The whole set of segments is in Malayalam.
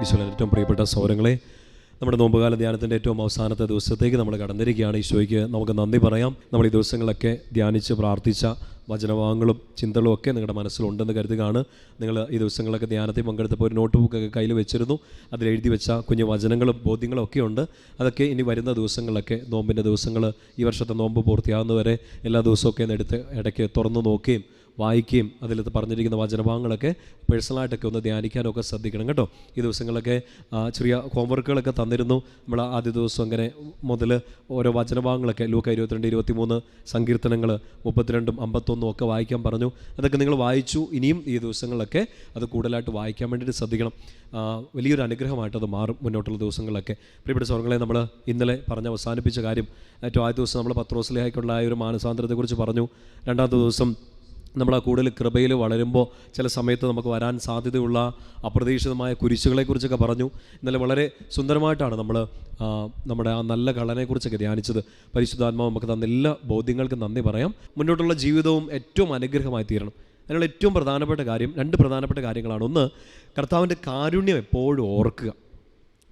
ഈശോയുടെ ഏറ്റവും പ്രിയപ്പെട്ട സൗരങ്ങളെ, നമ്മുടെ നോമ്പുകാല ധ്യാനത്തിൻ്റെ ഏറ്റവും അവസാനത്തെ ദിവസത്തേക്ക് നമ്മൾ കടന്നിരിക്കുകയാണ്. ഈശോയ്ക്ക് നമുക്ക് നന്ദി പറയാം. നമ്മൾ ഈ ദിവസങ്ങളൊക്കെ ധ്യാനിച്ച് പ്രാർത്ഥിച്ച വചനഭാഗങ്ങളും ചിന്തകളും ഒക്കെ നിങ്ങളുടെ മനസ്സിലുണ്ടെന്ന് കരുതുകയാണ്. നിങ്ങൾ ഈ ദിവസങ്ങളൊക്കെ ധ്യാനത്തിൽ പങ്കെടുത്തപ്പോൾ ഒരു നോട്ട് ബുക്കൊക്കെ കയ്യിൽ വെച്ചിരുന്നു. അതിലെഴുതി വെച്ച കുഞ്ഞു വചനങ്ങളും ബോധ്യങ്ങളും ഒക്കെ ഉണ്ട്. അതൊക്കെ ഇനി വരുന്ന ദിവസങ്ങളിലൊക്കെ, നോമ്പിൻ്റെ ദിവസങ്ങൾ, ഈ വർഷത്തെ നോമ്പ് പൂർത്തിയാകുന്നവരെ എല്ലാ ദിവസമൊക്കെ എടുത്ത് ഇടയ്ക്ക് തുറന്നു നോക്കുകയും വായിക്കുകയും അതിൽ പറഞ്ഞിരിക്കുന്ന വചനഭാഗങ്ങളൊക്കെ പേഴ്സണലായിട്ടൊക്കെ ഒന്ന് ധ്യാനിക്കാനൊക്കെ ശ്രദ്ധിക്കണം കേട്ടോ. ഈ ദിവസങ്ങളൊക്കെ ചെറിയ ഹോംവർക്കുകളൊക്കെ തന്നിരുന്നു. നമ്മൾ ആദ്യ ദിവസം അങ്ങനെ മുതൽ ഓരോ വചനഭാഗങ്ങളൊക്കെ ലൂക്ക 22, 23 സങ്കീർത്തനങ്ങൾ 32, 51 ഒക്കെ വായിക്കാൻ പറഞ്ഞു. അതൊക്കെ നിങ്ങൾ വായിച്ചു. ഇനിയും ഈ ദിവസങ്ങളിലൊക്കെ അത് കൂടുതലായിട്ട് വായിക്കാൻ വേണ്ടിയിട്ട് ശ്രദ്ധിക്കണം. വലിയൊരു അനുഗ്രഹമായിട്ടത് മാറും മുന്നോട്ടുള്ള ദിവസങ്ങളിലൊക്കെ. പ്രിയപ്പെട്ട സൗഹൃദങ്ങളെ, നമ്മൾ ഇന്നലെ പറഞ്ഞ് അവസാനിപ്പിച്ച കാര്യം, ഏറ്റവും ആദ്യ ദിവസം നമ്മൾ പത്രോസിലേക്കുള്ള ഒരു മാനസാന്തരത്തെക്കുറിച്ച് പറഞ്ഞു. രണ്ടാമത്തെ ദിവസം നമ്മൾ ആ കൂടുതൽ കൃപയിൽ വളരുമ്പോൾ ചില സമയത്ത് നമുക്ക് വരാൻ സാധ്യതയുള്ള അപ്രതീക്ഷിതമായ കുരിശുകളെക്കുറിച്ചൊക്കെ പറഞ്ഞു. ഇന്നലെ വളരെ സുന്ദരമായിട്ടാണ് നമ്മൾ നമ്മുടെ ആ നല്ല കള്ളനെക്കുറിച്ചൊക്കെ ധ്യാനിച്ചത്. പരിശുദ്ധാത്മാവ് നമുക്ക് തന്ന എല്ലാ ബോധ്യങ്ങൾക്കും നന്ദി പറയാം. മുന്നോട്ടുള്ള ജീവിതവും ഏറ്റവും അനുഗ്രഹമായി തീരണം. അതിനുള്ള ഏറ്റവും പ്രധാനപ്പെട്ട കാര്യം, രണ്ട് പ്രധാനപ്പെട്ട കാര്യങ്ങളാണ്. ഒന്ന്, കർത്താവിൻ്റെ കാരുണ്യം എപ്പോഴും ഓർക്കുക.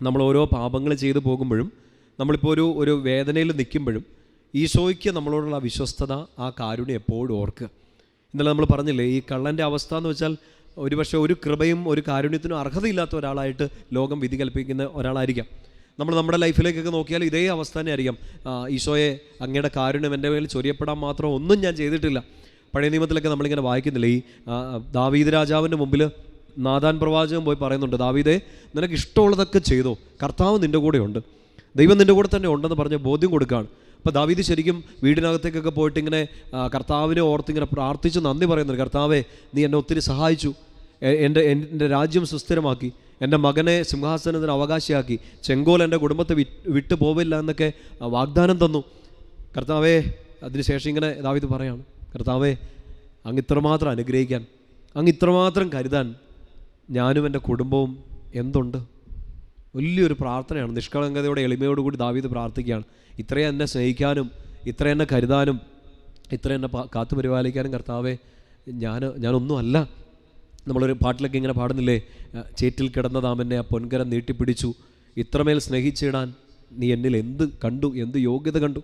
നമ്മൾ ഓരോ പാപങ്ങൾ ചെയ്തു പോകുമ്പോഴും, നമ്മളിപ്പോൾ ഒരു വേദനയിൽ നിൽക്കുമ്പോഴും ഈശോയ്ക്ക് നമ്മളോടുള്ള വിശ്വസ്തത, ആ കാരുണ്യം എപ്പോഴും ഓർക്കുക. ഇന്നലെ നമ്മൾ പറഞ്ഞില്ലേ, ഈ കള്ളൻ്റെ അവസ്ഥ എന്ന് വെച്ചാൽ ഒരുപക്ഷെ ഒരു കൃപയും ഒരു കാരുണ്യത്തിനും അർഹതയില്ലാത്ത ഒരാളായിട്ട് ലോകം വിധി കൽപ്പിക്കുന്ന ഒരാളായിരിക്കാം. നമ്മൾ നമ്മുടെ ലൈഫിലേക്കൊക്കെ നോക്കിയാൽ ഇതേ അവസ്ഥ തന്നെ ആയിരിക്കാം. ഈശോയെ, അങ്ങയുടെ കാരുണ്യം എൻ്റെ മേൽ ചൊരിയപ്പെടാൻ മാത്രം ഒന്നും ഞാൻ ചെയ്തിട്ടില്ല. പഴയ നിയമത്തിലൊക്കെ നമ്മളിങ്ങനെ വായിക്കുന്നില്ലേ, ഈ ദാവീദ് രാജാവിൻ്റെ മുമ്പിൽ നാഥാൻ പ്രവാചകൻ പോയി പറയുന്നുണ്ട്, ദാവീദേ, നിനക്ക് ഇഷ്ടമുള്ളതൊക്കെ ചെയ്തോ, കർത്താവ് നിൻ്റെ കൂടെയുണ്ട്, ദൈവം നിൻ്റെ കൂടെ തന്നെ ഉണ്ടെന്ന് പറഞ്ഞ് ബോധ്യം കൊടുക്കുകയാണ്. അപ്പോൾ ദാവീദ് ശരിക്കും വീടിനകത്തേക്കൊക്കെ പോയിട്ട് ഇങ്ങനെ കർത്താവിനെ ഓർത്തിങ്ങനെ പ്രാർത്ഥിച്ച് നന്ദി പറയുന്നുണ്ട്. കർത്താവേ, നീ എന്നെ ഒത്തിരി സഹായിച്ചു, എൻ്റെ രാജ്യം സുസ്ഥിരമാക്കി, എൻ്റെ മകനെ സിംഹാസനത്തിന് അവകാശിയാക്കി, ചെങ്കോൽ എൻ്റെ കുടുംബത്തെ വിട്ടു പോവില്ല എന്നൊക്കെ വാഗ്ദാനം തന്നു. കർത്താവേ, അതിനുശേഷം ഇങ്ങനെ ദാവീദ് പറയാണ്, കർത്താവേ, അങ്ങ് ഇത്രമാത്രം അനുഗ്രഹിക്കാൻ, അങ്ങ് ഇത്രമാത്രം കരുതാൻ ഞാനും എൻ്റെ കുടുംബവും എന്തുണ്ട്. വലിയൊരു പ്രാർത്ഥനയാണ്. നിഷ്കളങ്കതയോടെ എളിമയോടുകൂടി ദാവീദ് പ്രാർത്ഥിക്കുകയാണ്. ഇത്രയും എന്നെ സ്നേഹിക്കാനും, ഇത്ര എന്നെ കരുതാനും, ഇത്ര എന്നെ കാത്തു പരിപാലിക്കാനും കർത്താവേ ഞാനൊന്നുമല്ല. നമ്മളൊരു പാട്ടിലൊക്കെ ഇങ്ങനെ പാടുന്നില്ലേ, ചേറ്റിൽ കിടന്നതാം എന്നെ ആ പൊൻകരം നീട്ടിപ്പിടിച്ചു, ഇത്രമേൽ സ്നേഹിച്ചിടാൻ നീ എന്നിൽ എന്ത് കണ്ടു, എന്ത് യോഗ്യത കണ്ടു.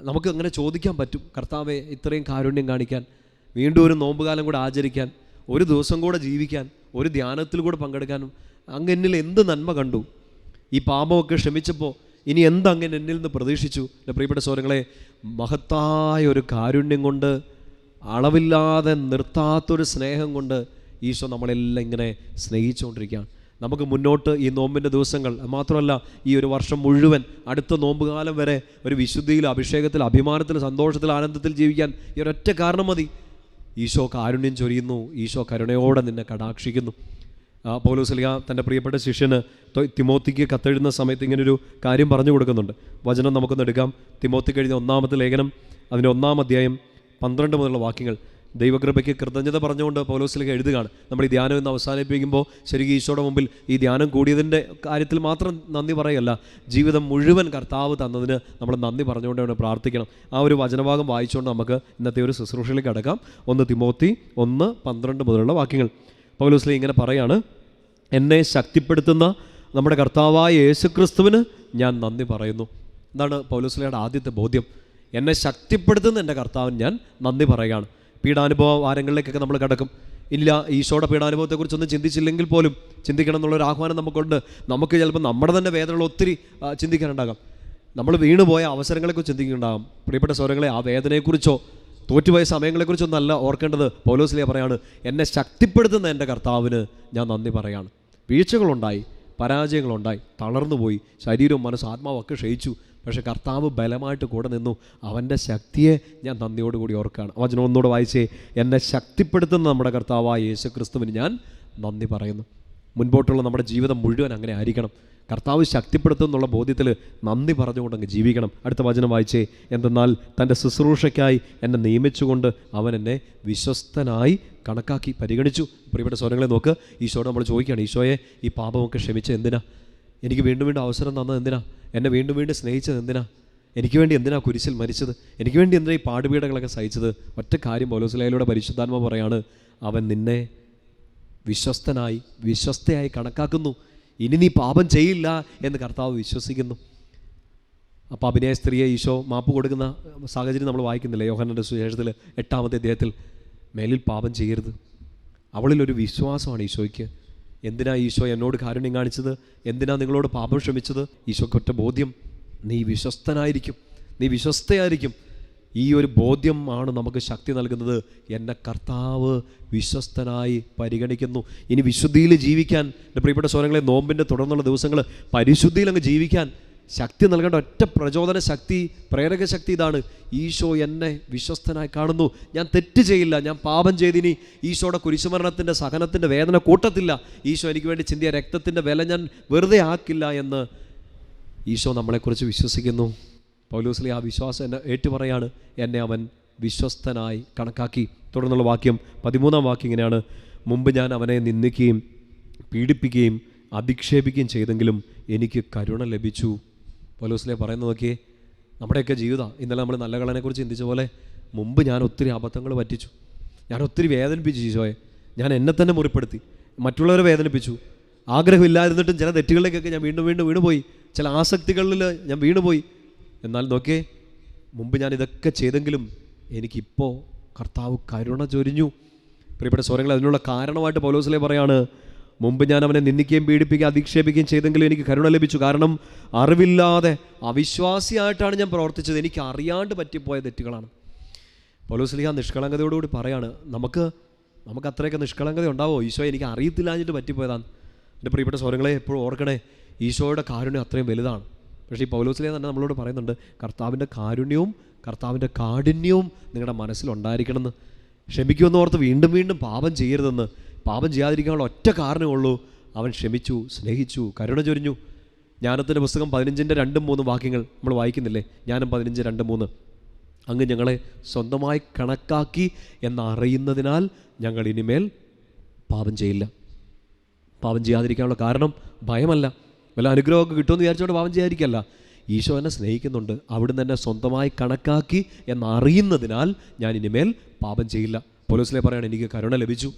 നമുക്ക് അങ്ങനെ ചോദിക്കാൻ പറ്റും, കർത്താവേ, ഇത്രയും കാരുണ്യം കാണിക്കാൻ, വീണ്ടും ഒരു നോമ്പുകാലം കൂടെ ആചരിക്കാൻ, ഒരു ദിവസം കൂടെ ജീവിക്കാൻ, ഒരു ധ്യാനത്തിൽ കൂടെ പങ്കെടുക്കാനും അങ്ങ് എന്നിൽ എന്ത് നന്മ കണ്ടു. ഈ പാപമൊക്കെ ക്ഷമിച്ചപ്പോൾ ഇനി എന്തങ്ങനെ എന്നിൽ നിന്ന് പ്രതീക്ഷിച്ചു. എൻ്റെ പ്രിയപ്പെട്ട സഹോദരങ്ങളെ, മഹത്തായ ഒരു കാരുണ്യം കൊണ്ട്, അളവില്ലാതെ നിർത്താത്തൊരു സ്നേഹം കൊണ്ട് ഈശോ നമ്മളെല്ലാം ഇങ്ങനെ സ്നേഹിച്ചുകൊണ്ടിരിക്കുകയാണ്. നമുക്ക് മുന്നോട്ട് ഈ നോമ്പിൻ്റെ ദിവസങ്ങൾ മാത്രമല്ല, ഈ ഒരു വർഷം മുഴുവൻ, അടുത്ത നോമ്പുകാലം വരെ ഒരു വിശുദ്ധിയിൽ, അഭിഷേകത്തിൽ, അഭിമാനത്തിൽ, സന്തോഷത്തിൽ, ആനന്ദത്തിൽ ജീവിക്കാൻ ഈ ഒരൊറ്റ കാരണം മതി. ഈശോ കാരുണ്യം ചൊരിയുന്നു, ഈശോ കരുണയോടെ നിന്നെ കടാക്ഷിക്കുന്നു. പൗലോസ്ലീഹ തൻ്റെ പ്രിയപ്പെട്ട ശിഷ്യന് തിമോത്തിക്ക് കത്തെഴുതുന്ന സമയത്ത് ഇങ്ങനൊരു കാര്യം പറഞ്ഞു കൊടുക്കുന്നുണ്ട്. വചനം നമുക്കൊന്ന് എടുക്കാം. തിമോത്തിക്ക് എഴുതിയ 1-ാമത്തെ ലേഖനം, അതിൻ്റെ 1-ാം അധ്യായം 12 മുതലുള്ള വാക്യങ്ങൾ. ദൈവകൃപയ്ക്ക് കൃതജ്ഞത പറഞ്ഞുകൊണ്ട് പൗലോസ്ലീഹ എഴുതുകയാണ്. നമ്മൾ ഈ ധ്യാനം ഇന്ന് അവസാനിപ്പിക്കുമ്പോൾ ശരിക്കും ഈശോയുടെ മുമ്പിൽ ഈ ധ്യാനം കൂടിയതിൻ്റെ കാര്യത്തിൽ മാത്രം നന്ദി പറയല്ല, ജീവിതം മുഴുവൻ കർത്താവ് തന്നതിന് നമ്മൾ നന്ദി പറഞ്ഞുകൊണ്ട് വേണം പ്രാർത്ഥിക്കണം. ആ ഒരു വചനഭാഗം വായിച്ചുകൊണ്ട് നമുക്ക് ഇന്നത്തെ ഒരു ശുശ്രൂഷയിലേക്ക് അടക്കാം. 1 തിമോത്തി 1:12 മുതലുള്ള വാക്യങ്ങൾ. പൗലോസ്ലീഹ ഇങ്ങനെ പറയാണ്, എന്നെ ശക്തിപ്പെടുത്തുന്ന നമ്മുടെ കർത്താവായ യേശുക്രിസ്തുവിന് ഞാൻ നന്ദി പറയുന്നു. എന്താണ് പൗലോസ്ലീഹയുടെ ആദ്യത്തെ ബോധ്യം? എന്നെ ശക്തിപ്പെടുത്തുന്ന എൻ്റെ കർത്താവിന് ഞാൻ നന്ദി പറയുകയാണ്. പീഡാനുഭവ വാരങ്ങളിലേക്കൊക്കെ നമ്മൾ കിടക്കും. ഇല്ല, ഈശോയുടെ പീഡാനുഭവത്തെക്കുറിച്ചൊന്നും ചിന്തിച്ചില്ലെങ്കിൽ പോലും ചിന്തിക്കണം എന്നുള്ളൊരു ആഹ്വാനം നമുക്കുണ്ട്. നമുക്ക് ചിലപ്പോൾ നമ്മുടെ തന്നെ വേദനകൾ ഒത്തിരി ചിന്തിക്കാനുണ്ടാകാം. നമ്മൾ വീണുപോയ അവസരങ്ങളെക്കുറിച്ച് ചിന്തിക്കുന്നുണ്ടാകാം. പ്രിയപ്പെട്ട സഹോദരങ്ങളെ, ആ വേദനയെക്കുറിച്ചോ തോറ്റുപോയ സമയങ്ങളെക്കുറിച്ചൊന്നല്ല ഓർക്കേണ്ടത്. പൗലോസ്ലീഹ പറയാണ്, എന്നെ ശക്തിപ്പെടുത്തുന്ന എൻ്റെ കർത്താവിന് ഞാൻ നന്ദി പറയാണ്. വീഴ്ചകളുണ്ടായി, പരാജയങ്ങളുണ്ടായി, തളർന്നുപോയി, ശരീരവും മനസ്സും ആത്മാവൊക്കെ ക്ഷയിച്ചു. പക്ഷേ കർത്താവ് ബലമായിട്ട് കൂടെ നിന്നു. അവൻ്റെ ശക്തിയെ ഞാൻ നന്ദിയോടുകൂടി ഓർക്കുകയാണ്. വചനം ഒന്നുകൂടെ വായിച്ചേ, എന്നെ ശക്തിപ്പെടുത്തുന്ന നമ്മുടെ കർത്താവായ യേശുക്രിസ്തുവിന് ഞാൻ നന്ദി പറയുന്നു. മുൻപോട്ടുള്ള നമ്മുടെ ജീവിതം മുഴുവൻ അങ്ങനെ ആയിരിക്കണം. കർത്താവ് ശക്തിപ്പെടുത്തുന്നുള്ള ബോധ്യത്തിൽ നന്ദി പറഞ്ഞുകൊണ്ടങ്ങ് ജീവിക്കണം. അടുത്ത വചനം വായിച്ചേ, എന്തെന്നാൽ തൻ്റെ ശുശ്രൂഷയ്ക്കായി എന്നെ നിയമിച്ചുകൊണ്ട് അവൻ എന്നെ വിശ്വസ്തനായി കണക്കാക്കി പരിഗണിച്ചു. പ്രിയപ്പെട്ട സ്വരങ്ങളെ നോക്ക്, ഈശോയോട് നമ്മൾ ചോദിക്കുകയാണ്, ഈശോയെ, ഈ പാപമൊക്കെ ക്ഷമിച്ചത് എന്തിനാ? എനിക്ക് വീണ്ടും വീണ്ടും അവസരം തന്നത് എന്തിനാ? എന്നെ വീണ്ടും വീണ്ടും സ്നേഹിച്ചത് എന്തിനാ? എനിക്ക് വേണ്ടി എന്തിനാ കുരിശിൽ മരിച്ചത്? എനിക്ക് വേണ്ടി എന്തിനാ ഈ പാടുപീഠങ്ങളൊക്കെ സഹിച്ചത്? ഒറ്റ കാര്യം പൗലോസ്ലീഹയിലൂടെ പരിശുദ്ധാത്മാവ് പറയാണ്, അവൻ നിന്നെ വിശ്വസ്തനായി, വിശ്വസ്തയായി കണക്കാക്കുന്നു. ഇനി നീ പാപം ചെയ്യില്ല എന്ന് കർത്താവ് വിശ്വസിക്കുന്നു. അപ്പോൾ അഭിനയ സ്ത്രീയെ ഈശോ മാപ്പ് കൊടുക്കുന്ന സാഹചര്യം നമ്മൾ വായിക്കുന്നില്ലേ യോഹന്നാന്റെ സുവിശേഷത്തിൽ 8-ാമത്തെ അധ്യായത്തിൽ. മേലിൽ പാപം ചെയ്യരുത്. അവളിലൊരു വിശ്വാസമാണ് ഈശോയ്ക്ക്. എന്തിനാ ഈശോ എന്നോട് കാരുണ്യം കാണിച്ചത്? എന്തിനാ നിങ്ങളോട് പാപം ക്ഷമിച്ചത്? ഈശോയ്ക്ക് ഒറ്റ ബോധ്യം, നീ വിശ്വസ്തനായിരിക്കും, നീ വിശ്വസ്തയായിരിക്കും. ഈ ഒരു ബോധ്യമാണ് നമുക്ക് ശക്തി നൽകുന്നത്. എന്നെ കർത്താവ് വിശ്വസ്തനായി പരിഗണിക്കുന്നു. ഇനി വിശുദ്ധിയിൽ ജീവിക്കാൻ, എൻ്റെ പ്രിയപ്പെട്ട സഹോദരങ്ങളെ, നോമ്പിൻ്റെ തുടർന്നുള്ള ദിവസങ്ങൾ പരിശുദ്ധിയിൽ അങ്ങ് ജീവിക്കാൻ ശക്തി നൽകേണ്ട ഒറ്റ പ്രചോദന ശക്തി, പ്രേരക ശക്തി ഇതാണ്. ഈശോ എന്നെ വിശ്വസ്തനായി കാണുന്നു. ഞാൻ തെറ്റ് ചെയ്യില്ല, ഞാൻ പാപം ചെയ്തിനി ഈശോയുടെ കുരിശുമരണത്തിൻ്റെ സഹനത്തിൻ്റെ വേദന കൂട്ടത്തില്ല. ഈശോ എനിക്ക് വേണ്ടി ചിന്തിയ രക്തത്തിൻ്റെ വില ഞാൻ വെറുതെ ആക്കില്ല എന്ന് ഈശോ നമ്മളെക്കുറിച്ച് വിശ്വസിക്കുന്നു. പൗലോസിലെ ആ വിശ്വാസം എന്നെ ഏറ്റുപറയാണ്. എന്നെ അവൻ വിശ്വസ്തനായി കണക്കാക്കി. തുടർന്നുള്ള വാക്യം 13-ാം വാക്യം ഇങ്ങനെയാണ്: മുമ്പ് ഞാൻ അവനെ നിന്ദിക്കുകയും പീഡിപ്പിക്കുകയും അധിക്ഷേപിക്കുകയും ചെയ്തെങ്കിലും എനിക്ക് കരുണ ലഭിച്ചു. പൗലോസിലെ പറയുന്നത് നോക്കിയേ, നമ്മുടെയൊക്കെ ജീവിതം. ഇന്നലെ നമ്മൾ നല്ല കളനെക്കുറിച്ച് ചിന്തിച്ച പോലെ മുമ്പ് ഞാൻ ഒത്തിരി അബദ്ധങ്ങൾ പറ്റിച്ചു, ഞാൻ ഒത്തിരി വേദനിപ്പിച്ചു ഈശോയെ. ഞാൻ എന്നെ തന്നെ മുറിപ്പെടുത്തി, മറ്റുള്ളവരെ വേദനിപ്പിച്ചു. ആഗ്രഹമില്ലായിരുന്നിട്ടും ചില തെറ്റുകളിലേക്കൊക്കെ ഞാൻ വീണ്ടും വീണ്ടും വീണുപോയി, ചില ആസക്തികളിൽ ഞാൻ വീണുപോയി. എന്നാൽ നോക്കിയേ, മുമ്പ് ഞാൻ ഇതൊക്കെ ചെയ്തെങ്കിലും എനിക്കിപ്പോൾ കർത്താവ് കരുണ ചൊരിഞ്ഞു. പ്രിയപ്പെട്ട സ്വരങ്ങൾ, അതിനുള്ള കാരണമായിട്ട് പൗലോസിലെ പറയാണ്, മുമ്പ് ഞാൻ അവനെ നിന്ദിക്കുകയും പീഡിപ്പിക്കുകയും അധിക്ഷേപിക്കുകയും ചെയ്തെങ്കിലും എനിക്ക് കരുണ ലഭിച്ചു. കാരണം അറിവില്ലാതെ അവിശ്വാസിയായിട്ടാണ് ഞാൻ പ്രവർത്തിച്ചത്, എനിക്ക് അറിയാണ്ട് പറ്റിപ്പോയ തെറ്റുകളാണ്. പൗലോസ്ലീഹ നിഷ്കളങ്കതയോടുകൂടി പറയാണ്, നമുക്ക് അത്രയൊക്കെ നിഷ്കളങ്കത ഉണ്ടാവോ? ഈശോ എനിക്ക് അറിയത്തില്ലാഞ്ഞിട്ട് പറ്റിപ്പോയതാണ്. എൻ്റെ പ്രിയപ്പെട്ട സ്വരങ്ങളെ, എപ്പോഴും ഓർക്കണേ, ഈശോയുടെ കാരുണ്യം അത്രയും വലുതാണ്. പക്ഷേ ഈ പൗലോസ്ലീഹ തന്നെ നമ്മളോട് പറയുന്നുണ്ട്, കർത്താവിൻ്റെ കാരുണ്യവും കർത്താവിൻ്റെ കാഠിന്യവും നിങ്ങളുടെ മനസ്സിലുണ്ടായിരിക്കണമെന്ന്. ക്ഷമിക്കുമെന്ന് ഓർത്ത് വീണ്ടും വീണ്ടും പാപം ചെയ്യരുതെന്ന്. പാപം ചെയ്യാതിരിക്കാനുള്ള ഒറ്റ കാരണമേ ഉള്ളൂ, അവൻ ക്ഷമിച്ചു, സ്നേഹിച്ചു, കരുണ ചൊരിഞ്ഞു. ജ്ഞാനത്തിൻ്റെ പുസ്തകം 15-2-3 വാക്യങ്ങൾ നമ്മൾ വായിക്കുന്നില്ലേ? ജ്ഞാനം 15-2-3: അങ്ങ് ഞങ്ങളെ സ്വന്തമായി കണക്കാക്കി എന്നറിയുന്നതിനാൽ ഞങ്ങൾ ഇനിമേൽ പാപം ചെയ്യില്ല. പാപം ചെയ്യാതിരിക്കാനുള്ള കാരണം ഭയമല്ല, വല്ല അനുഗ്രഹമൊക്കെ കിട്ടുമെന്ന് വിചാരിച്ചുകൊണ്ട് പാപം ചെയ്യാതിരിക്കല്ല. ഈശോ എന്നെ സ്നേഹിക്കുന്നുണ്ട്, അവിടുന്ന് എന്നെ സ്വന്തമായി കണക്കാക്കി എന്നറിയുന്നതിനാൽ ഞാൻ ഇനിമേൽ പാപം ചെയ്യില്ല. പൗലോസ്ലീഹ പറയാണ്, എനിക്ക് കരുണ ലഭിച്ചു.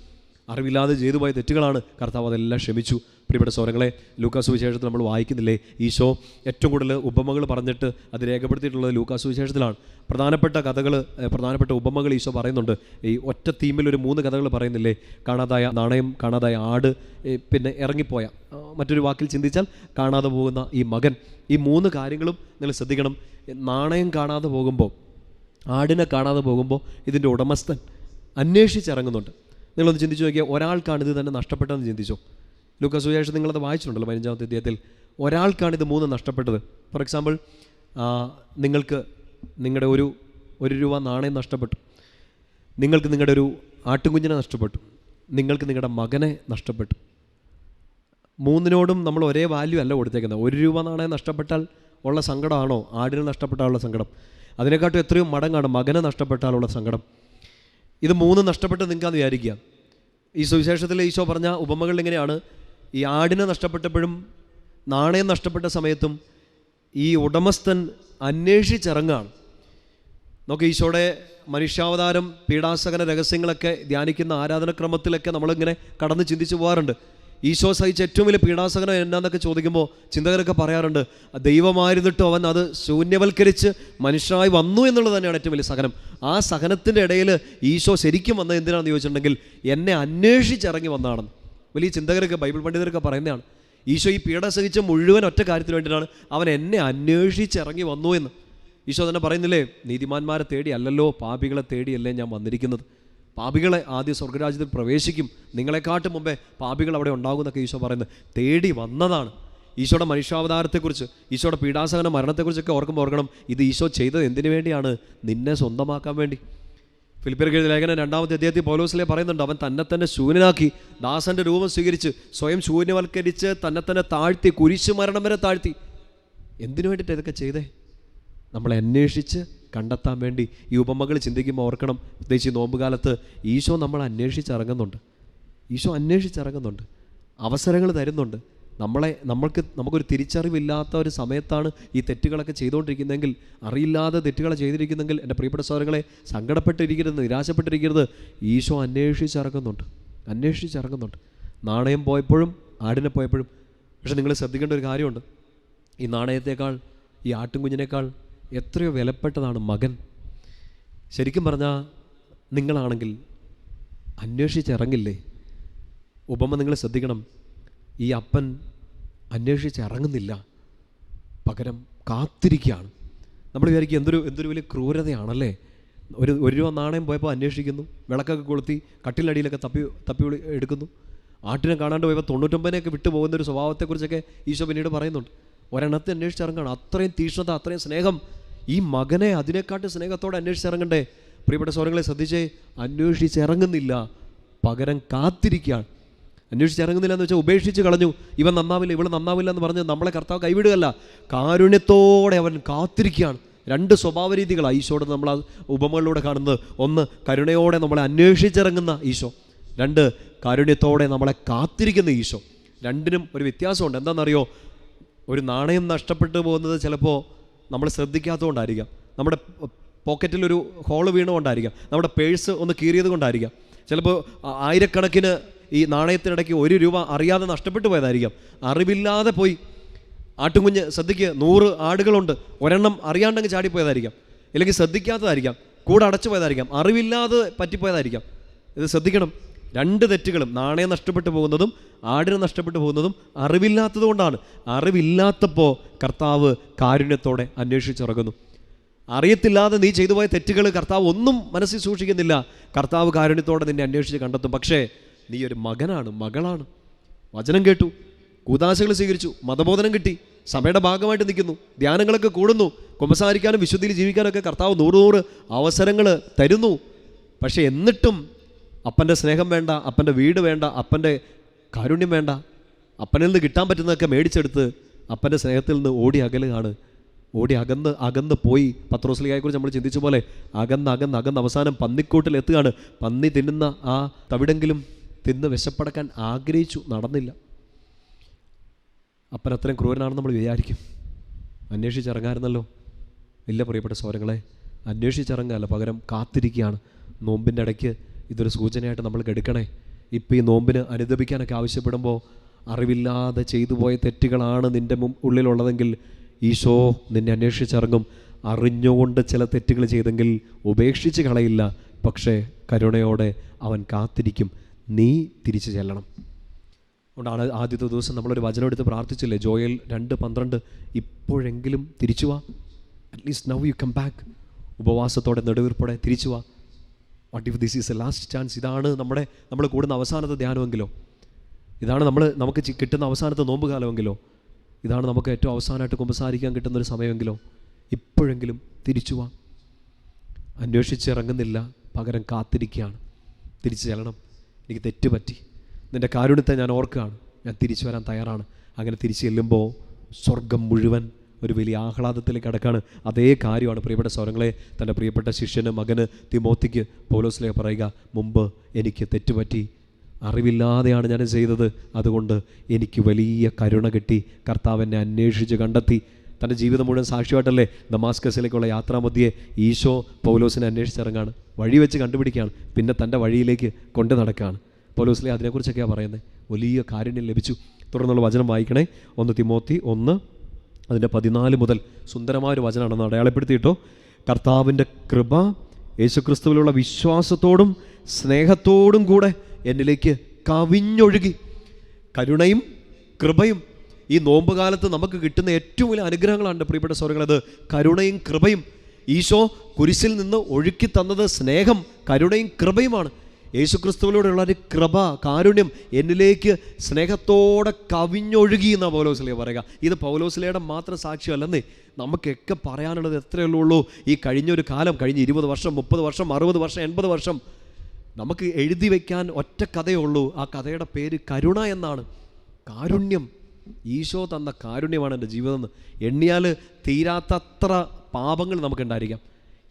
അറിവില്ലാതെ ചെയ്തു പോയ തെറ്റുകളാണ്, കർത്താവ് അതെല്ലാം ക്ഷമിച്ചു. പ്രിയപ്പെട്ട സഹോദരങ്ങളെ, ലൂക്കാ സുവിശേഷത്തിൽ നമ്മൾ വായിക്കുന്നില്ലേ, ഈശോ ഏറ്റവും കൂടുതൽ ഉപമകൾ പറഞ്ഞിട്ട് അത് രേഖപ്പെടുത്തിയിട്ടുള്ളത് ലൂക്കാ സുവിശേഷത്തിലാണ്. പ്രധാനപ്പെട്ട കഥകൾ, പ്രധാനപ്പെട്ട ഉപമകൾ ഈശോ പറയുന്നുണ്ട്. ഈ ഒറ്റ തീമിൽ ഒരു 3 കഥകൾ പറയുന്നില്ലേ? കാണാതായ നാണയം, കാണാതായ ആട്, പിന്നെ ഇറങ്ങിപ്പോയ, മറ്റൊരു വാക്കിൽ ചിന്തിച്ചാൽ കാണാതെ പോകുന്ന ഈ മകൻ. ഈ 3 കാര്യങ്ങളും നിങ്ങൾ ശ്രദ്ധിക്കണം. നാണയം കാണാതെ പോകുമ്പോൾ, ആടിനെ കാണാതെ പോകുമ്പോൾ ഇതിൻ്റെ ഉടമസ്ഥൻ അന്വേഷിച്ചിറങ്ങുന്നുണ്ട്. നിങ്ങളൊന്ന് ചിന്തിച്ച് നോക്കിയാൽ, ഒരാൾക്കാണിത് തന്നെ നഷ്ടപ്പെട്ടതെന്ന് ചിന്തിച്ചോ? ലൂക്കാ സുവിശേഷം നിങ്ങളത് വായിച്ചിട്ടുണ്ടല്ലോ 15-ാമത്തെ അധ്യായത്തിൽ. ഒരാൾക്കാണിത് 3 നഷ്ടപ്പെട്ടത്. ഫോർ എക്സാമ്പിൾ, നിങ്ങൾക്ക് നിങ്ങളുടെ ഒരു രൂപ നാണയം നഷ്ടപ്പെട്ടു, നിങ്ങൾക്ക് നിങ്ങളുടെ ഒരു ആട്ടുകുഞ്ഞിനെ നഷ്ടപ്പെട്ടു, നിങ്ങൾക്ക് നിങ്ങളുടെ മകനെ നഷ്ടപ്പെട്ടു. 3നോടും നമ്മൾ ഒരേ വാല്യൂ അല്ല കൊടുത്തേക്കുന്നത്. 1 രൂപ നാണയം നഷ്ടപ്പെട്ടാൽ ഉള്ള സങ്കടമാണോ ആടിനെ നഷ്ടപ്പെട്ടാലുള്ള സങ്കടം? അതിനെക്കാട്ടും എത്രയോ മടങ്ങാണ് മകനെ നഷ്ടപ്പെട്ടാലുള്ള സങ്കടം. ഇത് 3 നഷ്ടപ്പെട്ട് നിൽക്കാമെന്ന് വിചാരിക്കുക. ഈ സുവിശേഷത്തിൽ ഈശോ പറഞ്ഞ ഉപമകൾ എങ്ങനെയാണ്? ഈ ആടിനെ നഷ്ടപ്പെട്ടപ്പോഴും നാണയം നഷ്ടപ്പെട്ട സമയത്തും ഈ ഉടമസ്ഥൻ അന്വേഷിച്ചിറങ്ങാണ്. നമുക്ക് ഈശോയുടെ മനുഷ്യാവതാരം, പീഡാസകന രഹസ്യങ്ങളൊക്കെ ധ്യാനിക്കുന്ന ആരാധനക്രമത്തിലൊക്കെ നമ്മളിങ്ങനെ കടന്ന് ചിന്തിച്ചു പോകാറുണ്ട്. ഈശോ സഹിച്ച ഏറ്റവും വലിയ പീഡാസകനം എന്നാന്നൊക്കെ ചോദിക്കുമ്പോൾ ചിന്തകരൊക്കെ പറയാറുണ്ട്, ദൈവമായിരുന്നിട്ടും അവൻ അത് ശൂന്യവൽക്കരിച്ച് മനുഷ്യനായി വന്നു എന്നുള്ളത് തന്നെയാണ് ഏറ്റവും വലിയ സഹനം. ആ സഹനത്തിൻ്റെ ഇടയിൽ ഈശോ ശരിക്കും വന്നത് എന്തിനാണെന്ന് ചോദിച്ചിട്ടുണ്ടെങ്കിൽ, എന്നെ അന്വേഷിച്ചിറങ്ങി വന്നതാണെന്ന് വലിയ ചിന്തകരൊക്കെ, ബൈബിൾ പണ്ഡിതരൊക്കെ പറയുന്നതാണ്. ഈശോ ഈ പീഡ സഹിച്ച മുഴുവൻ ഒറ്റ കാര്യത്തിന് വേണ്ടിയിട്ടാണ്, അവൻ എന്നെ അന്വേഷിച്ചിറങ്ങി വന്നു എന്ന്. ഈശോ തന്നെ പറയുന്നില്ലേ, നീതിമാന്മാരെ തേടി അല്ലല്ലോ പാപികളെ തേടിയല്ലേ ഞാൻ വന്നിരിക്കുന്നത്. പാപികളെ ആദ്യം സ്വർഗ്ഗരാജ്യത്തിൽ പ്രവേശിക്കും, നിങ്ങളെക്കാട്ടും മുമ്പേ പാപികൾ അവിടെ ഉണ്ടാകുമെന്നൊക്കെ ഈശോ പറയുന്നത്. തേടി വന്നതാണ്. ഈശോയുടെ മനുഷ്യാവതാരത്തെക്കുറിച്ച്, ഈശോയുടെ പീഡാസഹന മരണത്തെക്കുറിച്ചൊക്കെ ഓർക്കണം, ഇത് ഈശോ ചെയ്തത് എന്തിനു വേണ്ടിയാണ്? നിന്നെ സ്വന്തമാക്കാൻ വേണ്ടി. ഫിലിപ്പിയർക്ക് എഴുതിയ ലേഖനം 2-ാമത്തെ അധ്യായത്തിൽ പൗലോസിലെ പറയുന്നുണ്ട്, അവൻ തന്നെ ശൂന്യനാക്കി ദാസന്റെ രൂപം സ്വീകരിച്ച് സ്വയം ശൂന്യവൽക്കരിച്ച് തന്നെ താഴ്ത്തി, കുരിശു മരണം വരെ താഴ്ത്തി. എന്തിനു വേണ്ടിയിട്ട് ഇതൊക്കെ ചെയ്തേ? നമ്മളെ അന്വേഷിച്ച് കണ്ടെത്താൻ വേണ്ടി. ഈ ഉപമകൾ ചിന്തിക്കുമ്പോൾ ഓർക്കണം, പ്രത്യേകിച്ച് നോമ്പുകാലത്ത് ഈശോ നമ്മളെ അന്വേഷിച്ചിറങ്ങുന്നുണ്ട്. ഈശോ അന്വേഷിച്ചിറങ്ങുന്നുണ്ട്, അവസരങ്ങൾ തരുന്നുണ്ട്. നമുക്കൊരു തിരിച്ചറിവില്ലാത്ത ഒരു സമയത്താണ് ഈ തെറ്റുകളൊക്കെ ചെയ്തുകൊണ്ടിരിക്കുന്നതെങ്കിൽ, അറിയില്ലാതെ തെറ്റുകൾ ചെയ്തിരിക്കുന്നെങ്കിൽ, എൻ്റെ പ്രിയപ്പെട്ട സഹോദരങ്ങളെ, സങ്കടപ്പെട്ടിരിക്കരുത്, നിരാശപ്പെട്ടിരിക്കരുത്. ഈശോ അന്വേഷിച്ചിറങ്ങുന്നുണ്ട്. നാണയം പോയപ്പോഴും ആടിനെ പോയപ്പോഴും പക്ഷെ നിങ്ങൾ ശ്രദ്ധിക്കേണ്ട ഒരു കാര്യമുണ്ട്. ഈ നാണയത്തേക്കാൾ, ഈ ആട്ടിൻകുഞ്ഞിനേക്കാൾ എത്രയോ വിലപ്പെട്ടതാണ് മകൻ. ശരിക്കും പറഞ്ഞാൽ നിങ്ങളാണെങ്കിൽ അന്വേഷിച്ചിറങ്ങില്ലേ? ഉപമ നിങ്ങൾ ശ്രദ്ധിക്കണം. ഈ അപ്പൻ അന്വേഷിച്ചിറങ്ങുന്നില്ല, പകരം കാത്തിരിക്കുകയാണ്. നമ്മൾ വിചാരിക്കും എന്തൊരു വലിയ ക്രൂരതയാണല്ലേ. ഒരു രൂപ നാണയം പോയപ്പോൾ അന്വേഷിക്കുന്നു, വിളക്കൊക്കെ കൊളുത്തി കട്ടിലടിയിലൊക്കെ തപ്പി എടുക്കുന്നു. ആട്ടിനെ കാണാണ്ട് പോയപ്പോൾ 99 വിട്ടു പോകുന്നൊരു സ്വഭാവത്തെക്കുറിച്ചൊക്കെ ഈശോ പിന്നീട് പറയുന്നുണ്ട്. ഒരെണ്ണത്തെ അന്വേഷിച്ചിറങ്ങാണ്. അത്രയും തീക്ഷ്ണത, അത്രയും സ്നേഹം. ഈ മകനെ അതിനെക്കാട്ട് സ്നേഹത്തോടെ അന്വേഷിച്ചിറങ്ങണ്ടേ? പ്രിയപ്പെട്ട സഹോദരങ്ങളെ ശ്രദ്ധിച്ചേ, അന്വേഷിച്ചിറങ്ങുന്നില്ല, പകരം കാത്തിരിക്കുകയാണ്. അന്വേഷിച്ചിറങ്ങുന്നില്ല എന്ന് വെച്ചാൽ ഉപേക്ഷിച്ച് കളഞ്ഞു. ഇവൻ നന്നാവില്ല, ഇവൾ നന്നാവില്ല എന്ന് പറഞ്ഞ് നമ്മളെ കർത്താവ് കൈവിടുകയല്ല, കാരുണ്യത്തോടെ അവൻ കാത്തിരിക്കുകയാണ്. 2 സ്വഭാവ രീതികളാണ് ഈശോയുടെ നമ്മൾ ആ ഉപമകളിലൂടെ കാണുന്നത്. ഒന്ന്, കരുണയോടെ നമ്മളെ അന്വേഷിച്ചിറങ്ങുന്ന ഈശോ. 2, കാരുണ്യത്തോടെ നമ്മളെ കാത്തിരിക്കുന്ന ഈശോ. രണ്ടിനും ഒരു വ്യത്യാസമുണ്ട്. എന്താണെന്നറിയോ? ഒരു നാണയം നഷ്ടപ്പെട്ടു പോകുന്നത് ചിലപ്പോൾ നമ്മൾ ശ്രദ്ധിക്കാത്തതുകൊണ്ടായിരിക്കാം, നമ്മുടെ പോക്കറ്റിലൊരു ഹോള് വീണുകൊണ്ടായിരിക്കാം, നമ്മുടെ പേഴ്സ് ഒന്ന് കീറിയത് കൊണ്ടായിരിക്കാം, ചിലപ്പോൾ ആയിരക്കണക്കിന് ഈ നാണയത്തിനിടയ്ക്ക് 1 രൂപ അറിയാതെ നഷ്ടപ്പെട്ടു പോയതായിരിക്കാം. അറിവില്ലാതെ പോയി. ആട്ടുംകുഞ്ഞ് ശ്രദ്ധിക്കുക, 100 ആടുകളുണ്ട്, ഒരെണ്ണം അറിയാണ്ടങ്ങ് ചാടിപ്പോയതായിരിക്കാം, അല്ലെങ്കിൽ ശ്രദ്ധിക്കാത്തതായിരിക്കാം, കൂടെ അടച്ചു പോയതായിരിക്കാം, അറിവില്ലാതെ പറ്റിപ്പോയതായിരിക്കാം. ഇത് ശ്രദ്ധിക്കണം. 2 തെറ്റുകളും, നാണയം നഷ്ടപ്പെട്ടു പോകുന്നതും ആടിന് നഷ്ടപ്പെട്ടു പോകുന്നതും അറിവില്ലാത്തത് കൊണ്ടാണ്. അറിവില്ലാത്തപ്പോൾ കർത്താവ് കാരുണ്യത്തോടെ അന്വേഷിച്ചിറങ്ങുന്നു. അറിയത്തില്ലാതെ നീ ചെയ്തു പോയ തെറ്റുകൾ കർത്താവ് ഒന്നും മനസ്സിൽ സൂക്ഷിക്കുന്നില്ല. കർത്താവ് കാരുണ്യത്തോടെ നിന്നെ അന്വേഷിച്ച് കണ്ടെത്തും. പക്ഷേ നീ ഒരു മകനാണ്, മകളാണ്. വചനം കേട്ടു, കൂദാശകൾ സ്വീകരിച്ചു, മതബോധനം കിട്ടി, സഭയുടെ ഭാഗമായിട്ട് നിൽക്കുന്നു, ധ്യാനങ്ങളൊക്കെ കൂടുന്നു, കുമ്പസാരിക്കാനും വിശുദ്ധിയിൽ ജീവിക്കാനൊക്കെ കർത്താവ് 100 അവസരങ്ങൾ തരുന്നു. പക്ഷേ എന്നിട്ടും അപ്പൻ്റെ സ്നേഹം വേണ്ട, അപ്പൻ്റെ വീട് വേണ്ട, അപ്പൻ്റെ കാരുണ്യം വേണ്ട, അപ്പനിൽ നിന്ന് കിട്ടാൻ പറ്റുന്നതൊക്കെ മേടിച്ചെടുത്ത് അപ്പൻ്റെ സ്നേഹത്തിൽ നിന്ന് ഓടി അകലുകയാണ്. ഓടി അകന്ന് പോയി. പത്രോസ്ലീഹായെക്കുറിച്ച് നമ്മൾ ചിന്തിച്ച പോലെ അകന്ന് അവസാനം പന്നിക്കൂട്ടിൽ എത്തുകയാണ്. പന്നി തിന്നുന്ന ആ തവിടെങ്കിലും തിന്ന് വിശപ്പടക്കാൻ ആഗ്രഹിച്ചു, നടന്നില്ല. അപ്പൻ അത്രയും ക്രൂരനാണെന്ന് നമ്മൾ വിചാരിക്കും. അന്വേഷിച്ചിറങ്ങാമായിരുന്നല്ലോ. ഇല്ല പ്രിയപ്പെട്ട സഹോദരങ്ങളെ, അന്വേഷിച്ചിറങ്ങാല്ല, പകരം കാത്തിരിക്കുകയാണ്. നോമ്പിൻ്റെ ഇടയ്ക്ക് ഇതൊരു സൂചനയായിട്ട് നമ്മൾ എടുക്കണേ. ഇപ്പം ഈ നോമ്പിന് അനുദപിക്കാനൊക്കെ ആവശ്യപ്പെടുമ്പോൾ അറിവില്ലാതെ ചെയ്തു പോയ തെറ്റുകളാണ് നിൻ്റെ ഉള്ളിലുള്ളതെങ്കിൽ ഈശോ നിന്നെ അന്വേഷിച്ചിറങ്ങും. അറിഞ്ഞുകൊണ്ട് ചില തെറ്റുകൾ ചെയ്തെങ്കിൽ ഉപേക്ഷിച്ച് കളയില്ല, പക്ഷേ കരുണയോടെ അവൻ കാത്തിരിക്കും. നീ തിരിച്ചു ചെല്ലണം. അതുകൊണ്ടാണ് ആദ്യത്തെ ദിവസം നമ്മളൊരു വചനം എടുത്ത് പ്രാർത്ഥിച്ചില്ലേ, ജോയൽ 2:12, ഇപ്പോഴെങ്കിലും തിരിച്ചു വാ, at least now you come back. ഉപവാസത്തോടെ നെടുവീർപ്പോടെ തിരിച്ചു വാ. What if this is a last chance? ഇതാണ് നമ്മൾ കൂടുന്ന അവസാനത്തെ ധ്യാനമെങ്കിലോ, ഇതാണ് നമുക്ക് കിട്ടുന്ന അവസാനത്തെ നോമ്പ് കാലമെങ്കിലോ, ഇതാണ് നമുക്ക് ഏറ്റവും അവസാനമായിട്ട് കുമ്പസാരിക്കാൻ കിട്ടുന്നൊരു സമയമെങ്കിലോ, ഇപ്പോഴെങ്കിലും തിരിച്ചു വാ. അന്വേഷിച്ചിറങ്ങുന്നില്ല, പകരം കാത്തിരിക്കുകയാണ്. തിരിച്ചു ചെല്ലണം. എനിക്ക് തെറ്റുപറ്റി, നിൻ്റെ കാരുണ്യത്തെ ഞാൻ ഓർക്കുകയാണ്, ഞാൻ തിരിച്ചു വരാൻ തയ്യാറാണ്. അങ്ങനെ തിരിച്ചു ചെല്ലുമ്പോൾ സ്വർഗം മുഴുവൻ ഒരു വലിയ ആഹ്ലാദത്തിലേക്ക് കടക്കാണ്. അതേ കാര്യമാണ് പ്രിയപ്പെട്ട സഹോദരങ്ങളെ തൻ്റെ പ്രിയപ്പെട്ട ശിഷ്യന്, മകന് തിമോത്തിക്ക് പൗലോസ്ലീഹ പറയുക, മുമ്പ് എനിക്ക് തെറ്റുപറ്റി, അറിവില്ലാതെയാണ് ഞാൻ ചെയ്തത്, അതുകൊണ്ട് എനിക്ക് വലിയ കരുണ കിട്ടി, കർത്താവ് എന്നെ അന്വേഷിച്ച് കണ്ടെത്തി. തൻ്റെ ജീവിതം മുഴുവൻ സാക്ഷിയായിട്ടല്ലേ ദമാസ്കസിലേക്കുള്ള യാത്രാമധ്യേ ഈശോ പൗലോസിനെ അന്വേഷിച്ചിറങ്ങാണ്, വഴി വെച്ച് കണ്ടുപിടിക്കുകയാണ്, പിന്നെ തൻ്റെ വഴിയിലേക്ക് കൊണ്ടു നടക്കുകയാണ്. പൗലോസ്ലീഹ അതിനെക്കുറിച്ചൊക്കെയാണ് പറയുന്നത്. വലിയ കാരുണ്യം ലഭിച്ചു. തുടർന്നുള്ള വചനം വായിക്കണേ. 1 തിമോത്തി 1 അതിൻ്റെ 14 മുതൽ സുന്ദരമായൊരു വചനമാണെന്ന് അടയാളപ്പെടുത്തിയിട്ടോ. കർത്താവിൻ്റെ കൃപ യേശുക്രിസ്തുവിലുള്ള വിശ്വാസത്തോടും സ്നേഹത്തോടും കൂടെ എന്നിലേക്ക് കവിഞ്ഞൊഴുകി. കരുണയും കൃപയും ഈ നോമ്പ് കാലത്ത് നമുക്ക് കിട്ടുന്ന ഏറ്റവും വലിയ അനുഗ്രഹങ്ങളാണ് പ്രിയപ്പെട്ട സഹോദരങ്ങളെ. അത് കരുണയും കൃപയും. ഈശോ കുരിശിൽ നിന്ന് ഒഴുക്കി തന്നത് സ്നേഹം, കരുണയും കൃപയുമാണ്. യേശുക്രിസ്തുവിലൂടെയുള്ള ഒരു കൃപ, കാരുണ്യം എന്നിലേക്ക് സ്നേഹത്തോടെ കവിഞ്ഞൊഴുകി എന്നാണ് പൗലോസ്ലീഹ പറയുക. ഇത് പൗലോസ്ലീഹയുടെ മാത്രം സാക്ഷ്യമല്ലെന്നേ, നമുക്കൊക്കെ പറയാനുള്ളത് എത്രയല്ലേ ഉള്ളൂ. ഈ കഴിഞ്ഞൊരു കാലം, കഴിഞ്ഞ 20 വർഷം, 30 വർഷം, 60 വർഷം, 80 വർഷം നമുക്ക് എഴുതി വയ്ക്കാൻ ഒറ്റ കഥയേ ഉള്ളൂ. ആ കഥയുടെ പേര് കരുണ എന്നാണ്. കാരുണ്യം, ഈശോ തന്ന കാരുണ്യമാണ് എൻ്റെ ജീവിതം എന്ന്. എണ്ണിയാൽ തീരാത്തത്ര പാപങ്ങൾ നമുക്കുണ്ടായിരിക്കാം,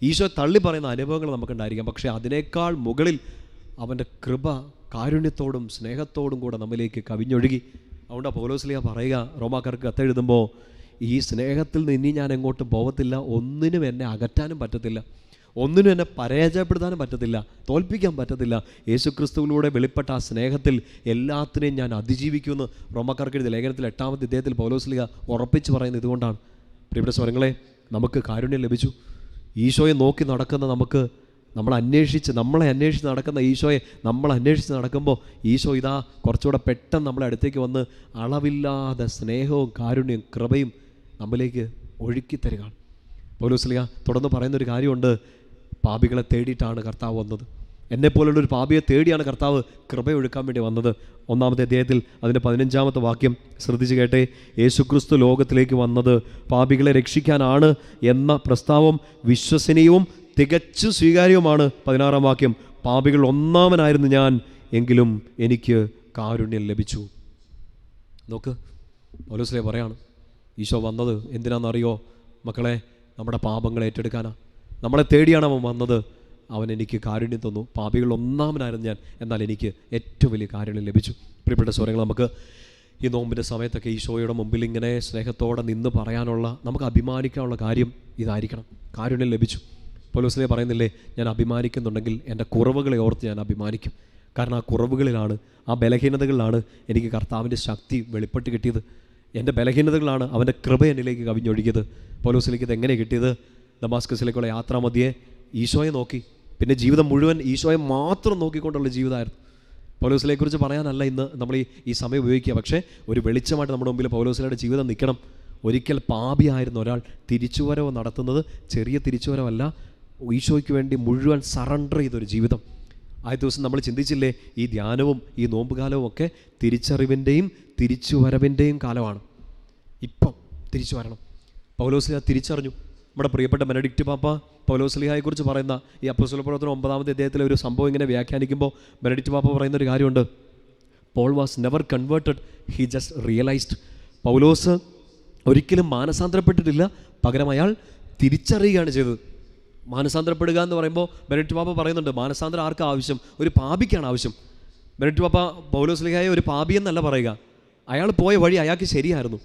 ഈശോ തള്ളി പറയുന്ന അനുഭവങ്ങൾ നമുക്കുണ്ടായിരിക്കാം. പക്ഷേ അതിനേക്കാൾ മുകളിൽ അവൻ്റെ കൃപ കാരുണ്യത്തോടും സ്നേഹത്തോടും കൂടെ നമ്മിലേക്ക് കവിഞ്ഞൊഴുകി. അതുകൊണ്ട് പൗലോസ്ലീഹ പറയുക റോമാക്കാർക്ക് കത്തെഴുതുമ്പോൾ, ഈ സ്നേഹത്തിൽ നിന്ന് ഇനി ഞാൻ എങ്ങോട്ടും പോകത്തില്ല, ഒന്നിനും എന്നെ അകറ്റാനും പറ്റത്തില്ല. ഒന്നിനും എന്നെ പരാജയപ്പെടുത്താനും പറ്റത്തില്ല, തോൽപ്പിക്കാൻ പറ്റത്തില്ല. യേശുക്രിസ്തുവിലൂടെ വെളിപ്പെട്ട ആ സ്നേഹത്തിൽ എല്ലാത്തിനെയും ഞാൻ അതിജീവിക്കുമെന്ന് റോമാക്കാർക്ക് എഴുതിയ ലേഖനത്തിൽ 8-ാമത്തെ അധ്യായത്തിൽ പൗലോസ്ലീഹ ഉറപ്പിച്ച് പറയുന്നത് ഇതുകൊണ്ടാണ്. പ്രിയപ്പെട്ട സ്വരങ്ങളെ, നമുക്ക് കാരുണ്യം ലഭിച്ചു. ഈശോയെ നോക്കി നടക്കുന്ന നമുക്ക്, നമ്മളെ അന്വേഷിച്ച് നടക്കുന്ന ഈശോയെ നമ്മൾ അന്വേഷിച്ച് നടക്കുമ്പോൾ ഈശോ ഇതാ കുറച്ചുകൂടെ പെട്ടെന്ന് നമ്മളെ അടുത്തേക്ക് വന്ന് അളവില്ലാതെ സ്നേഹവും കാരുണ്യവും കൃപയും നമ്മിലേക്ക് ഒഴുക്കി തരികയാണ്. പൗലോസ്ലീഹ തുടർന്ന് പറയുന്നൊരു കാര്യമുണ്ട്, പാപികളെ തേടിയിട്ടാണ് കർത്താവ് വന്നത്. എന്നെപ്പോലുള്ളൊരു പാപിയെ തേടിയാണ് കർത്താവ് കൃപയൊഴുക്കാൻ വേണ്ടി വന്നത്. 1-ാമത്തെ അധ്യായത്തിൽ അതിൻ്റെ 15-ാമത്തെ വാക്യം ശ്രദ്ധിച്ച് കേട്ടെ. യേശുക്രിസ്തു ലോകത്തിലേക്ക് വന്നത് പാപികളെ രക്ഷിക്കാനാണ് എന്ന പ്രസ്താവം വിശ്വസനീയവും തികച്ചു സ്വീകാര്യവുമാണ്. 16-ാം വാക്യം, പാപികൾ ഒന്നാമനായിരുന്നു ഞാൻ, എങ്കിലും എനിക്ക് കാരുണ്യം ലഭിച്ചു. നോക്ക്, പൗലോസ്ലീഹ പറയാണ്, ഈശോ വന്നത് എന്തിനാണെന്നറിയോ മക്കളെ? നമ്മുടെ പാപങ്ങളെ ഏറ്റെടുക്കാനാ. നമ്മളെ തേടിയാണ് അവൻ വന്നത്. അവൻ എനിക്ക് കാരുണ്യം തന്നു. പാപികൾ ഒന്നാമനായിരുന്നു ഞാൻ, എന്നാൽ എനിക്ക് ഏറ്റവും വലിയ കാരുണ്യം ലഭിച്ചു. പ്രിയപ്പെട്ട സ്വരങ്ങൾ, നമുക്ക് ഈ നോമ്പിൻ്റെ സമയത്തൊക്കെ ഈശോയുടെ മുമ്പിൽ ഇങ്ങനെ സ്നേഹത്തോടെ നിന്ന് പറയാനുള്ള, നമുക്ക് അഭിമാനിക്കാനുള്ള കാര്യം ഇതായിരിക്കണം. കാരുണ്യം ലഭിച്ചു. പൗലോസ്ലീഹ പറയുന്നില്ലേ, ഞാൻ അഭിമാനിക്കുന്നുണ്ടെങ്കിൽ എൻ്റെ കുറവുകളെ ഓർത്ത് ഞാൻ അഭിമാനിക്കും. കാരണം ആ കുറവുകളിലാണ്, ആ ബലഹീനതകളിലാണ് എനിക്ക് കർത്താവിൻ്റെ ശക്തി വെളിപ്പെട്ട് കിട്ടിയത്. എൻ്റെ ബലഹീനതകളാണ് അവൻ്റെ കൃപ എന്നിലേക്ക് കവിഞ്ഞൊഴുകിയത്. പൗലോസ്ലീഹയ്ക്ക് ഇത് എങ്ങനെ കിട്ടിയത്? ദമാസ്കസിലേക്കുള്ള യാത്രാമധ്യേ ഈശോയെ നോക്കി, പിന്നെ ജീവിതം മുഴുവൻ ഈശോയെ മാത്രം നോക്കിക്കൊണ്ടുള്ള ജീവിതമായിരുന്നു. പൗലോസ്ലീഹയെക്കുറിച്ച് പറയാനല്ല ഇന്ന് നമ്മൾ ഈ സമയം ഉപയോഗിക്കുക, പക്ഷേ ഒരു വെളിച്ചമായിട്ട് നമ്മുടെ മുമ്പിൽ പൗലോസ്ലീഹയുടെ ജീവിതം നിൽക്കണം. ഒരിക്കൽ പാപിയായിരുന്ന ഒരാൾ തിരിച്ചുവരവ് നടത്തുന്നത് ചെറിയ തിരിച്ചുവരവല്ല, ഈശോയ്ക്ക് വേണ്ടി മുഴുവൻ സറണ്ടർ ചെയ്തൊരു ജീവിതം. ആദ്യ ദിവസം നമ്മൾ ചിന്തിച്ചില്ലേ, ഈ ധ്യാനവും ഈ നോമ്പുകാലവും ഒക്കെ തിരിച്ചറിവിൻ്റെയും തിരിച്ചുവരവിൻ്റെയും കാലമാണ്. ഇപ്പം തിരിച്ചു വരണം. പൗലോസ്ലീഹ തിരിച്ചറിഞ്ഞു. നമ്മുടെ പ്രിയപ്പെട്ട ബെനഡിക്റ്റ് പാപ്പ പൗലോസ്ലീഹയെക്കുറിച്ച് പറയുന്ന ഈ അപ്പോസ്തലപ്രവർത്തനം 9-ാമത്തെ അധ്യായത്തിലെ ഒരു സംഭവം ഇങ്ങനെ വ്യാഖ്യാനിക്കുമ്പോൾ ബെനഡിക്റ്റ് പാപ്പ പറയുന്നൊരു കാര്യമുണ്ട്, Paul was never converted, he just realised. Paulose ഒരിക്കലും മാനസാന്തരപ്പെട്ടിട്ടില്ല, പകരം അയാൾ തിരിച്ചറിയുകയാണ് ചെയ്തത്. മാനസാന്തരപ്പെടുക എന്ന് പറയുമ്പോൾ ബെനഡിക്റ്റ് പാപ്പ പറയുന്നുണ്ട്, മാനസാന്തരം ആർക്കാണ് ആവശ്യം? ഒരു പാപിക്കാണ് ആവശ്യം. ബെനഡിക്റ്റ് പാപ്പ പൗലോസ്ലീഹയെ ഒരു പാപിയെന്നല്ല പറയുക, അയാൾ പോയ വഴി അയാൾക്ക് ശരിയായിരുന്നു.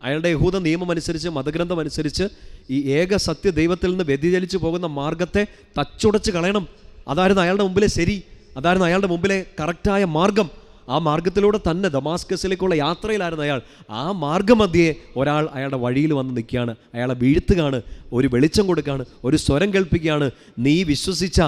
അയാളുടെ യഹൂദ നിയമം അനുസരിച്ച്, മതഗ്രന്ഥം അനുസരിച്ച് ഈ ഏക സത്യ ദൈവത്തിൽ നിന്ന് വ്യതിചലിച്ചു പോകുന്ന മാർഗത്തെ തച്ചുടച്ച് കളയണം. അതായിരുന്നു അയാളുടെ മുമ്പിലെ ശരി, അതായിരുന്നു അയാളുടെ മുമ്പിലെ കറക്റ്റായ മാർഗം. ആ മാർഗത്തിലൂടെ തന്നെ ദമാസ്കസിലേക്കുള്ള യാത്രയിലായിരുന്നു അയാൾ. ആ മാർഗമധ്യേ ഒരാൾ അയാളുടെ വഴിയിൽ വന്ന് നിൽക്കുകയാണ്, അയാളെ വീഴ്ത്തുകയാണ്, ഒരു വെളിച്ചം കൊടുക്കുകയാണ്, ഒരു സ്വരം കേൾപ്പിക്കുകയാണ്. നീ വിശ്വസിച്ച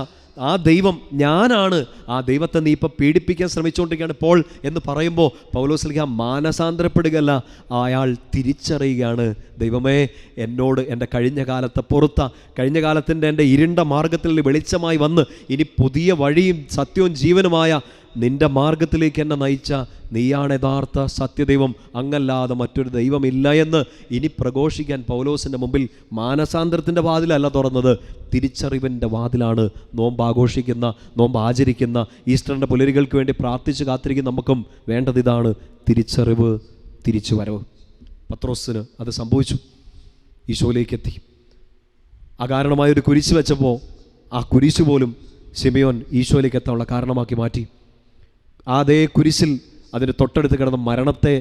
ആ ദൈവം ഞാനാണ്, ആ ദൈവത്തെ നീ ഇപ്പോൾ പീഡിപ്പിക്കാൻ ശ്രമിച്ചുകൊണ്ടിരിക്കുകയാണ് പോൾ എന്ന് പറയുമ്പോൾ പൗലോസ്ലീഹ മാനസാന്തരപ്പെടുകയല്ല, അയാൾ തിരിച്ചറിയുകയാണ്, ദൈവമേ എന്നോട് എൻ്റെ കഴിഞ്ഞ കാലത്തിൻ്റെ എൻ്റെ ഇരുണ്ട മാർഗത്തിൽ വെളിച്ചമായി വന്ന് ഇനി പുതിയ വഴിയും സത്യവും ജീവനുമായ നിൻ്റെ മാർഗത്തിലേക്ക് എന്നെ നയിച്ച നീയാണ് യഥാർത്ഥ സത്യദൈവം, അങ്ങല്ലാതെ മറ്റൊരു ദൈവമില്ല എന്ന് ഇനി പ്രഘോഷിക്കാൻ പൗലോസിൻ്റെ മുമ്പിൽ മാനസാന്തരത്തിൻ്റെ വാതിലല്ല തുറന്നത്, തിരിച്ചറിവിൻ്റെ വാതിലാണ്. നോമ്പാഘോഷിക്കുന്ന, നോമ്പ് ആചരിക്കുന്ന, ഈസ്റ്ററിൻ്റെ പുലരികൾക്ക് വേണ്ടി പ്രാർത്ഥിച്ച് കാത്തിരിക്കുന്ന നമുക്കും വേണ്ടത് ഇതാണ്, തിരിച്ചറിവ്, തിരിച്ചുവരവ്. പത്രോസിന് അത് സംഭവിച്ചു. ഈശോയിലേക്ക് എത്തി. അകാരണമായൊരു കുരിശ് വെച്ചപ്പോൾ ആ കുരിശ് പോലും ശിമയോൻ ഈശോയിലേക്ക് എത്താനുള്ള കാരണമാക്കി മാറ്റി. അതേ കുരിശിൽ അതിന് തൊട്ടടുത്ത് കിടന്ന മരണത്തെ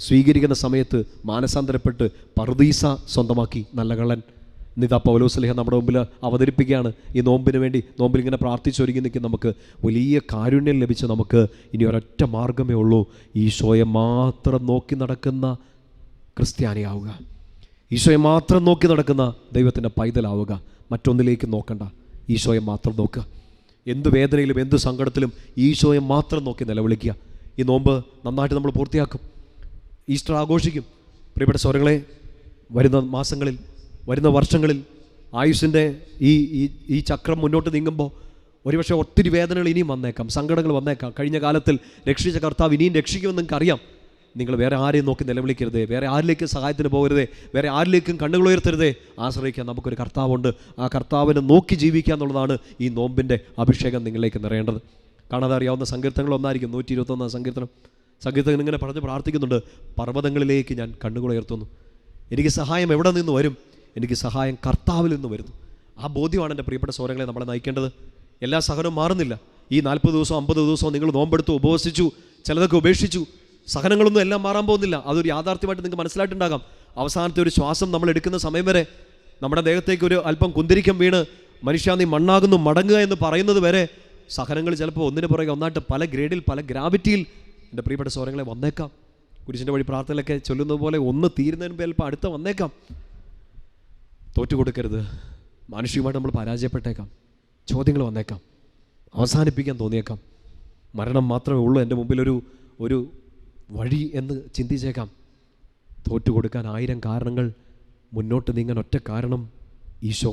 സ്വീകരിക്കുന്ന സമയത്ത് മാനസാന്തരപ്പെട്ട് പറുദീസ സ്വന്തമാക്കി നല്ല കള്ളൻ. നിതാ പൗലോസ്ലീഹ നമ്മുടെ മുമ്പിൽ അവതരിപ്പിക്കുകയാണ്. ഈ നോമ്പിന് വേണ്ടി, നോമ്പിൽ ഇങ്ങനെ പ്രാർത്ഥിച്ചൊരുങ്ങി നിൽക്കും നമുക്ക് വലിയ കാരുണ്യം ലഭിച്ച നമുക്ക് ഇനി ഒരൊറ്റ മാർഗമേ ഉള്ളൂ, ഈശോയെ മാത്രം നോക്കി നടക്കുന്ന ക്രിസ്ത്യാനിയാവുക, ഈശോയെ മാത്രം നോക്കി നടക്കുന്ന ദൈവത്തിൻ്റെ പൈതലാവുക. മറ്റൊന്നിലേക്ക് നോക്കണ്ട, ഈശോയെ മാത്രം നോക്കുക. എന്ത് വേദനയിലും എന്ത് സങ്കടത്തിലും ഈശോയെ മാത്രം നോക്കി നിലവിളിക്കുക. ഈ നോമ്പ് നന്നായിട്ട് നമ്മൾ പൂർത്തിയാക്കും, ഈസ്റ്റർ ആഘോഷിക്കും. പ്രിയപ്പെട്ട സ്വരങ്ങളെ, വരുന്ന മാസങ്ങളിൽ, വരുന്ന വർഷങ്ങളിൽ ആയുസ്സിൻ്റെ ഈ ചക്രം മുന്നോട്ട് നീങ്ങുമ്പോൾ ഒരുപക്ഷെ ഒത്തിരി വേദനകൾ ഇനിയും വന്നേക്കാം, സങ്കടങ്ങൾ വന്നേക്കാം. കഴിഞ്ഞ കാലത്തിൽ രക്ഷിച്ച കർത്താവ് ഇനിയും രക്ഷിക്കുമെന്ന് നിങ്ങൾക്കറിയാം. നിങ്ങൾ വേറെ ആരെയും നോക്കി നിലവിളിക്കരുതേ, വേറെ ആരിലേക്കും സഹായത്തിന് പോകരുതേ, വേറെ ആരിലേക്കും കണ്ണുകൾ ഉയർത്തരുതേ. ആശ്രയിക്കാൻ നമുക്കൊരു കർത്താവുണ്ട്. ആ കർത്താവിനെ നോക്കി ജീവിക്കുക എന്നുള്ളതാണ് ഈ നോമ്പിൻ്റെ അഭിഷേകം നിങ്ങളിലേക്ക് നിറയേണ്ടത്. കാണാതെ അറിയാവുന്ന സങ്കീർത്തനങ്ങളൊന്നായിരിക്കും 121 സങ്കീർത്തകൻ ഇങ്ങനെ പറഞ്ഞ് പ്രാർത്ഥിക്കുന്നുണ്ട്, പർവ്വതങ്ങളിലേക്ക് ഞാൻ കണ്ണുകൾ ഉയർത്തുന്നു, എനിക്ക് സഹായം എവിടെ നിന്ന് വരും? എനിക്ക് സഹായം കർത്താവിൽ നിന്ന് വരുന്നു. ആ ബോധ്യമാണ് എൻ്റെ പ്രിയപ്പെട്ട സഹോദരങ്ങളെ നമ്മളെ നയിക്കേണ്ടത്. എല്ലാ സഹനവും മാറുന്നില്ല. ഈ 40 ദിവസവും 50 ദിവസവും നിങ്ങൾ നോമ്പെടുത്തു, ഉപവസിച്ചു, ചിലതൊക്കെ ഉപേക്ഷിച്ചു, സഹനങ്ങളൊന്നും എല്ലാം മാറാൻ പോകുന്നില്ല. അതൊരു യാഥാർത്ഥ്യമായിട്ട് നിങ്ങൾക്ക് മനസ്സിലായിട്ടുണ്ടാകാം. അവസാനത്തെ ഒരു ശ്വാസം നമ്മൾ എടുക്കുന്ന സമയം വരെ നമ്മുടെ ദേഹത്തേക്ക് ഒരു അല്പം കുന്തിരിക്കം വീണ് മനുഷ്യ നീ മണ്ണാകുന്നു മടങ്ങുക എന്ന് പറയുന്നത് വരെ സഹനങ്ങൾ ചിലപ്പോൾ ഒന്നിന് പുറകെ ഒന്നായിട്ട് പല ഗ്രേഡിൽ പല ഗ്രാവിറ്റിയിൽ എൻ്റെ പ്രിയപ്പെട്ട സഹോദരങ്ങളെ വന്നേക്കാം. കുരിശിൻ്റെ വഴി പ്രാർത്ഥനയിലൊക്കെ ചൊല്ലുന്നത് പോലെ ഒന്ന് തീരുന്നതിന് മുമ്പ് ചിലപ്പോൾ അടുത്ത വന്നേക്കാം. തോറ്റു കൊടുക്കരുത്. മാനുഷികമായിട്ട് നമ്മൾ പരാജയപ്പെട്ടേക്കാം, ചോദ്യങ്ങൾ വന്നേക്കാം, അവസാനിപ്പിക്കാൻ തോന്നിയേക്കാം, മരണം മാത്രമേ ഉള്ളൂ എൻ്റെ മുമ്പിലൊരു വഴി എന്ന് ചിന്തിച്ചേക്കാം. തോറ്റു കൊടുക്കാൻ 1000 കാരണങ്ങൾ, മുന്നോട്ട് നീങ്ങാൻ ഒറ്റ കാരണം ഈശോ.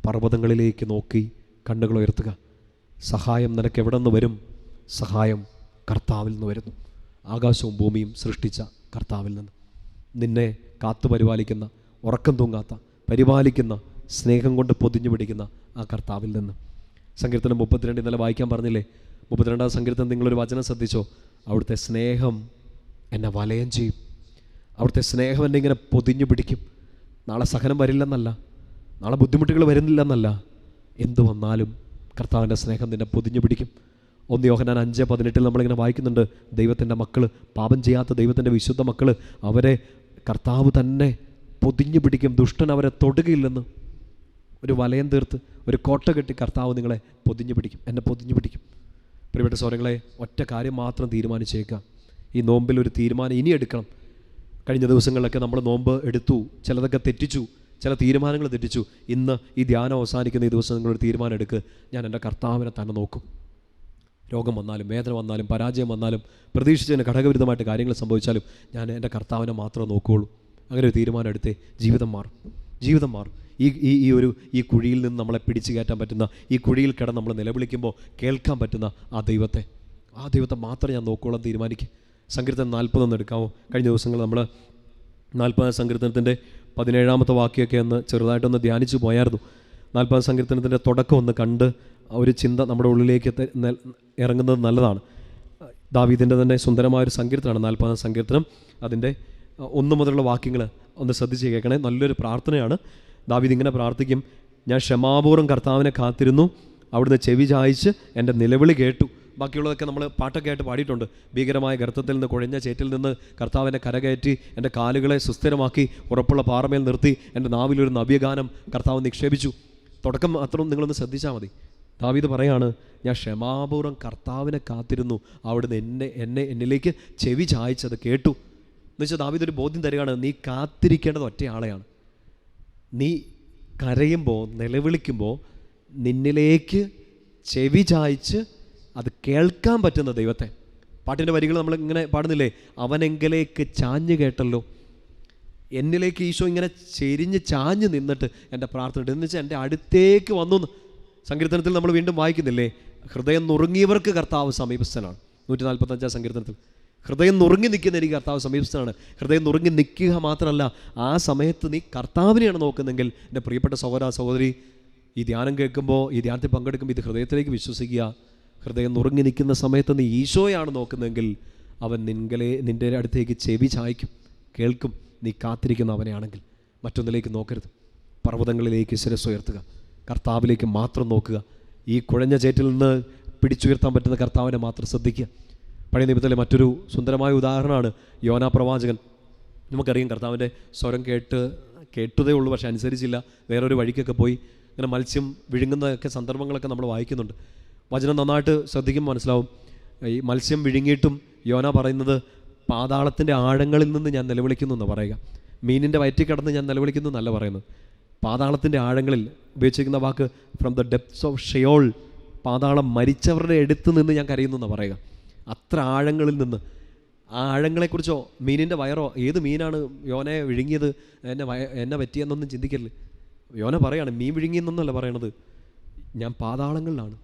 പർവ്വതങ്ങളിലേക്ക് നോക്കി കണ്ണുകൾ ഉയർത്തുക. സഹായം നിനക്ക് എവിടെ നിന്ന് വരും? സഹായം കർത്താവിൽ നിന്ന് വരുന്നു. ആകാശവും ഭൂമിയും സൃഷ്ടിച്ച കർത്താവിൽ നിന്ന്. നിന്നെ കാത്തു പരിപാലിക്കുന്ന, ഉറക്കം തൂങ്ങാത്ത, പരിപാലിക്കുന്ന, സ്നേഹം കൊണ്ട് പൊതിഞ്ഞു പിടിക്കുന്ന ആ കർത്താവിൽ നിന്ന്. സങ്കീർത്തനം 32 ഇന്നലെ വായിക്കാൻ പറഞ്ഞില്ലേ? 32-ാം സങ്കീർത്തനം നിങ്ങളൊരു വചനം ശ്രദ്ധിച്ചോ? അവിടുത്തെ സ്നേഹം എന്നെ വലയം ചെയ്യും. അവിടുത്തെ സ്നേഹം എന്നെ ഇങ്ങനെ പൊതിഞ്ഞു പിടിക്കും. നാളെ സഹനം വരില്ലെന്നല്ല, നാളെ ബുദ്ധിമുട്ടുകൾ വരുന്നില്ലെന്നല്ല, എന്തു വന്നാലും കർത്താവിൻ്റെ സ്നേഹം നിന്നെ പൊതിഞ്ഞു പിടിക്കും. 1 യോഹന്നാൻ 5:18 നമ്മളിങ്ങനെ വായിക്കുന്നുണ്ട്, ദൈവത്തിൻ്റെ മക്കൾ, പാപം ചെയ്യാത്ത ദൈവത്തിൻ്റെ വിശുദ്ധ മക്കൾ, അവരെ കർത്താവ് തന്നെ പൊതിഞ്ഞു പിടിക്കും, ദുഷ്ടൻ അവരെ തൊടുകയില്ലെന്ന്. ഒരു വലയം തീർത്ത്, ഒരു കോട്ട കെട്ടി കർത്താവ് നിങ്ങളെ പൊതിഞ്ഞു പിടിക്കും, എന്നെ പൊതിഞ്ഞു പിടിക്കും. പ്രിയപ്പെട്ട സഹോദരങ്ങളെ, ഒറ്റ കാര്യം മാത്രം തീരുമാനിച്ചേക്കാം. ഈ നോമ്പിൽ ഒരു തീരുമാനം ഇനി എടുക്കണം. കഴിഞ്ഞ ദിവസങ്ങളിലൊക്കെ നമ്മൾ നോമ്പ് എടുത്തു, ചിലതൊക്കെ തെറ്റിച്ചു, ചില തീരുമാനങ്ങൾ തെറ്റിച്ചു. ഇന്ന് ഈ ധ്യാനം അവസാനിക്കുന്ന ഈ ദിവസം നിങ്ങളൊരു തീരുമാനം എടുക്കുക. ഞാൻ എൻ്റെ കർത്താവിനെ തന്നെ നോക്കും. രോഗം വന്നാലും, വേദന വന്നാലും, പരാജയം വന്നാലും, പ്രതീക്ഷിച്ചതിന് ഘടകവിരുദ്ധമായിട്ട് കാര്യങ്ങൾ സംഭവിച്ചാലും ഞാൻ എൻ്റെ കർത്താവിനെ മാത്രമേ നോക്കുകയുള്ളൂ. അങ്ങനെ ഒരു തീരുമാനം എടുത്തേ ജീവിതം മാറും. ജീവിതം മാറും. ഈ കുഴിയിൽ നിന്ന് നമ്മളെ പിടിച്ചു കയറ്റാൻ പറ്റുന്ന, ഈ കുഴിയിൽ കിടന്ന് നമ്മൾ നിലവിളിക്കുമ്പോൾ കേൾക്കാൻ പറ്റുന്ന ആ ദൈവത്തെ മാത്രം ഞാൻ നോക്കുകയോളം തീരുമാനിക്കും. സങ്കീർത്തനം 40 എടുക്കാമോ? കഴിഞ്ഞ ദിവസങ്ങൾ നമ്മൾ 40-ാം സങ്കീർത്തനത്തിൻ്റെ 17-ാമത്തെ വാക്യമൊക്കെ ഒന്ന് ചെറുതായിട്ടൊന്ന് ധ്യാനിച്ചു പോയായിരുന്നു. 40-ാം സങ്കീർത്തനത്തിൻ്റെ തുടക്കം ഒന്ന് കണ്ട് ഒരു ചിന്ത നമ്മുടെ ഉള്ളിലേക്ക് ഇറങ്ങുന്നത് നല്ലതാണ്. ദാവീദിൻ്റെ തന്നെ സുന്ദരമായൊരു സങ്കീർത്തനമാണ് 40-ാം സങ്കീർത്തനം. അതിൻ്റെ 1 മുതലുള്ള വാക്യങ്ങൾ ഒന്ന് ശ്രദ്ധിച്ച് കേൾക്കണേ. നല്ലൊരു പ്രാർത്ഥനയാണ്. ദാവീദ് ഇങ്ങനെ പ്രാർത്ഥിക്കും: ഞാൻ ക്ഷമാപൂർവ്വം കർത്താവിനെ കാത്തിരുന്നു, അവിടുന്ന് ചെവി ചായ്ച്ച് എൻ്റെ നിലവിളി കേട്ടു. ബാക്കിയുള്ളതൊക്കെ നമ്മൾ പാട്ടൊക്കെ ആയിട്ട് പാടിയിട്ടുണ്ട്. ഭീകരമായ ഗർത്തത്തിൽ നിന്ന്, കുഴഞ്ഞ ചേറ്റിൽ നിന്ന് കർത്താവിനെ കരകയറ്റി, എൻ്റെ കാലുകളെ സുസ്ഥിരമാക്കി, ഉറപ്പുള്ള പാറമേൽ നിർത്തി, എൻ്റെ നാവിലൊരു നവ്യഗാനം കർത്താവ് നിക്ഷേപിച്ചു. തുടക്കം മാത്രം നിങ്ങളൊന്ന് ശ്രദ്ധിച്ചാൽ മതി. ദാവീദ് പറയാണ്, ഞാൻ ക്ഷമാപൂർവ്വം കർത്താവിനെ കാത്തിരുന്നു, അവിടുന്ന് എന്നിലേക്ക് ചെവി ചായ്ച്ചത് കേട്ടു. എന്നുവെച്ചാൽ ദാവീദ് ഒരു ബോധ്യം തരികയാണ്, നീ കാത്തിരിക്കേണ്ടത് ഒറ്റയാളെയാണ്. നീ കരയുമ്പോൾ, നിലവിളിക്കുമ്പോൾ നിന്നിലേക്ക് ചെവി ചായ്ച്ച് അത് കേൾക്കാൻ പറ്റുന്ന ദൈവത്തെ. പാട്ടിൻ്റെ വരികൾ നമ്മൾ ഇങ്ങനെ പാടുന്നില്ലേ? അവനെങ്കിലേക്ക് ചാഞ്ഞ് കേട്ടല്ലോ. എന്നിലേക്ക് ഈശോ ഇങ്ങനെ ചെരിഞ്ഞ് ചാഞ്ഞ് നിന്നിട്ട് എൻ്റെ പ്രാർത്ഥന എന്ന് വെച്ചാൽ എൻ്റെ അടുത്തേക്ക് വന്നു. സങ്കീർത്തനത്തിൽ നമ്മൾ വീണ്ടും വായിക്കുന്നില്ലേ? ഹൃദയം നുറുങ്ങിയവർക്ക് കർത്താവ് സമീപസ്ഥനാണ്. 145-ാം സങ്കീർത്തനത്തിൽ ഹൃദയം നുറുങ്ങി നിൽക്കുന്ന എനിക്ക് കർത്താവ് സമീപസ്ഥനാണ്. ഹൃദയം നുറുങ്ങി നിൽക്കുക മാത്രമല്ല, ആ സമയത്ത് നീ കർത്താവിനെയാണ് നോക്കുന്നതെങ്കിൽ എൻ്റെ പ്രിയപ്പെട്ട സഹോദര സഹോദരി, ഈ ധ്യാനം കേൾക്കുമ്പോൾ, ഈ ധ്യാനത്തിൽ പങ്കെടുക്കുമ്പോൾ ഇത് ഹൃദയത്തിലേക്ക് വിശ്വസിക്കുക. ഹൃദയം നുറുങ്ങി നിൽക്കുന്ന സമയത്ത് നീ ഈശോയാണ് നോക്കുന്നതെങ്കിൽ അവൻ നിൻ്റെ അടുത്തേക്ക് ചെവി ചായ്ക്കും, കേൾക്കും. നീ കാത്തിരിക്കുന്ന അവനെയാണെങ്കിൽ മറ്റൊന്നിലേക്ക് നോക്കരുത്. പർവ്വതങ്ങളിലേക്ക് ശിരസ്സുയർത്തുക, കർത്താവിലേക്ക് മാത്രം നോക്കുക. ഈ കുഴഞ്ഞ ചേറ്റിൽ നിന്ന് പിടിച്ചുയർത്താൻ പറ്റുന്ന കർത്താവിനെ മാത്രം ശ്രദ്ധിക്കുക. പഴയ നിയമത്തിലെ മറ്റൊരു സുന്ദരമായ ഉദാഹരണമാണ് യോനാ പ്രവാചകൻ. നമുക്കറിയാം, കർത്താവിൻ്റെ സ്വരം കേട്ടതേ ഉള്ളൂ, പക്ഷേ അനുസരിച്ചില്ല, വേറൊരു വഴിക്കൊക്കെ പോയി. ഇങ്ങനെ മത്സ്യം വിഴുങ്ങുന്നതൊക്കെ സന്ദർഭങ്ങളൊക്കെ നമ്മൾ വായിക്കുന്നുണ്ട്. വചനം നന്നായിട്ട് ശ്രദ്ധിക്കുമ്പോൾ മനസ്സിലാവും. ഈ മത്സ്യം വിഴുങ്ങിയിട്ടും യോനാ പറയുന്നത്, പാതാളത്തിൻ്റെ ആഴങ്ങളിൽ നിന്ന് ഞാൻ നിലവിളിക്കുന്നു എന്ന് പറയുക. മീനിൻ്റെ വയറ്റിൽ കിടന്ന് ഞാൻ നിലവിളിക്കുന്നു എന്നല്ല പറയുന്നത്. പാതാളത്തിൻ്റെ ആഴങ്ങളിൽ ഉപയോഗിച്ചിരിക്കുന്ന വാക്ക് ഫ്രം ദ ഡെപ്ത്സ് ഓഫ് ഷെയോൾ, പാതാളം മരിച്ചവരുടെ അടുത്ത് നിന്ന് ഞാൻ കരയുന്നു എന്ന് പറയുക. അത്ര ആഴങ്ങളിൽ നിന്ന്. ആ ആഴങ്ങളെക്കുറിച്ചോ മീനിൻ്റെ വയറോ ഏത് മീനാണ് യോനയെ വിഴുങ്ങിയത്, എന്നെ പറ്റിയെന്നൊന്നും ചിന്തിക്കരുത്. യോന പറയാണ്, മീൻ വിഴുങ്ങിയെന്നൊന്നുമല്ല പറയണത്, ഞാൻ പാതാളങ്ങളിലാണ്,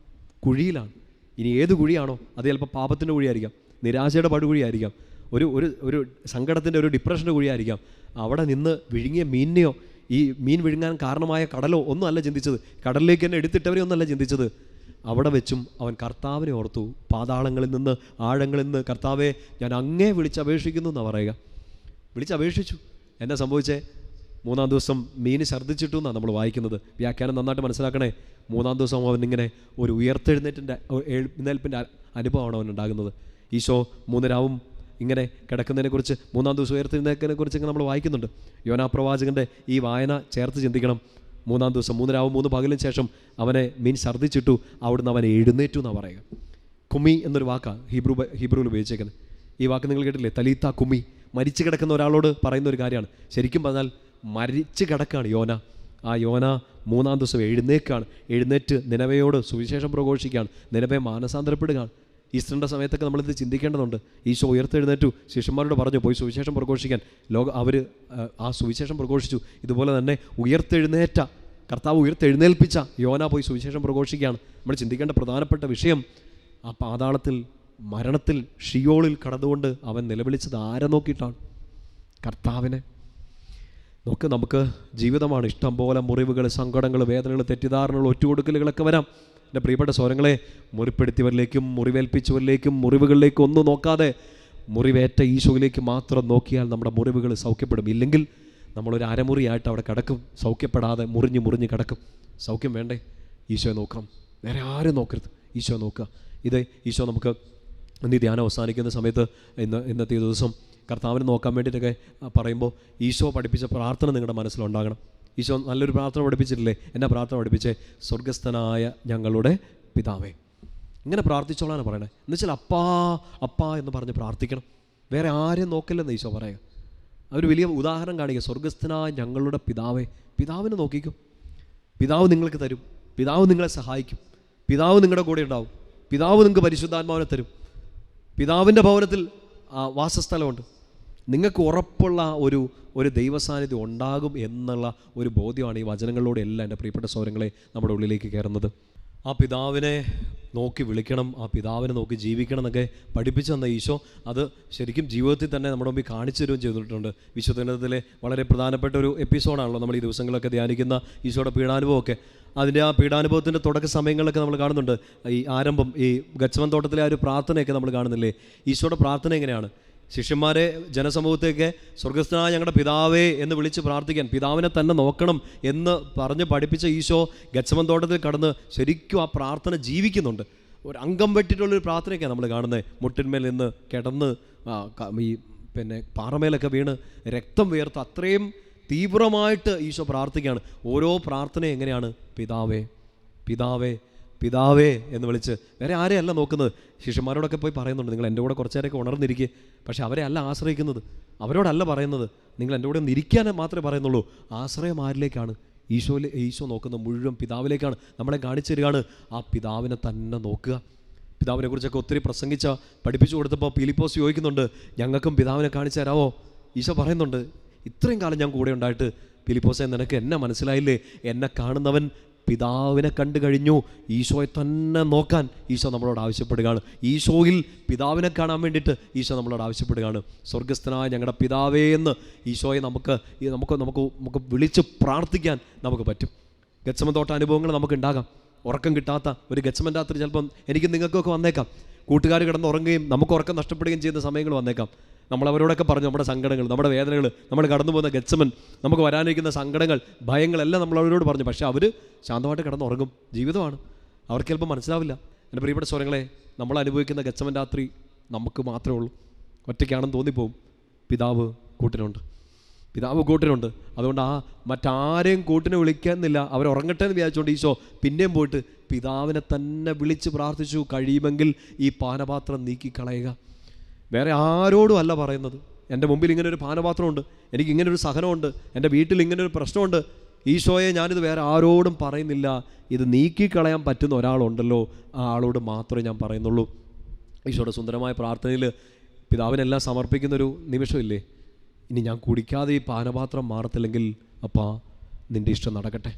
കുഴിയിലാണ്. ഇനി ഏത് കുഴിയാണോ, അത് ചിലപ്പോൾ പാപത്തിൻ്റെ കുഴിയായിരിക്കാം, നിരാശയുടെ പടുകുഴിയായിരിക്കാം, ഒരു സങ്കടത്തിൻ്റെ, ഒരു ഡിപ്രഷൻ്റെ കുഴിയായിരിക്കാം. അവിടെ നിന്ന് വിഴുങ്ങിയ മീനിനെയോ ഈ മീൻ വിഴുങ്ങാൻ കാരണമായ കടലോ ഒന്നും അല്ല ചിന്തിച്ചത്, കടലിലേക്ക് തന്നെ എടുത്തിട്ടവരെ ഒന്നല്ല ചിന്തിച്ചത്. അവിടെ വെച്ചും അവൻ കർത്താവിനെ ഓർത്തു. പാതാളങ്ങളിൽ നിന്ന്, ആഴങ്ങളിൽ നിന്ന്, കർത്താവെ ഞാൻ അങ്ങേ വിളിച്ചപേക്ഷിക്കുന്നു എന്നാണ് പറയുക. വിളിച്ചപേക്ഷിച്ചു. എന്നാ സംഭവിച്ചേ? 3-ാം ദിവസം മീൻ ഛർദ്ദിച്ചിട്ടു എന്നാണ് നമ്മൾ വായിക്കുന്നത്. വ്യാഖ്യാനം നന്നായിട്ട് മനസ്സിലാക്കണേ. 3-ാം ദിവസം അവനിങ്ങനെ ഒരു എഴുന്നേൽപ്പിൻ്റെ അനുഭവമാണ് അവനുണ്ടാകുന്നത്. ഈശോ 3 രാവും ഇങ്ങനെ കിടക്കുന്നതിനെക്കുറിച്ച്, 3-ാം ദിവസം ഉയർത്തെഴുന്നേൽക്കുന്നതിനെക്കുറിച്ച് നമ്മൾ വായിക്കുന്നുണ്ട്. യോനാ പ്രവാചകൻ്റെ ഈ വായന ചേർത്ത് ചിന്തിക്കണം. മൂന്നാം ദിവസം 3 രാവും 3 പകലിന് ശേഷം അവനെ മീൻ ഛർദ്ദിച്ചിട്ടു, അവിടുന്ന് അവൻ എഴുന്നേറ്റു എന്നാണ് പറയുക. കുമി എന്നൊരു വാക്കാണ് ഹീബ്രുവിൽ ഉപയോഗിച്ചേക്കുന്നത്. ഈ വാക്ക് നിങ്ങൾ കേട്ടില്ലേ? തലീത്ത കുമി. മരിച്ചു കിടക്കുന്ന ഒരാളോട് പറയുന്ന ഒരു കാര്യമാണ്. ശരിക്കും പറഞ്ഞാൽ മരിച്ചു കിടക്കുകയാണ് യോന. ആ യോന 3-ാം ദിവസം എഴുന്നേറ്റ് നിനവയോട് സുവിശേഷം പ്രഘോഷിക്കുകയാണ്. നിനവയെ മാനസാന്തരപ്പെടുകയാണ്. ഈസ്റ്ററിൻ്റെ സമയത്തൊക്കെ നമ്മളിത് ചിന്തിക്കേണ്ടതുണ്ട്. ഈശോ ഉയർത്തെഴുന്നേറ്റു, ശിഷ്യന്മാരോട് പറഞ്ഞു പോയി സുവിശേഷം പ്രഘോഷിക്കാൻ. അവർ ആ സുവിശേഷം പ്രഘോഷിച്ചു. ഇതുപോലെ തന്നെ കർത്താവ് ഉയർത്തെഴുന്നേൽപ്പിച്ച യോന പോയി സുവിശേഷം പ്രഘോഷിക്കുകയാണ്. നമ്മൾ ചിന്തിക്കേണ്ട പ്രധാനപ്പെട്ട വിഷയം, ആ പാതാളത്തിൽ, മരണത്തിൽ, ഷിയോളിൽ കടന്നുകൊണ്ട് അവൻ നിലവിളിച്ചത് ആരെ നോക്കിയിട്ടാണ്? കർത്താവിനെ. നമുക്ക് ജീവിതമാണ്. ഇഷ്ടം പോലെ മുറിവുകൾ, സങ്കടങ്ങൾ, വേദനകൾ, തെറ്റിദ്ധാരണകൾ, ഒറ്റുകൊടുക്കലുകളൊക്കെ വരാം. എൻ്റെ പ്രിയപ്പെട്ട സ്വരങ്ങളെ, മുറിപ്പെടുത്തിയവരിലേക്കും മുറിവേൽപ്പിച്ചവരിലേക്കും മുറിവുകളിലേക്കും ഒന്നും നോക്കാതെ മുറിവേറ്റ ഈശോയിലേക്ക് മാത്രം നോക്കിയാൽ നമ്മുടെ മുറിവുകൾ സൗഖ്യപ്പെടും. ഇല്ലെങ്കിൽ നമ്മളൊരു അരമുറിയായിട്ട് അവിടെ കിടക്കും, സൗഖ്യപ്പെടാതെ മുറിഞ്ഞ് കിടക്കും. സൗഖ്യം വേണ്ടേ? ഈശോയെ നോക്കണം, വേറെ ആരും നോക്കരുത്, ഈശോ നോക്കുക. ഇത് ഈശോ നമുക്ക് ഇന്ന് ധ്യാനം അവസാനിക്കുന്ന സമയത്ത് ഇന്നത്തെ ദിവസം കർത്താവിനെ നോക്കാൻ വേണ്ടിയിട്ടൊക്കെ പറയുമ്പോൾ ഈശോ പഠിപ്പിച്ച പ്രാർത്ഥന നിങ്ങളുടെ മനസ്സിലുണ്ടാകണം. ഈശോ നല്ലൊരു പ്രാർത്ഥന പഠിപ്പിച്ചിട്ടില്ലേ? എന്നാ പ്രാർത്ഥന പഠിപ്പിച്ചേ? സ്വർഗസ്ഥനായ ഞങ്ങളുടെ പിതാവേ. ഇങ്ങനെ പ്രാർത്ഥിച്ചോളാണ് പറയണേ. എന്നുവെച്ചാൽ അപ്പാ എന്ന് പറഞ്ഞ് പ്രാർത്ഥിക്കണം, വേറെ ആരും നോക്കില്ലെന്ന് ഈശോ പറയുക. അവർ വലിയ ഉദാഹരണം കാണിക്കുക. സ്വർഗസ്ഥനായ ഞങ്ങളുടെ പിതാവേ. പിതാവിനെ നോക്കിക്കും. പിതാവ് നിങ്ങൾക്ക് തരും, പിതാവ് നിങ്ങളെ സഹായിക്കും, പിതാവ് നിങ്ങളുടെ കൂടെ ഉണ്ടാവും, പിതാവ് നിങ്ങൾക്ക് പരിശുദ്ധാത്മാവിനെ തരും, പിതാവിൻ്റെ ഭവനത്തിൽ വാസസ്ഥലമുണ്ട്. നിങ്ങൾക്ക് ഉറപ്പുള്ള ഒരു ദൈവസാന്നിധ്യം ഉണ്ടാകും എന്നുള്ള ഒരു ബോധ്യമാണ് ഈ വചനങ്ങളിലൂടെ എല്ലാം എൻ്റെ പ്രിയപ്പെട്ട സൗരങ്ങളെ നമ്മുടെ ഉള്ളിലേക്ക് കയറുന്നത്. ആ പിതാവിനെ നോക്കി വിളിക്കണം, ആ പിതാവിനെ നോക്കി ജീവിക്കണം എന്നൊക്കെ പഠിപ്പിച്ചു തന്ന ഈശോ അത് ശരിക്കും ജീവിതത്തിൽ തന്നെ നമ്മുടെ മുമ്പിൽ കാണിച്ചു തരുകയും ചെയ്തിട്ടുണ്ട്. വിശുദ്ധ വളരെ പ്രധാനപ്പെട്ട ഒരു എപ്പിസോഡാണല്ലോ നമ്മൾ ഈ ദിവസങ്ങളൊക്കെ ധ്യാനിക്കുന്ന ഈശോയുടെ പീഡാനുഭവമൊക്കെ. അതിൻ്റെ ആ പീഡാനുഭവത്തിൻ്റെ തുടക്ക സമയങ്ങളിലൊക്കെ നമ്മൾ കാണുന്നുണ്ട്. ഈ ആരംഭം, ഈ ഗത്സമൻ തോട്ടത്തിലെ ആ ഒരു പ്രാർത്ഥനയൊക്കെ നമ്മൾ കാണുന്നില്ലേ? ഈശോയുടെ പ്രാർത്ഥന എങ്ങനെയാണ്? ശിഷ്യന്മാരെ, ജനസമൂഹത്തേക്ക് സ്വർഗസ്ഥനായ ഞങ്ങളുടെ പിതാവേ എന്ന് വിളിച്ച് പ്രാർത്ഥിക്കാൻ, പിതാവിനെ തന്നെ നോക്കണം എന്ന് പറഞ്ഞ് പഠിപ്പിച്ച ഈശോ ഗത്സമൻ തോട്ടത്തിൽ കടന്ന് ശരിക്കും ആ പ്രാർത്ഥന ജീവിക്കുന്നുണ്ട്. ഒരു അംഗം വെട്ടിട്ടുള്ളൊരു പ്രാർത്ഥനയൊക്കെയാണ് നമ്മൾ കാണുന്നത്. മുട്ടിന്മേൽ നിന്ന് കിടന്ന് ഈ പാറമേലൊക്കെ വീണ് രക്തം വേർത്ത് അത്രയും തീവ്രമായിട്ട് ഈശോ പ്രാർത്ഥിക്കുകയാണ്. ഓരോ പ്രാർത്ഥനയും എങ്ങനെയാണ്? പിതാവേ, പിതാവേ, പിതാവേ എന്ന് വിളിച്ച്. വേറെ ആരെയല്ല നോക്കുന്നത്. ശിഷ്യന്മാരോടൊക്കെ പോയി പറയുന്നുണ്ട്, നിങ്ങൾ എൻ്റെ കൂടെ കുറച്ച് നേരമൊക്കെ ഉണർന്നിരിക്കുക. പക്ഷെ അവരെ അല്ല ആശ്രയിക്കുന്നത്, അവരോടല്ല പറയുന്നത്, നിങ്ങൾ എൻ്റെ കൂടെ ഒന്ന് ഇരിക്കാൻ മാത്രമേ പറയുന്നുള്ളൂ. ആശ്രയം ആരിലേക്കാണ്? ഈശോ നോക്കുന്ന മുഴുവൻ പിതാവിലേക്കാണ്. നമ്മളെ കാണിച്ചു തരികയാണ്. ആ പിതാവിനെ തന്നെ നോക്കുക. പിതാവിനെ കുറിച്ചൊക്കെ ഒത്തിരി പഠിപ്പിച്ചു കൊടുത്തപ്പോൾ ഫിലിപ്പോസ് ചോദിക്കുന്നുണ്ട്, ഞങ്ങൾക്കും പിതാവിനെ കാണിച്ചു തരാമോ? ഈശോ പറയുന്നുണ്ട്, ഇത്രയും കാലം ഞാൻ കൂടെ ഉണ്ടായിട്ട് ഫിലിപ്പോസേ, നിനക്ക് എന്നെ മനസ്സിലായില്ലേ? എന്നെ കാണുന്നവൻ പിതാവിനെ കണ്ടു കഴിഞ്ഞു. ഈശോയെ തന്നെ നോക്കാൻ ഈശോ നമ്മളോട് ആവശ്യപ്പെടുകയാണ്. ഈശോയിൽ പിതാവിനെ കാണാൻ വേണ്ടിയിട്ട് ഈശോ നമ്മളോട് ആവശ്യപ്പെടുകയാണ്. സ്വർഗസ്ഥനായ ഞങ്ങളുടെ പിതാവേ എന്ന് ഈശോയെ നമുക്ക് വിളിച്ച് പ്രാർത്ഥിക്കാൻ നമുക്ക് പറ്റും. ഗത്സമൻ തോട്ട അനുഭവങ്ങൾ നമുക്ക് ഉണ്ടാകാം. ഉറക്കം കിട്ടാത്ത ഒരു ഗത്സമൻ രാത്രി ചിലപ്പം എനിക്ക് നിങ്ങൾക്കൊക്കെ വന്നേക്കാം. കൂട്ടുകാർ കിടന്ന് ഉറങ്ങുകയും നമുക്ക് ഉറക്കം നഷ്ടപ്പെടുകയും ചെയ്യുന്ന സമയങ്ങൾ വന്നേക്കാം. നമ്മളവരോടൊക്കെ പറഞ്ഞു നമ്മുടെ സങ്കടങ്ങൾ, നമ്മുടെ വേദനകൾ, നമ്മൾ കടന്നു പോകുന്ന ഗത്സമൻ, നമുക്ക് വരാനിരിക്കുന്ന സങ്കടങ്ങൾ, ഭയങ്ങളെല്ലാം നമ്മളവരോട് പറഞ്ഞു. പക്ഷേ അവർ ശാന്തമായിട്ട് കിടന്നുറങ്ങും. ജീവിതമാണ്, അവർക്ക് ചിലപ്പോൾ മനസ്സിലാവില്ല. എൻ്റെ പ്രിയപ്പെട്ട സ്വരങ്ങളെ, നമ്മൾ അനുഭവിക്കുന്ന ഗത്സമൻ രാത്രി നമുക്ക് മാത്രമേ ഉള്ളൂ. ഒറ്റയ്ക്കാണെന്ന് തോന്നിപ്പോവും. പിതാവ് കൂട്ടിനുണ്ട്. അതുകൊണ്ട് മറ്റാരെയും കൂട്ടിന് വിളിക്കുന്നില്ല. അവരുറങ്ങട്ടെ എന്ന് വിചാരിച്ചുകൊണ്ട് ഈശോ പിന്നെയും പോയിട്ട് പിതാവിനെ തന്നെ വിളിച്ച് പ്രാർത്ഥിച്ചു, കഴിയുമെങ്കിൽ ഈ പാനപാത്രം നീക്കിക്കളയുക. വേറെ ആരോടും അല്ല പറയുന്നത്. എൻ്റെ മുമ്പിൽ ഇങ്ങനൊരു പാനപാത്രമുണ്ട്, എനിക്ക് ഇങ്ങനൊരു സഹനമുണ്ട്, എൻ്റെ വീട്ടിൽ ഇങ്ങനൊരു പ്രശ്നമുണ്ട്. ഈശോയെ, ഞാനിത് വേറെ ആരോടും പറയുന്നില്ല. ഇത് നീക്കിക്കളയാൻ പറ്റുന്ന ഒരാളുണ്ടല്ലോ, ആ ആളോട് മാത്രമേ ഞാൻ പറയുന്നുള്ളൂ. ഈശോയുടെ സുന്ദരമായ പ്രാർത്ഥനയിൽ പിതാവിനെല്ലാം സമർപ്പിക്കുന്നൊരു നിമിഷമില്ലേ? ഇനി ഞാൻ കുടിക്കാതെ ഈ പാനപാത്രം മാറത്തില്ലെങ്കിൽ അപ്പാ നിൻ്റെ ഇഷ്ടം നടക്കട്ടെ.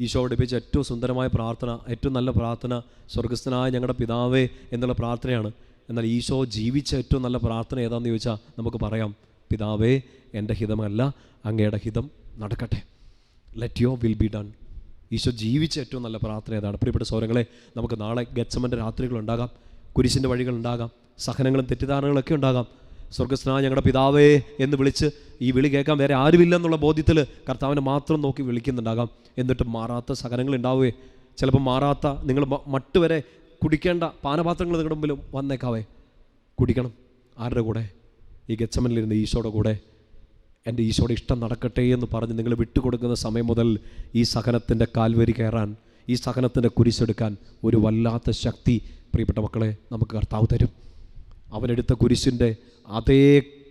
ഈശോ പഠിപ്പിച്ച ഏറ്റവും സുന്ദരമായ പ്രാർത്ഥന, ഏറ്റവും നല്ല പ്രാർത്ഥന സ്വർഗസ്ഥനായ ഞങ്ങളുടെ പിതാവേ എന്നുള്ള പ്രാർത്ഥനയാണ്. എന്നാൽ ഈശോ ജീവിച്ച ഏറ്റവും നല്ല പ്രാർത്ഥന ഏതാണെന്ന് ചോദിച്ചാൽ നമുക്ക് പറയാം, പിതാവേ, എൻ്റെ ഹിതമല്ല അങ്ങയുടെ ഹിതം നടക്കട്ടെ. Let your will be done. Isho ജീവിച്ച ഏറ്റവും നല്ല പ്രാർത്ഥന ഏതാണ്? പ്രിയപ്പെട്ട സൗരങ്ങളെ, നമുക്ക് നാളെ ഗത്സമൻ്റെ രാത്രികളുണ്ടാകാം, കുരിശിൻ്റെ വഴികളുണ്ടാകാം, സഹനങ്ങളും തെറ്റിദ്ധാരണകളൊക്കെ ഉണ്ടാകാം. സ്വർഗസ്ഥനായ ഞങ്ങളുടെ പിതാവേ എന്ന് വിളിച്ച് ഈ വിളി കേൾക്കാൻ വേറെ ആരുമില്ലെന്നുള്ള ബോധ്യത്തിൽ കർത്താവിനെ മാത്രം നോക്കി വിളിക്കുന്നുണ്ടാകാം. എന്നിട്ട് മാറാത്ത സഹനങ്ങൾ ഉണ്ടാവുകയെ, ചിലപ്പോൾ മാറാത്ത, നിങ്ങൾ മട്ടുവരെ കുടിക്കേണ്ട പാനപാത്രങ്ങൾ നിങ്ങളുടെ മുമ്പിൽ വന്നേക്കാവേ. കുടിക്കണം. ആരുടെ കൂടെ? ഈ ഗത്സമനിലിരുന്ന് ഈശോയുടെ കൂടെ. എൻ്റെ ഈശോയുടെ ഇഷ്ടം നടക്കട്ടെ എന്ന് പറഞ്ഞ് നിങ്ങൾ വിട്ടുകൊടുക്കുന്ന സമയം മുതൽ ഈ സഹനത്തിൻ്റെ കാൽവരി കയറാൻ, ഈ സഹനത്തിൻ്റെ കുരിശെടുക്കാൻ ഒരു വല്ലാത്ത ശക്തി പ്രിയപ്പെട്ട മക്കളെ നമുക്ക് കർത്താവ് തരും. അവനെടുത്ത കുരിശിൻ്റെ അതേ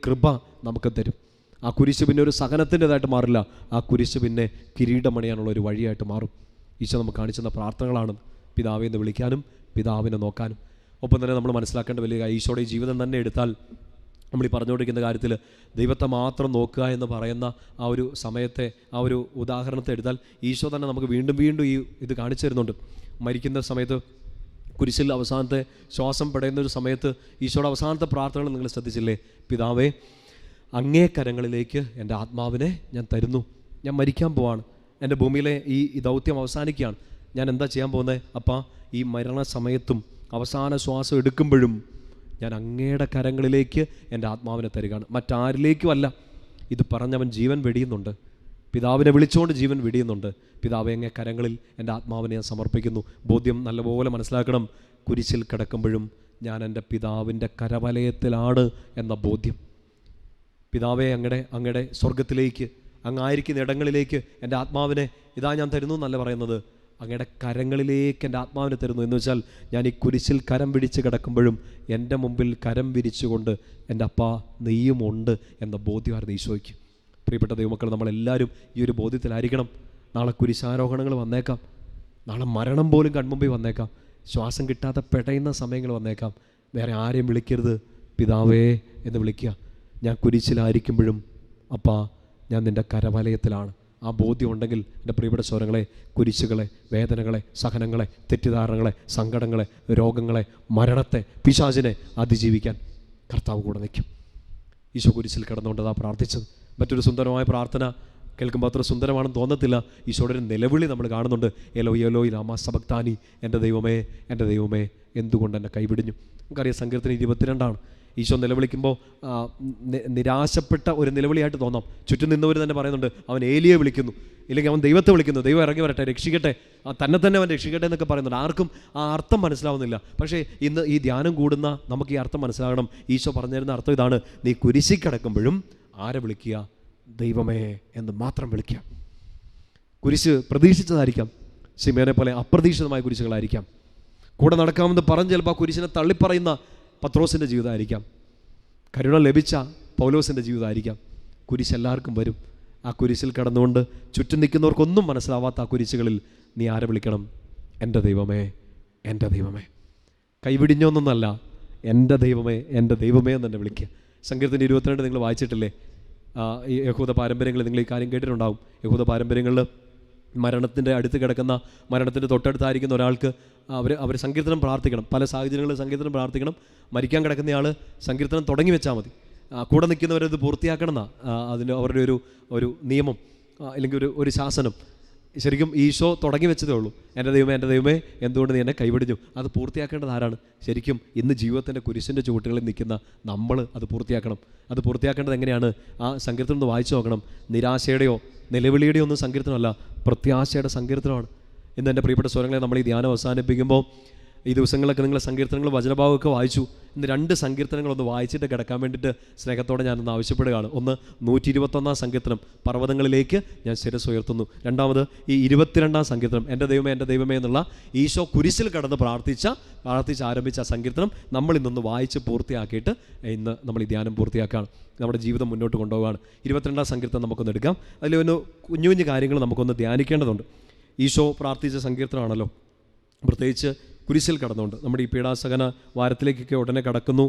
കൃപ നമുക്ക് തരും. ആ കുരിശ് പിന്നെ ഒരു സഹനത്തിൻ്റെതായിട്ട് മാറില്ല, ആ കുരിശ് പിന്നെ കിരീടമണിയാനുള്ള ഒരു വഴിയായിട്ട് മാറും. ഈശോ നമുക്ക് കാണിച്ചുന്ന പ്രാർത്ഥനകളാണ് പിതാവെ എന്ന് വിളിക്കാനും പിതാവിനെ നോക്കാനും. ഒപ്പം തന്നെ നമ്മൾ മനസ്സിലാക്കേണ്ട വലിയ ഈശോയുടെ ജീവിതം തന്നെ എടുത്താൽ നമ്മൾ ഈ പറഞ്ഞുകൊണ്ടിരിക്കുന്ന കാര്യത്തിൽ ദൈവത്തെ മാത്രം നോക്കുക എന്ന് പറയുന്ന ആ ഒരു സമയത്തെ, ആ ഒരു ഉദാഹരണത്തെ എടുത്താൽ ഈശോ തന്നെ നമുക്ക് വീണ്ടും വീണ്ടും ഇത് കാണിച്ചു തരുന്നുണ്ട്. മരിക്കുന്ന സമയത്ത് കുരിശിൽ അവസാനത്തെ ശ്വാസം പെടയുന്ന ഒരു സമയത്ത് ഈശോയുടെ അവസാനത്തെ പ്രാർത്ഥനകൾ നിങ്ങൾ ശ്രദ്ധിച്ചില്ലേ? പിതാവേ, അങ്ങേ കരങ്ങളിലേക്ക് എൻ്റെ ആത്മാവിനെ ഞാൻ തരുന്നു. ഞാൻ മരിക്കാൻ പോവാണ്, എൻ്റെ ഭൂമിയിലെ ഈ ദൗത്യം അവസാനിക്കുകയാണ്. ഞാൻ എന്താ ചെയ്യാൻ പോകുന്നത്? അപ്പം ഈ മരണസമയത്തും അവസാന ശ്വാസം എടുക്കുമ്പോഴും ഞാൻ അങ്ങയുടെ കരങ്ങളിലേക്ക് എൻ്റെ ആത്മാവിനെ തരികയാണ്, മറ്റാരിലേക്കും അല്ല. ഇത് പറഞ്ഞവൻ ജീവൻ വെടിയുന്നുണ്ട്, പിതാവിനെ വിളിച്ചുകൊണ്ട് ജീവൻ വെടിയുന്നുണ്ട്. പിതാവെ, അങ്ങേ കരങ്ങളിൽ എൻ്റെ ആത്മാവിനെ ഞാൻ സമർപ്പിക്കുന്നു. ബോധ്യം നല്ലപോലെ മനസ്സിലാക്കണം. കുരിശിൽ കിടക്കുമ്പോഴും ഞാൻ എൻ്റെ പിതാവിൻ്റെ കരവലയത്തിലാണ് എന്ന ബോധ്യം. പിതാവെ, അങ്ങയുടെ സ്വർഗത്തിലേക്ക്, അങ്ങായിരിക്കുന്ന ഇടങ്ങളിലേക്ക് എൻ്റെ ആത്മാവിനെ ഇതാ ഞാൻ തരുന്നു എന്നല്ല പറയുന്നത്, അങ്ങയുടെ കരങ്ങളിലേക്ക് എൻ്റെ ആത്മാവിനെ തരുന്നു എന്ന് വെച്ചാൽ ഞാൻ ഈ കുരിശിൽ കരം പിടിച്ച് കിടക്കുമ്പോഴും എൻ്റെ മുമ്പിൽ കരം വിരിച്ചുകൊണ്ട് എൻ്റെ അപ്പാ നെയ്യുമുണ്ട് എന്ന ബോധ്യമായിരുന്നു ഈശോയ്ക്ക്. പ്രിയപ്പെട്ട ദൈവമക്കൾ, നമ്മളെല്ലാവരും ഈ ഒരു ബോധ്യത്തിലായിരിക്കണം. നാളെ കുരിശാരോഹണങ്ങൾ വന്നേക്കാം, നാളെ മരണം പോലും കൺമുമ്പിൽ വന്നേക്കാം, ശ്വാസം കിട്ടാതെ പെടയുന്ന സമയങ്ങൾ വന്നേക്കാം. വേറെ ആരെയും വിളിക്കരുത്, പിതാവേ എന്ന് വിളിക്കുക. ഞാൻ കുരിശിലായിരിക്കുമ്പോഴും അപ്പാ ഞാൻ നിൻ്റെ കരവലയത്തിലാണ്. ആ ബോധ്യം ഉണ്ടെങ്കിൽ എൻ്റെ പ്രിയപ്പെട്ട സ്വരങ്ങളെ, കുരിശുകളെ, വേദനകളെ, സഹനങ്ങളെ, തെറ്റിദ്ധാരണകളെ, സങ്കടങ്ങളെ, രോഗങ്ങളെ, മരണത്തെ, പിശാചിനെ അതിജീവിക്കാൻ കർത്താവ് കൂടെ നിൽക്കും. ഈശോ കുരിശിൽ കിടന്നുകൊണ്ടതാ പ്രാർത്ഥിച്ചത്. മറ്റൊരു സുന്ദരമായ പ്രാർത്ഥന കേൾക്കുമ്പോൾ അത്ര സുന്ദരമാണെന്ന് തോന്നത്തില്ല. ഈശോയുടെ ഒരു നിലവിളി നമ്മൾ കാണുന്നുണ്ട്. എലോയി എലോയി ലാമാ സബക്താനി, എൻ്റെ ദൈവമേ, എൻ്റെ ദൈവമേ, എന്തുകൊണ്ട് എന്നെ കൈവിടിഞ്ഞു. നമുക്കറിയാം സങ്കീർത്തനം 22 ഈശോ നിലവിളിക്കുമ്പോൾ നിരാശപ്പെട്ട ഒരു നിലവിളിയായിട്ട് തോന്നാം. ചുറ്റും നിന്നവർ തന്നെ പറയുന്നുണ്ട്, അവൻ ഏലിയെ വിളിക്കുന്നു, ഇല്ലെങ്കിൽ അവൻ ദൈവത്തെ വിളിക്കുന്നു, ദൈവം ഇറങ്ങി വരട്ടെ, രക്ഷിക്കട്ടെ, തന്നെ അവൻ രക്ഷിക്കട്ടെ എന്നൊക്കെ പറയുന്നുണ്ട്. ആർക്കും ആ അർത്ഥം മനസ്സിലാവുന്നില്ല. പക്ഷേ ഇന്ന് ഈ ധ്യാനം കൂടുന്ന നമുക്ക് ഈ അർത്ഥം മനസ്സിലാകണം. ഈശോ പറഞ്ഞിരുന്ന അർത്ഥം ഇതാണ്: നീ കുരിശിൽ കിടക്കുമ്പോഴും ആരെ വിളിക്കുക? ദൈവമേ എന്ന് മാത്രം വിളിക്കുക. കുരിശ് പ്രതീക്ഷിച്ചതായിരിക്കാം, ശിമയോനെ പോലെ അപ്രതീക്ഷിതമായ കുരിശുകളായിരിക്കാം. കൂടെ നടക്കാമെന്ന് പറഞ്ഞ് ചിലപ്പോൾ ആ കുരിശിനെ തള്ളിപ്പറയുന്ന പത്രോസിൻ്റെ ജീവിതമായിരിക്കാം, കരുണ ലഭിച്ച പൗലോസിൻ്റെ ജീവിതമായിരിക്കാം. കുരിശ് എല്ലാവർക്കും വരും. ആ കുരിശിൽ കിടന്നുകൊണ്ട് ചുറ്റും നിൽക്കുന്നവർക്കൊന്നും മനസ്സിലാവാത്ത ആ കുരിശുകളിൽ നീ ആരെ വിളിക്കണം? എൻ്റെ ദൈവമേ, എൻ്റെ ദൈവമേ. കൈവിടിഞ്ഞൊന്നല്ല, എൻ്റെ ദൈവമേ, എൻ്റെ ദൈവമേ എന്ന് തന്നെ വിളിക്കുക. സങ്കീർത്തനം 22 നിങ്ങൾ വായിച്ചിട്ടില്ലേ? ഈ യഹൂദ പാരമ്പര്യങ്ങളിൽ നിങ്ങൾ ഈ കാര്യം കേട്ടിട്ടുണ്ടാവും. യഹൂദ പാരമ്പര്യങ്ങളിൽ മരണത്തിൻ്റെ അടുത്ത് കിടക്കുന്ന, മരണത്തിൻ്റെ തൊട്ടടുത്തായിരിക്കുന്ന ഒരാൾക്ക് അവർ സങ്കീർത്തനം പ്രാർത്ഥിക്കണം. പല സാഹചര്യങ്ങളിൽ സങ്കീർത്തനം പ്രാർത്ഥിക്കണം. മരിക്കാൻ കിടക്കുന്നയാൾ സങ്കീർത്തനം തുടങ്ങി വെച്ചാൽ മതി, കൂടെ നിൽക്കുന്നവരത് പൂർത്തിയാക്കണം എന്നാണ് അതിന് അവരുടെ ഒരു നിയമം, അല്ലെങ്കിൽ ഒരു ശാസനം. ശരിക്കും ഈശോ തുടങ്ങി വെച്ചതേ ഉള്ളൂ. എൻ്റെ ദൈവമേ, എൻ്റെ ദൈവമേ, എന്തുകൊണ്ട് നീ എന്നെ കൈവിടിഞ്ഞു. അത് പൂർത്തിയാക്കേണ്ടത് ആരാണ്? ശരിക്കും ഇന്ന് ജീവിതത്തിൻ്റെ കുരിശിൻ്റെ ചുവട്ടുകളിൽ നിൽക്കുന്ന നമ്മൾ അത് പൂർത്തിയാക്കണം. അത് പൂർത്തിയാക്കേണ്ടത് എങ്ങനെയാണ്? ആ സങ്കീർത്തനം ഒന്ന് വായിച്ചു നോക്കണം. നിരാശയുടെയോ നിലവിളിയുടെയോ ഒന്നും സങ്കീർത്തനമല്ല, പ്രത്യാശയുടെ സങ്കീർത്തനമാണ്. ഇന്ന് എൻ്റെ പ്രിയപ്പെട്ട സ്വരങ്ങളെ, നമ്മൾ ഈ ധ്യാനം അവസാനിപ്പിക്കുമ്പോൾ ഈ ദിവസങ്ങളൊക്കെ നിങ്ങൾ സങ്കീർത്തനങ്ങൾ, വചനഭാവമൊക്കെ വായിച്ചു. ഇന്ന് 2 സങ്കീർത്തനങ്ങളൊന്ന് വായിച്ചിട്ട് കിടക്കാൻ വേണ്ടിയിട്ട് സ്നേഹത്തോടെ ഞാനൊന്ന് ആവശ്യപ്പെടുകയാണ്. ഒന്ന് 121 സങ്കീർത്തനം, പർവ്വതങ്ങളിലേക്ക് ഞാൻ ശിരസ് ഉയർത്തുന്നു. രണ്ടാമത് ഈ 22 സങ്കീർത്തനം, എൻ്റെ ദൈവമേ, എൻ്റെ ദൈവമേ എന്നുള്ള ഈശോ കുരിശിൽ കടന്ന് പ്രാർത്ഥിച്ച് ആരംഭിച്ച സംഗീതം നമ്മൾ ഇന്നൊന്ന് വായിച്ച് പൂർത്തിയാക്കിയിട്ട് ഇന്ന് നമ്മൾ ഈ ധ്യാനം പൂർത്തിയാക്കുകയാണ്, നമ്മുടെ ജീവിതം മുന്നോട്ട് കൊണ്ടുപോവുകയാണ്. 22 സങ്കീർത്തനം നമുക്കൊന്ന് എടുക്കാം. അതിലൊന്ന് കുഞ്ഞു കുഞ്ഞു കാര്യങ്ങൾ നമുക്കൊന്ന് ധ്യാനിക്കേണ്ടതുണ്ട്. ഈശോ പ്രാർത്ഥിച്ച സങ്കീർത്തനമാണല്ലോ, പ്രത്യേകിച്ച് കുരിശിൽ കടന്നുകൊണ്ട്. നമ്മുടെ ഈ പീഡാസഹന വാരത്തിലേക്കൊക്കെ ഉടനെ കടക്കുന്നു.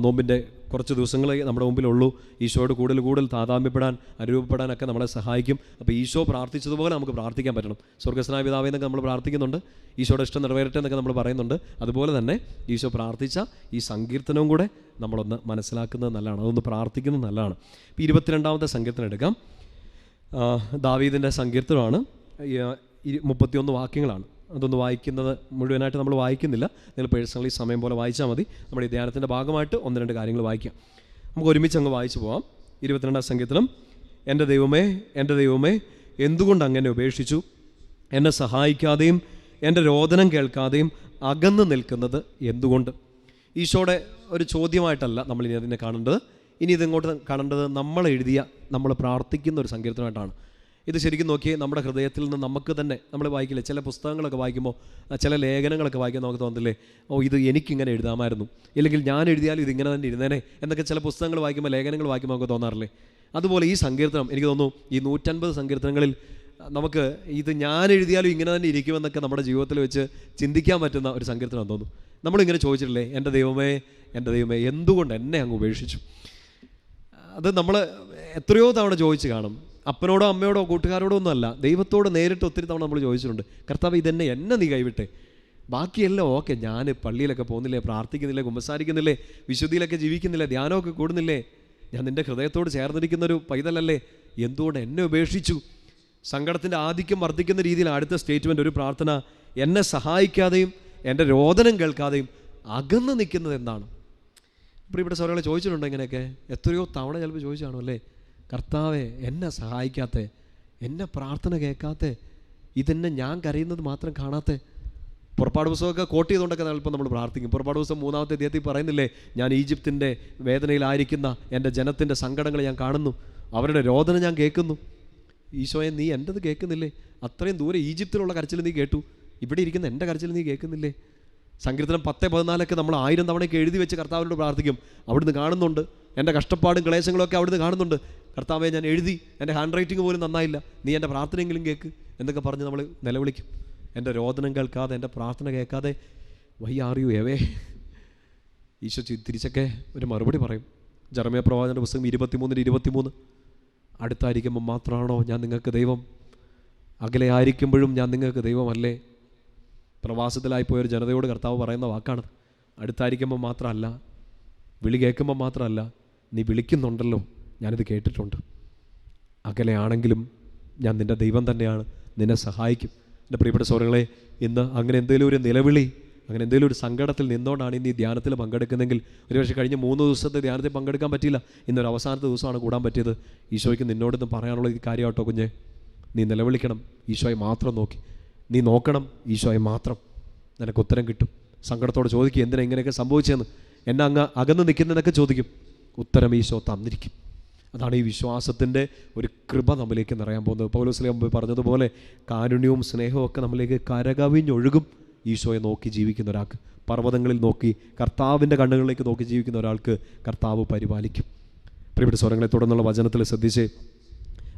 നോമ്പിൻ്റെ കുറച്ച് ദിവസങ്ങളെ നമ്മുടെ മുമ്പിലുള്ളൂ. ഈശോയോട് കൂടുതൽ താതാമ്യപ്പെടാൻ, അനുരൂപപ്പെടാനൊക്കെ നമ്മളെ സഹായിക്കും. അപ്പോൾ ഈശോ പ്രാർത്ഥിച്ചതുപോലെ നമുക്ക് പ്രാർത്ഥിക്കാൻ പറ്റണം. സ്വർഗ്ഗസ്ഥനായ പിതാവേ എന്നൊക്കെ നമ്മൾ പ്രാർത്ഥിക്കുന്നുണ്ട്, ഈശോയുടെ ഇഷ്ടം നിറവേറട്ടെ എന്നൊക്കെ നമ്മൾ പറയുന്നുണ്ട്. അതുപോലെ തന്നെ ഈശോ പ്രാർത്ഥിച്ച ഈ സങ്കീർത്തനവും കൂടെ നമ്മളൊന്ന് മനസ്സിലാക്കുന്നത് നല്ലതാണ്, അതൊന്ന് പ്രാർത്ഥിക്കുന്നത് നല്ലതാണ്. ഇപ്പോൾ 22 സങ്കീർത്തനം എടുക്കാം. ദാവീദിൻ്റെ സങ്കീർത്തനമാണ്. 31 വാക്യങ്ങളാണ്. അതൊന്ന് വായിക്കുന്നത് മുഴുവനായിട്ട് നമ്മൾ വായിക്കുന്നില്ല, നിങ്ങൾ പേഴ്സണലി സമയം പോലെ വായിച്ചാൽ മതി. നമ്മുടെ ഈ ധ്യാനത്തിൻ്റെ ഭാഗമായിട്ട് 1-2 കാര്യങ്ങൾ വായിക്കാം. നമുക്ക് ഒരുമിച്ച് അങ്ങ് വായിച്ചു പോകാം. 22 സങ്കീർത്തനം. എൻ്റെ ദൈവമേ, എൻ്റെ ദൈവമേ, എന്തുകൊണ്ട് അങ്ങനെ ഉപേക്ഷിച്ചു? എന്നെ സഹായിക്കാതെയും എൻ്റെ രോദനം കേൾക്കാതെയും അകന്ന് നിൽക്കുന്നത് എന്തുകൊണ്ട്? ഈശോയുടെ ഒരു ചോദ്യമായിട്ടല്ല നമ്മൾ ഇനി അതിനെ കാണേണ്ടത്. ഇനി ഇതിങ്ങോട്ട് കാണേണ്ടത് നമ്മൾ പ്രാർത്ഥിക്കുന്ന ഒരു സങ്കീർത്തനമായിട്ടാണ്. ഇത് ശരിക്കും നോക്കി നമ്മുടെ ഹൃദയത്തിൽ നിന്ന് നമുക്ക് തന്നെ നമ്മൾ വായിക്കില്ലേ, ചില പുസ്തകങ്ങളൊക്കെ വായിക്കുമ്പോൾ, ചില ലേഖനങ്ങളൊക്കെ വായിക്കുമ്പോൾ നമുക്ക് തോന്നില്ലേ, ഇത് എനിക്കിങ്ങനെ എഴുതാമായിരുന്നു, ഇല്ലെങ്കിൽ ഞാൻ എഴുതിയാലും ഇതിങ്ങനെ തന്നെ ഇരുന്നേനെ എന്നൊക്കെ ചില പുസ്തകങ്ങൾ വായിക്കുമ്പോൾ, ലേഖനങ്ങൾ വായിക്കുമ്പോൾ നമുക്ക് തോന്നാറില്ലേ? അതുപോലെ ഈ സങ്കീർത്തനം എനിക്ക് തോന്നുന്നു ഈ 150 സങ്കീർത്തനങ്ങളിൽ നമുക്ക് ഇത് ഞാൻ എഴുതിയാലും ഇങ്ങനെ തന്നെ ഇരിക്കുമെന്നൊക്കെ നമ്മുടെ ജീവിതത്തിൽ വെച്ച് ചിന്തിക്കാൻ പറ്റുന്ന ഒരു സങ്കീർത്തനം തോന്നുന്നു. നമ്മളിങ്ങനെ ചോദിച്ചിട്ടില്ലേ, എൻ്റെ ദൈവമേ എന്തുകൊണ്ട് എന്നെ അങ്ങ് ഉപേക്ഷിച്ചു? അത് നമ്മൾ എത്രയോ തവണ ചോദിച്ച് കാണും. അപ്പനോടോ അമ്മയോടോ കൂട്ടുകാരോടോ ഒന്നുമല്ല, ദൈവത്തോട് നേരിട്ട് ഒത്തിരി തവണ നമ്മൾ ചോദിച്ചിട്ടുണ്ട്, കർത്താവ് എന്നെ നീ കൈവിട്ടെ, ബാക്കിയെല്ലാം ഓക്കെ, ഞാൻ പള്ളിയിലൊക്കെ പോകുന്നില്ലേ, പ്രാർത്ഥിക്കുന്നില്ലേ, കുമ്പസാരിക്കുന്നില്ലേ, വിശുദ്ധിയിലൊക്കെ ജീവിക്കുന്നില്ലേ, ധ്യാനമൊക്കെ കൂടുന്നില്ലേ, ഞാൻ നിൻ്റെ ഹൃദയത്തോട് ചേർന്നിരിക്കുന്നൊരു പൈതലല്ലേ, എന്തുകൊണ്ട് എന്നെ ഉപേക്ഷിച്ചു? സങ്കടത്തിൻ്റെ ആധിക്യം വർദ്ധിക്കുന്ന രീതിയിൽ അടുത്ത സ്റ്റേറ്റ്മെൻറ്റ്, ഒരു പ്രാർത്ഥന, എന്നെ സഹായിക്കാതെയും എൻ്റെ രോദനം കേൾക്കാതെയും അകന്ന് നിൽക്കുന്നത് എന്താണ്? ഇപ്പോൾ ഇവിടെ സൗരങ്ങളെ ചോദിച്ചിട്ടുണ്ടോ ഇങ്ങനെയൊക്കെ? എത്രയോ തവണ ചിലപ്പോൾ ചോദിച്ചാണോ അല്ലേ, കർത്താവെ എന്നെ സഹായിക്കാത്ത, എന്നെ പ്രാർത്ഥന കേൾക്കാത്ത, ഇതെന്നെ ഞാൻ കരയുന്നത് മാത്രം കാണാത്ത. പുറപ്പാട് പുസ്തകമൊക്കെ കോട്ട് ചെയ്തുകൊണ്ടൊക്കെ ചിലപ്പോൾ നമ്മൾ പ്രാർത്ഥിക്കും. പുറപ്പാട് പുസ്തകം 3-ാമത്തെ അധ്യായത്തിൽ പറയുന്നില്ലേ, ഞാൻ ഈജിപ്തിൻ്റെ വേദനയിലായിരിക്കുന്ന എൻ്റെ ജനത്തിൻ്റെ സങ്കടങ്ങൾ ഞാൻ കാണുന്നു, അവരുടെ രോദന ഞാൻ കേൾക്കുന്നു. ഈശോയെ നീ എൻ്റെത് കേൾക്കുന്നില്ലേ? അത്രയും ദൂരെ ഈജിപ്തിലുള്ള കരച്ചിൽ നീ കേട്ടു, ഇവിടെ ഇരിക്കുന്ന എൻ്റെ കരച്ചിൽ നീ കേൾക്കുന്നില്ലേ? സങ്കീർത്തനം 10-14 നമ്മൾ 1000 തവണയൊക്കെ എഴുതി വെച്ച് കർത്താവിനോട് പ്രാർത്ഥിക്കും. അവിടുന്ന് കാണുന്നുണ്ട്, എൻ്റെ കഷ്ടപ്പാടും ക്ലേശങ്ങളൊക്കെ അവിടുന്ന് കാണുന്നുണ്ട്. കർത്താവെ ഞാൻ എഴുതി, എൻ്റെ ഹാൻഡ് റൈറ്റിംഗ് പോലും നന്നായില്ല, നീ എൻ്റെ പ്രാർത്ഥനയെങ്കിലും കേൾക്ക് എന്നൊക്കെ പറഞ്ഞ് നമ്മൾ നിലവിളിക്കും. എൻ്റെ രോദനം കേൾക്കാതെ, എൻ്റെ പ്രാർത്ഥന കേൾക്കാതെ why are you away? Isho തിരിച്ചൊക്കെ ഒരു മറുപടി പറയും. ജെറമ്യാ പ്രവാചകന്റെ പുസ്തകം 23:23, അടുത്തായിരിക്കുമ്പോൾ മാത്രമാണോ ഞാൻ നിങ്ങൾക്ക് ദൈവം? അകലെ ആയിരിക്കുമ്പോഴും ഞാൻ നിങ്ങൾക്ക് ദൈവമല്ലേ? പ്രവാസത്തിലായിപ്പോയൊരു ജനതയോട് കർത്താവ് പറയുന്ന വാക്കാണ്. അടുത്തായിരിക്കുമ്പോൾ മാത്രമല്ല, വിളി കേൾക്കുമ്പോൾ മാത്രമല്ല, നീ വിളിക്കുന്നുണ്ടല്ലോ, ഞാനിത് കേട്ടിട്ടുണ്ട്. അകലെയാണെങ്കിലും ഞാൻ നിൻ്റെ ദൈവം തന്നെയാണ്, നിന്നെ സഹായിക്കും. എൻ്റെ പ്രിയപ്പെട്ട സഹോദരങ്ങളെ, ഇന്ന് അങ്ങനെ എന്തെങ്കിലും ഒരു നിലവിളി, അങ്ങനെ എന്തെങ്കിലും ഒരു സങ്കടത്തിൽ നിന്നുകൊണ്ടാണ് ഇന്ന് ഈ ധ്യാനത്തിൽ പങ്കെടുക്കുന്നതെങ്കിൽ, ഒരുപക്ഷെ കഴിഞ്ഞ 3 ദിവസത്തെ ധ്യാനത്തിൽ പങ്കെടുക്കാൻ പറ്റിയില്ല, ഇന്നൊരു അവസാനത്തെ ദിവസമാണ് കൂടാൻ പറ്റിയത്. ഈശോയ്ക്ക് നിന്നോടൊന്നും പറയാനുള്ള ഈ കാര്യമാട്ടോ കുഞ്ഞെ, നീ നിലവിളിക്കണം, ഈശോയെ മാത്രം നോക്കി നീ നോക്കണം, ഈശോയെ മാത്രം, നിനക്ക് ഉത്തരം കിട്ടും. സങ്കടത്തോടെ ചോദിക്കും, എന്തിനാ ഇങ്ങനെയൊക്കെ സംഭവിച്ചതെന്ന്, എന്നെ അങ്ങ് അകന്ന് നിൽക്കുന്നതൊക്കെ ചോദിക്കും, ഉത്തരം ഈശോ തന്നിരിക്കും. അതാണ് ഈ വിശ്വാസത്തിൻ്റെ ഒരു കൃപ നമ്മിലേക്ക് നിറയാൻ പോകുന്നത്. പൗലോസ് പറഞ്ഞതുപോലെ കാരുണ്യവും സ്നേഹവും ഒക്കെ നമ്മിലേക്ക് കരകവിഞ്ഞൊഴുകും ഈശോയെ നോക്കി ജീവിക്കുന്ന ഒരാൾക്ക്. പർവ്വതങ്ങളിൽ നോക്കി, കർത്താവിൻ്റെ കണ്ണുകളിലേക്ക് നോക്കി ജീവിക്കുന്ന ഒരാൾക്ക് കർത്താവ് പരിപാലിക്കും. പ്രിയപ്പെട്ട സ്വരങ്ങളെ തുടർന്നുള്ള വചനത്തിൽ ശ്രദ്ധിച്ച്,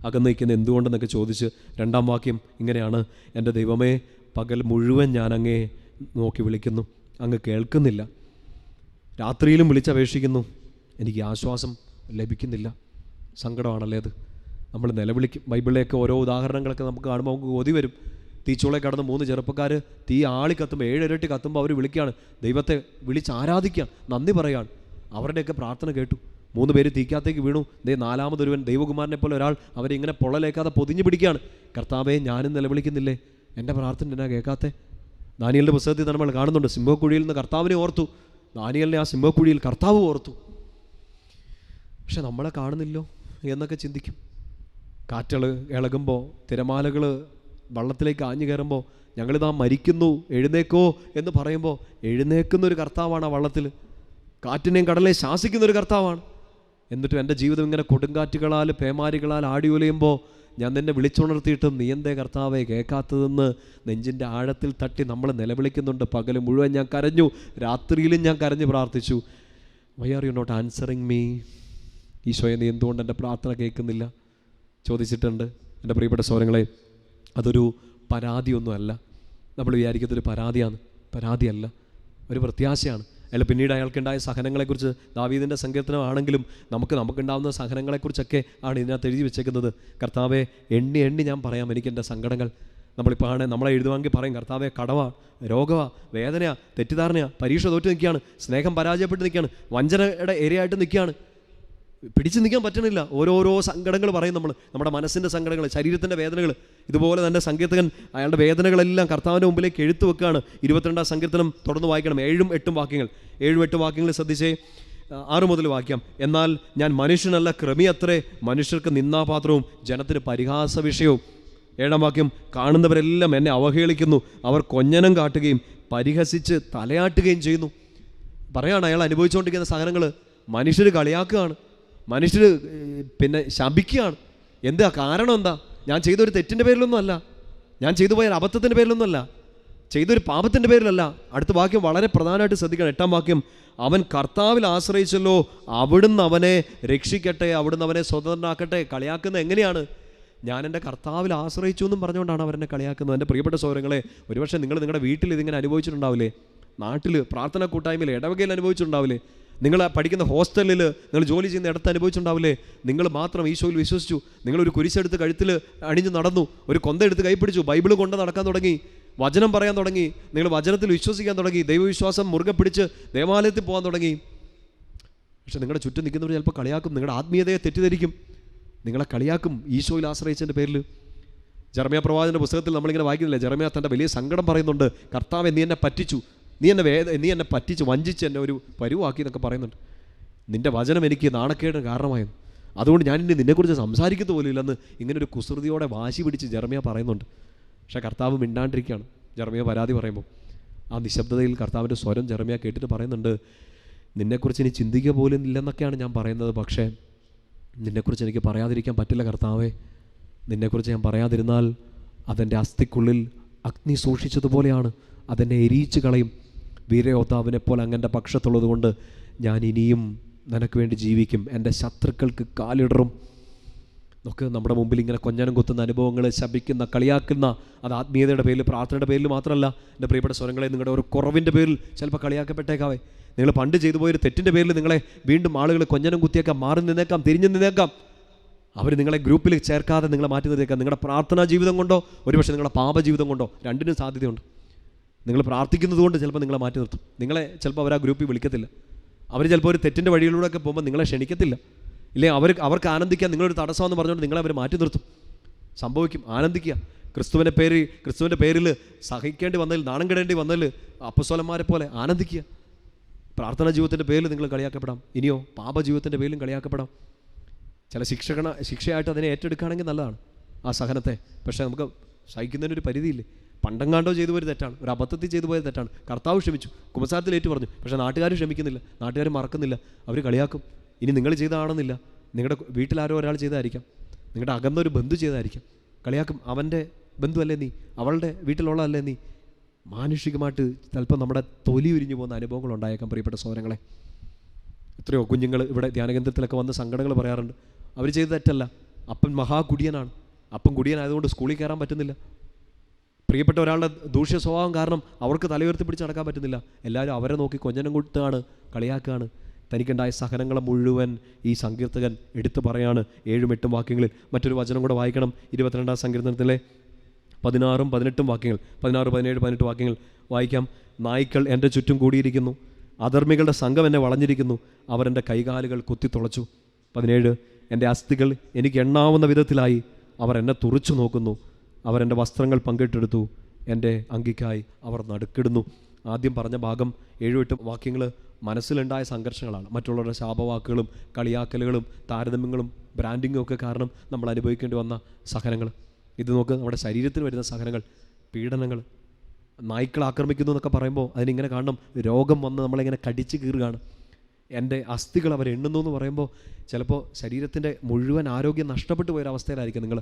അകന്നിരിക്കുന്ന എന്തുകൊണ്ടെന്നൊക്കെ ചോദിച്ച് 2-ാം വാക്യം ഇങ്ങനെയാണ്, എൻ്റെ ദൈവമേ പകൽ മുഴുവൻ ഞാൻ അങ്ങേ നോക്കി വിളിക്കുന്നു, അങ്ങ് കേൾക്കുന്നില്ല, രാത്രിയിലും വിളിച്ചപേക്ഷിക്കുന്നു, എനിക്ക് ആശ്വാസം ലഭിക്കുന്നില്ല. സങ്കടമാണല്ലേ അത്? നമ്മൾ നിലവിളിക്കും. ബൈബിളിലേക്ക് ഓരോ ഉദാഹരണങ്ങളൊക്കെ നമുക്ക് കാണുമ്പോൾ നമുക്ക് കൊതി വരും. തീച്ചൂളെ കടന്ന് 3 ചെറുപ്പക്കാർ തീ ആളി കത്തുമ്പോൾ 7 ഇരട്ടി കത്തുമ്പോൾ അവർ വിളിക്കുകയാണ്, ദൈവത്തെ വിളിച്ച് ആരാധിക്കുകയാണ്, നന്ദി പറയുകയാണ്. അവരുടെയൊക്കെ പ്രാർത്ഥന കേട്ടു. 3 പേര് തീക്കകത്തേക്ക് വീണു. 4-മതൊരുവൻ ദൈവകുമാരനെ പോലെ ഒരാൾ അവരെ ഇങ്ങനെ പൊള്ളലേക്കാതെ പൊതിഞ്ഞു പിടിക്കുകയാണ്. കർത്താവെ ഞാനും നിലവിളിക്കുന്നില്ലേ, എൻ്റെ പ്രാർത്ഥന എന്നാ കേൾക്കാത്തെ? ദാനിയേലിൻ്റെ പുസ്തകത്തിൽ നമ്മൾ കാണുന്നുണ്ട്, സിംഹക്കുഴിയിൽ നിന്ന് കർത്താവിനെ ഓർത്തു, ദാനിയേലിനെ ആ സിംഹക്കുഴിയിൽ കർത്താവ് ഓർത്തു. പക്ഷെ നമ്മളെ കാണുന്നില്ലോ എന്നൊക്കെ ചിന്തിക്കും. കാറ്റുകൾ ഇളകുമ്പോൾ, തിരമാലകൾ വള്ളത്തിലേക്ക് ആഞ്ഞു കയറുമ്പോൾ, ഞങ്ങളിതാ മരിക്കുന്നു എഴുന്നേക്കോ എന്ന് പറയുമ്പോൾ എഴുന്നേക്കുന്നൊരു കർത്താവാണ് ആ വള്ളത്തിൽ. കാറ്റിനെയും കടലിനെയും ശാസിക്കുന്നൊരു കർത്താവാണ്. എന്നിട്ടും എൻ്റെ ജീവിതം ഇങ്ങനെ കൊടുങ്കാറ്റുകളാൽ പേമാരികളാൽ ആടി ഉലയുമ്പോൾ ഞാൻ നിന്നെ വിളിച്ചുണർത്തിയിട്ടും നീ എന്തേ കർത്താവെ കേൾക്കാത്തതെന്ന് നെഞ്ചിൻ്റെ ആഴത്തിൽ തട്ടി നമ്മൾ നിലവിളിക്കുന്നുണ്ട്. പകൽ മുഴുവൻ ഞാൻ കരഞ്ഞു, രാത്രിയിലും ഞാൻ കരഞ്ഞ് പ്രാർത്ഥിച്ചു. Why are you not answering me? ഈശോയെ നീ എന്തുകൊണ്ട് എൻ്റെ പ്രാർത്ഥന കേൾക്കുന്നില്ല ചോദിച്ചിട്ടുണ്ട്. എൻ്റെ പ്രിയപ്പെട്ട സഹോദരങ്ങളെ, അതൊരു പരാതിയൊന്നുമല്ല. നമ്മൾ വിചാരിക്കുന്നതൊരു പരാതിയല്ല, ഒരു പ്രത്യാശയാണ്. അയാൾ പിന്നീട് അയാൾക്കുണ്ടായ സഹനങ്ങളെക്കുറിച്ച് ദാവീദിൻ്റെ സങ്കീർത്തനമാണെങ്കിലും നമുക്കുണ്ടാകുന്ന സഹനങ്ങളെക്കുറിച്ചൊക്കെ ആണ് ഇതിനകത്ത് എഴുതി വെച്ചേക്കുന്നത്. കർത്താവെ എണ്ണി ഞാൻ പറയാം എനിക്കെൻ്റെ സങ്കടങ്ങൾ. നമ്മളിപ്പോൾ നമ്മളെ എഴുതുവാങ്കിൽ പറയും, കർത്താവെ കടവാ, രോഗവാ, വേദനയാ, തെറ്റിദ്ധാരണയാ, പരീക്ഷ തോറ്റു നിൽക്കുകയാണ്, സ്നേഹം പരാജയപ്പെട്ട് നിൽക്കുകയാണ്, വഞ്ചനയുടെ ഇരയായിട്ട് നിൽക്കുകയാണ്, പിടിച്ചു നിൽക്കാൻ പറ്റണില്ല. ഓരോരോ സങ്കടങ്ങൾ പറയും നമ്മുടെ മനസ്സിൻ്റെ സങ്കടങ്ങൾ, ശരീരത്തിൻ്റെ വേദനകൾ. ഇതുപോലെ തന്നെ സങ്കീർത്തകൻ അയാളുടെ വേദനകളെല്ലാം കർത്താവിൻ്റെ മുമ്പിലേക്ക് എഴുത്തു വെക്കുകയാണ്. 22-ാം സങ്കീർത്തനം തുടർന്ന് വായിക്കണം. 7-8 വാക്യങ്ങൾ. 7-8 വാക്യങ്ങൾ ശ്രദ്ധിച്ചേ. 6 മുതൽ വാക്യം. എന്നാൽ ഞാൻ മനുഷ്യനല്ല, കൃമിയത്രേ, മനുഷ്യർക്ക് നിന്ദാപാത്രവും ജനത്തിന് പരിഹാസ വിഷയവും. 7-ാം വാക്യം. കാണുന്നവരെല്ലാം എന്നെ അവഹേളിക്കുന്നു, അവർ കൊഞ്ഞനം കാട്ടുകയും പരിഹസിച്ച് തലയാട്ടുകയും ചെയ്യുന്നു. പറയാണ് അയാൾ അനുഭവിച്ചുകൊണ്ടിരിക്കുന്ന സഹനങ്ങൾ മനുഷ്യർ കളിയാക്കുകയാണ്. മനുഷ്യർ പിന്നെ ശപിക്കുകയാണ്. എന്താ കാരണം? എന്താ? ഞാൻ ചെയ്തൊരു തെറ്റിൻ്റെ പേരിലൊന്നും അല്ല, ഞാൻ ചെയ്തു പോയ അബദ്ധത്തിൻ്റെ പേരിലൊന്നും അല്ല, ചെയ്തൊരു പാപത്തിൻ്റെ പേരിലല്ല. അടുത്ത വാക്യം വളരെ പ്രധാനമായിട്ട് ശ്രദ്ധിക്കണം. 8-ാം വാക്യം, അവൻ കർത്താവിൽ ആശ്രയിച്ചല്ലോ, അവിടുന്ന് അവനെ രക്ഷിക്കട്ടെ, അവിടുന്ന് അവനെ സ്വതന്ത്രനാക്കട്ടെ. കളിയാക്കുന്നത് എങ്ങനെയാണ്? ഞാൻ എൻ്റെ കർത്താവിൽ ആശ്രയിച്ചു എന്നും പറഞ്ഞുകൊണ്ടാണ് അവരെന്നെ കളിയാക്കുന്നത്. എൻ്റെ പ്രിയപ്പെട്ട സഹോദരങ്ങളെ, ഒരുപക്ഷെ നിങ്ങൾ നിങ്ങളുടെ വീട്ടിൽ ഇതിങ്ങനെ അനുഭവിച്ചിട്ടുണ്ടാവില്ലേ? നാട്ടിൽ പ്രാർത്ഥന കൂട്ടായ്മയിൽ ഇടവകയിൽ അനുഭവിച്ചിട്ടുണ്ടാവില്ലേ? നിങ്ങൾ പഠിക്കുന്ന ഹോസ്റ്റലിൽ, നിങ്ങൾ ജോലി ചെയ്യുന്ന ഇടത്ത് അനുഭവിച്ചിട്ടുണ്ടാവില്ലേ? നിങ്ങൾ മാത്രം ഈശോയിൽ വിശ്വസിച്ചു, നിങ്ങളൊരു കുരിശെടുത്ത് കഴുത്തിൽ അണിഞ്ഞ് നടന്നു, ഒരു കൊന്ത എടുത്ത് കൈപ്പിടിച്ചു, ബൈബിൾ കൊണ്ട് നടക്കാൻ തുടങ്ങി, വചനം പറയാൻ തുടങ്ങി, നിങ്ങൾ വചനത്തിൽ വിശ്വസിക്കാൻ തുടങ്ങി, ദൈവവിശ്വാസം മുറുകെ പിടിച്ച് ദേവാലയത്തിൽ പോകാൻ തുടങ്ങി. പക്ഷെ നിങ്ങളുടെ ചുറ്റും നിൽക്കുന്നവർ ചിലപ്പോൾ കളിയാക്കും, നിങ്ങളുടെ ആത്മീയതയെ തെറ്റിദ്ധരിക്കും, നിങ്ങളെ കളിയാക്കും ഈശോയിൽ ആശ്രയിച്ചതിൻ്റെ പേരിൽ. ജെറമ്യാ പ്രവാചകന്റെ പുസ്തകത്തിൽ നമ്മളിങ്ങനെ വായിക്കുന്നില്ല, ജെറമ്യാ തൻ്റെ വലിയ സങ്കടം പറയുന്നുണ്ട്. കർത്താവേ, നീ എന്നെ പറ്റിച്ചു, നീ എന്നെ പറ്റിച്ച് വഞ്ചിച്ച് എന്നെ ഒരു പരുവാക്കി എന്നൊക്കെ പറയുന്നുണ്ട്. നിൻ്റെ വചനം എനിക്ക് നാണക്കേടിന് കാരണമായിരുന്നു, അതുകൊണ്ട് ഞാൻ ഇനി നിന്നെക്കുറിച്ച് സംസാരിക്കുന്നത് പോലും ഇല്ലെന്ന് ഇങ്ങനെ ഒരു കുസൃതിയോടെ വാശി പിടിച്ച് ജെറമ്യാ പറയുന്നുണ്ട്. പക്ഷേ കർത്താവ് മിണ്ടാണ്ടിരിക്കുകയാണ് ജെറമ്യാ പരാതി പറയുമ്പോൾ. ആ നിശബ്ദതയിൽ കർത്താവിൻ്റെ സ്വരം ജെറമ്യാ കേട്ടിട്ട് പറയുന്നുണ്ട്, നിന്നെക്കുറിച്ച് ഇനി ചിന്തിക്കുക പോലും ഇല്ലെന്നൊക്കെയാണ് ഞാൻ പറയുന്നത്, പക്ഷേ നിന്നെക്കുറിച്ച് എനിക്ക് പറയാതിരിക്കാൻ പറ്റില്ല കർത്താവേ. നിന്നെക്കുറിച്ച് ഞാൻ പറയാതിരുന്നാൽ അതെൻ്റെ അസ്ഥിക്കുള്ളിൽ അഗ്നി സൂക്ഷിച്ചതുപോലെയാണ്, അതെന്നെ എരിയിച്ച് കളയും. വീരയോദ്ധാവിനെ പോലെ അങ്ങൻ്റെ പക്ഷത്തുള്ളത് കൊണ്ട് ഞാൻ ഇനിയും നിനക്ക് വേണ്ടി ജീവിക്കും, എൻ്റെ ശത്രുക്കൾക്ക് കാലിടറും. നമുക്ക് നമ്മുടെ മുമ്പിൽ ഇങ്ങനെ കൊഞ്ഞനം കുത്തുന്ന അനുഭവങ്ങൾ, ശപിക്കുന്ന, കളിയാക്കുന്ന, അത് ആത്മീയതയുടെ പേരിൽ, പ്രാർത്ഥനയുടെ പേരിൽ മാത്രമല്ല. എൻ്റെ പ്രിയപ്പെട്ട സ്വരങ്ങളെ, നിങ്ങളുടെ ഒരു കുറവിൻ്റെ പേരിൽ ചിലപ്പോൾ കളിയാക്കപ്പെട്ടേക്കാവേ. നിങ്ങൾ പണ്ട് ചെയ്തു പോയൊരു തെറ്റിൻ്റെ പേരിൽ നിങ്ങളെ വീണ്ടും ആളുകൾ കൊഞ്ഞനം കുത്തിയേക്കാം, മാറി നിന്നേക്കാം, തിരിഞ്ഞു നിന്നേക്കാം. അവർ നിങ്ങളെ ഗ്രൂപ്പിൽ ചേർക്കാതെ നിങ്ങളെ മാറ്റി നിർത്തിയേക്കാം. നിങ്ങളുടെ പ്രാർത്ഥനാ ജീവിതം കൊണ്ടോ ഒരുപക്ഷെ നിങ്ങളുടെ പാപജീവിതം കൊണ്ടോ, രണ്ടിനും സാധ്യതയുണ്ട്. നിങ്ങൾ പ്രാർത്ഥിക്കുന്നത് കൊണ്ട് ചിലപ്പോൾ നിങ്ങളെ മാറ്റി നിർത്തും. നിങ്ങളെ ചിലപ്പോൾ അവർ ആ ഗ്രൂപ്പിൽ വിളിക്കത്തില്ല. അവർ ചിലപ്പോൾ ഒരു തെറ്റിൻ്റെ വഴികളിലൂടെയൊക്കെ പോകുമ്പോൾ നിങ്ങളെ ക്ഷണിക്കത്തില്ല. ഇല്ലേ, അവർക്ക് ആനന്ദിക്കാൻ നിങ്ങളൊരു തടസ്സമെന്ന് പറഞ്ഞുകൊണ്ട് നിങ്ങളെ അവർ മാറ്റി നിർത്തും. സംഭവിക്കും. ആനന്ദിക്കുക. ക്രിസ്തുവിൻ്റെ പേരിൽ സഹിക്കേണ്ടി വന്നതിൽ, നാണം കെടേണ്ടി വന്നതിൽ അപ്പസ്വലന്മാരെ പോലെ ആനന്ദിക്കുക. പ്രാർത്ഥനാ ജീവിതത്തിൻ്റെ പേരിൽ നിങ്ങൾ കളിയാക്കപ്പെടാം. ഇനിയോ പാപജീവിതത്തിൻ്റെ പേരിലും കളിയാക്കപ്പെടാം. ചില ശിക്ഷയായിട്ട് അതിനെ ഏറ്റെടുക്കുകയാണെങ്കിൽ നല്ലതാണ് ആ സഹനത്തെ. പക്ഷേ നമുക്ക് സഹിക്കുന്നതിനൊരു പരിധിയില്ലേ. പണ്ടെങ്ങാണ്ടോ ചെയ്തു പോയത് തെറ്റാണ്, ഒരു അബദ്ധത്തിൽ ചെയ്തു പോയത് തെറ്റാണ്. കർത്താവ് ക്ഷമിച്ചു, കുമ്പസാരത്തിൽ ഏറ്റു പറഞ്ഞു. പക്ഷേ നാട്ടുകാർ ക്ഷമിക്കുന്നില്ല, നാട്ടുകാർ മറക്കുന്നില്ല, അവർ കളിയാക്കും. ഇനി നിങ്ങൾ ചെയ്തതാണെന്നില്ല, നിങ്ങളുടെ വീട്ടിലാരോ ഒരാൾ ചെയ്തായിരിക്കാം, നിങ്ങളുടെ അകന്നൊരു ബന്ധു ചെയ്തായിരിക്കാം, കളിയാക്കും. അവൻ്റെ ബന്ധുവല്ലേ നീ, അവളുടെ വീട്ടിലുള്ളതല്ലേ നീ. മാനുഷികമായിട്ട് ചിലപ്പോൾ നമ്മുടെ തൊലി ഉരിഞ്ഞു പോകുന്ന അനുഭവങ്ങൾ ഉണ്ടായേക്കാം പ്രിയപ്പെട്ട സഹോദരങ്ങളെ. എത്രയോ കുഞ്ഞുങ്ങൾ ഇവിടെ ധ്യാനകേന്ദ്രത്തിലൊക്കെ വന്ന് സങ്കടങ്ങൾ പറയാറുണ്ട്. അവർ ചെയ്ത് തെറ്റല്ല, അപ്പൻ മഹാകുടിയനാണ്, അപ്പൻ കുടിയനായതുകൊണ്ട് സ്കൂളിൽ കയറാൻ പറ്റുന്നില്ല. പ്രിയപ്പെട്ട ഒരാളുടെ ദൂഷ്യ സ്വഭാവം കാരണം അവർക്ക് തലയുയർത്തി പിടിച്ച് നടക്കാൻ പറ്റുന്നില്ല. എല്ലാവരും അവരെ നോക്കി കൊഞ്ഞനം കൊടുത്താണ്, കളിയാക്കുകയാണ്. തനിക്കുണ്ടായ സഹനങ്ങളെ മുഴുവൻ ഈ സങ്കീർത്തകൻ എടുത്തു പറയാണ് 7-8 വാക്യങ്ങളിൽ. മറ്റൊരു വചനം കൂടെ വായിക്കണം, 22-ാം സങ്കീർത്തനത്തിലെ 16-18 വാക്യങ്ങൾ, 16, 17, 18 വാക്യങ്ങൾ വായിക്കാം. നായ്ക്കൾ എൻ്റെ ചുറ്റും കൂടിയിരിക്കുന്നു, അധർമ്മികളുടെ സംഘം എന്നെ വളഞ്ഞിരിക്കുന്നു, അവർ എൻ്റെ കൈകാലുകൾ കുത്തിത്തുളച്ചു. 17, എൻ്റെ അസ്ഥികൾ എനിക്ക് എണ്ണാവുന്ന വിധത്തിലായി, അവർ എന്നെ തുറിച്ചു നോക്കുന്നു, അവർ എൻ്റെ വസ്ത്രങ്ങൾ പങ്കിട്ടെടുത്തു, എൻ്റെ അങ്കിക്കായി അവർ നടുക്കിടുന്നു. ആദ്യം പറഞ്ഞ ഭാഗം 7-8 വാക്യങ്ങൾ മനസ്സിലുണ്ടായ സംഘർഷങ്ങളാണ്. മറ്റുള്ളവരുടെ ശാപവാക്കുകളും കളിയാക്കലുകളും താരതമ്യങ്ങളും ബ്രാൻഡിങ്ങും ഒക്കെ കാരണം നമ്മൾ അനുഭവിക്കേണ്ടി വന്ന സഹനങ്ങൾ. ഇത് നോക്ക്, നമ്മുടെ ശരീരത്തിന് വരുന്ന സഹനങ്ങൾ, പീഡനങ്ങൾ. നായ്ക്കൾ ആക്രമിക്കുന്നു എന്നൊക്കെ പറയുമ്പോൾ അതിനിങ്ങനെ കാണണം, രോഗം വന്ന് നമ്മളിങ്ങനെ കടിച്ച് കീറുകയാണ്. എൻ്റെ അസ്ഥികൾ അവർ എണ്ണുന്നു എന്ന് പറയുമ്പോൾ ചിലപ്പോൾ ശരീരത്തിൻ്റെ മുഴുവൻ ആരോഗ്യം നഷ്ടപ്പെട്ടു പോയൊരവസ്ഥയിലായിരിക്കും നിങ്ങൾ.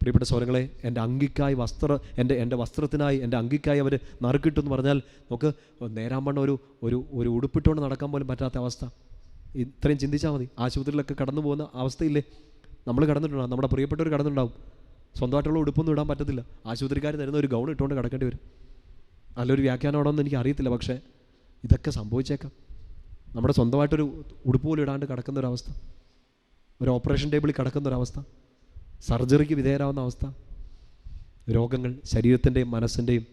പ്രിയപ്പെട്ട സഹോദരങ്ങളെ, എൻ്റെ അങ്കിക്കായി എൻ്റെ വസ്ത്രത്തിനായി എൻ്റെ അങ്കിക്കായി അവർ നറുക്കിട്ടെന്ന് പറഞ്ഞാൽ നമുക്ക് നേരാമ്പണ്ണം ഒരു ഉടുപ്പിട്ടുകൊണ്ട് നടക്കാൻ പോലും പറ്റാത്ത അവസ്ഥ. ഇത്രയും ചിന്തിച്ചാൽ മതി. ആശുപത്രിയിലൊക്കെ കടന്നു പോകുന്ന അവസ്ഥയില്ലേ, നമ്മൾ കടന്നിട്ടുണ്ടാകും, നമ്മുടെ പ്രിയപ്പെട്ടവർ കടന്നുണ്ടാവും. സ്വന്തമായിട്ടുള്ള ഉടുപ്പൊന്നും ഇടാൻ പറ്റത്തില്ല, ആശുപത്രിക്കാർ തരുന്ന ഒരു ഗൗൺ ഇട്ടുകൊണ്ട് കിടക്കേണ്ടി വരും. നല്ലൊരു വ്യാഖ്യാനമാണോ എന്ന് എനിക്ക് അറിയത്തില്ല, പക്ഷേ ഇതൊക്കെ സംഭവിച്ചേക്കാം. നമ്മുടെ സ്വന്തമായിട്ടൊരു ഉടുപ്പ് പോലും ഇടാണ്ട് കിടക്കുന്നൊരവസ്ഥ, ഒരു ഓപ്പറേഷൻ ടേബിളിൽ കിടക്കുന്നൊരവസ്ഥ, സർജറിക്ക് വിധേയരാവുന്ന അവസ്ഥ, രോഗങ്ങൾ ശരീരത്തിൻ്റെയും മനസ്സിൻ്റെയും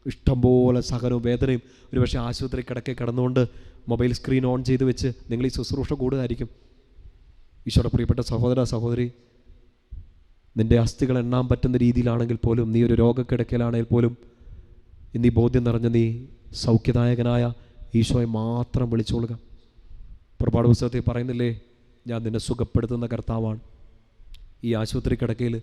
ഇഷ്ടംപോലെ സഹനവും വേദനയും. ഒരുപക്ഷെ ആശുപത്രി കിടന്നുകൊണ്ട് മൊബൈൽ സ്ക്രീൻ ഓൺ ചെയ്ത് വെച്ച് നിങ്ങൾ ഈ ശുശ്രൂഷ കൂടുതലായിരിക്കും. ഈശോയുടെ പ്രിയപ്പെട്ട സഹോദര സഹോദരി, നിൻ്റെ അസ്ഥികൾ എണ്ണാൻ പറ്റുന്ന രീതിയിലാണെങ്കിൽ പോലും, നീ ഒരു രോഗക്കിടക്കയിലാണെങ്കിൽ പോലും, ഇന്നീ ബോധ്യം നിറഞ്ഞ നീ സൗഖ്യദായകനായ ഈശോയെ മാത്രം വിളിച്ചോളുക. പുറപ്പാട് പുസ്തകത്തിൽ പറയുന്നില്ലേ, ഞാൻ നിന്നെ സുഖപ്പെടുത്തുന്ന കർത്താവാണ്. ഈ ആശുപത്രി കിടക്കയിൽ,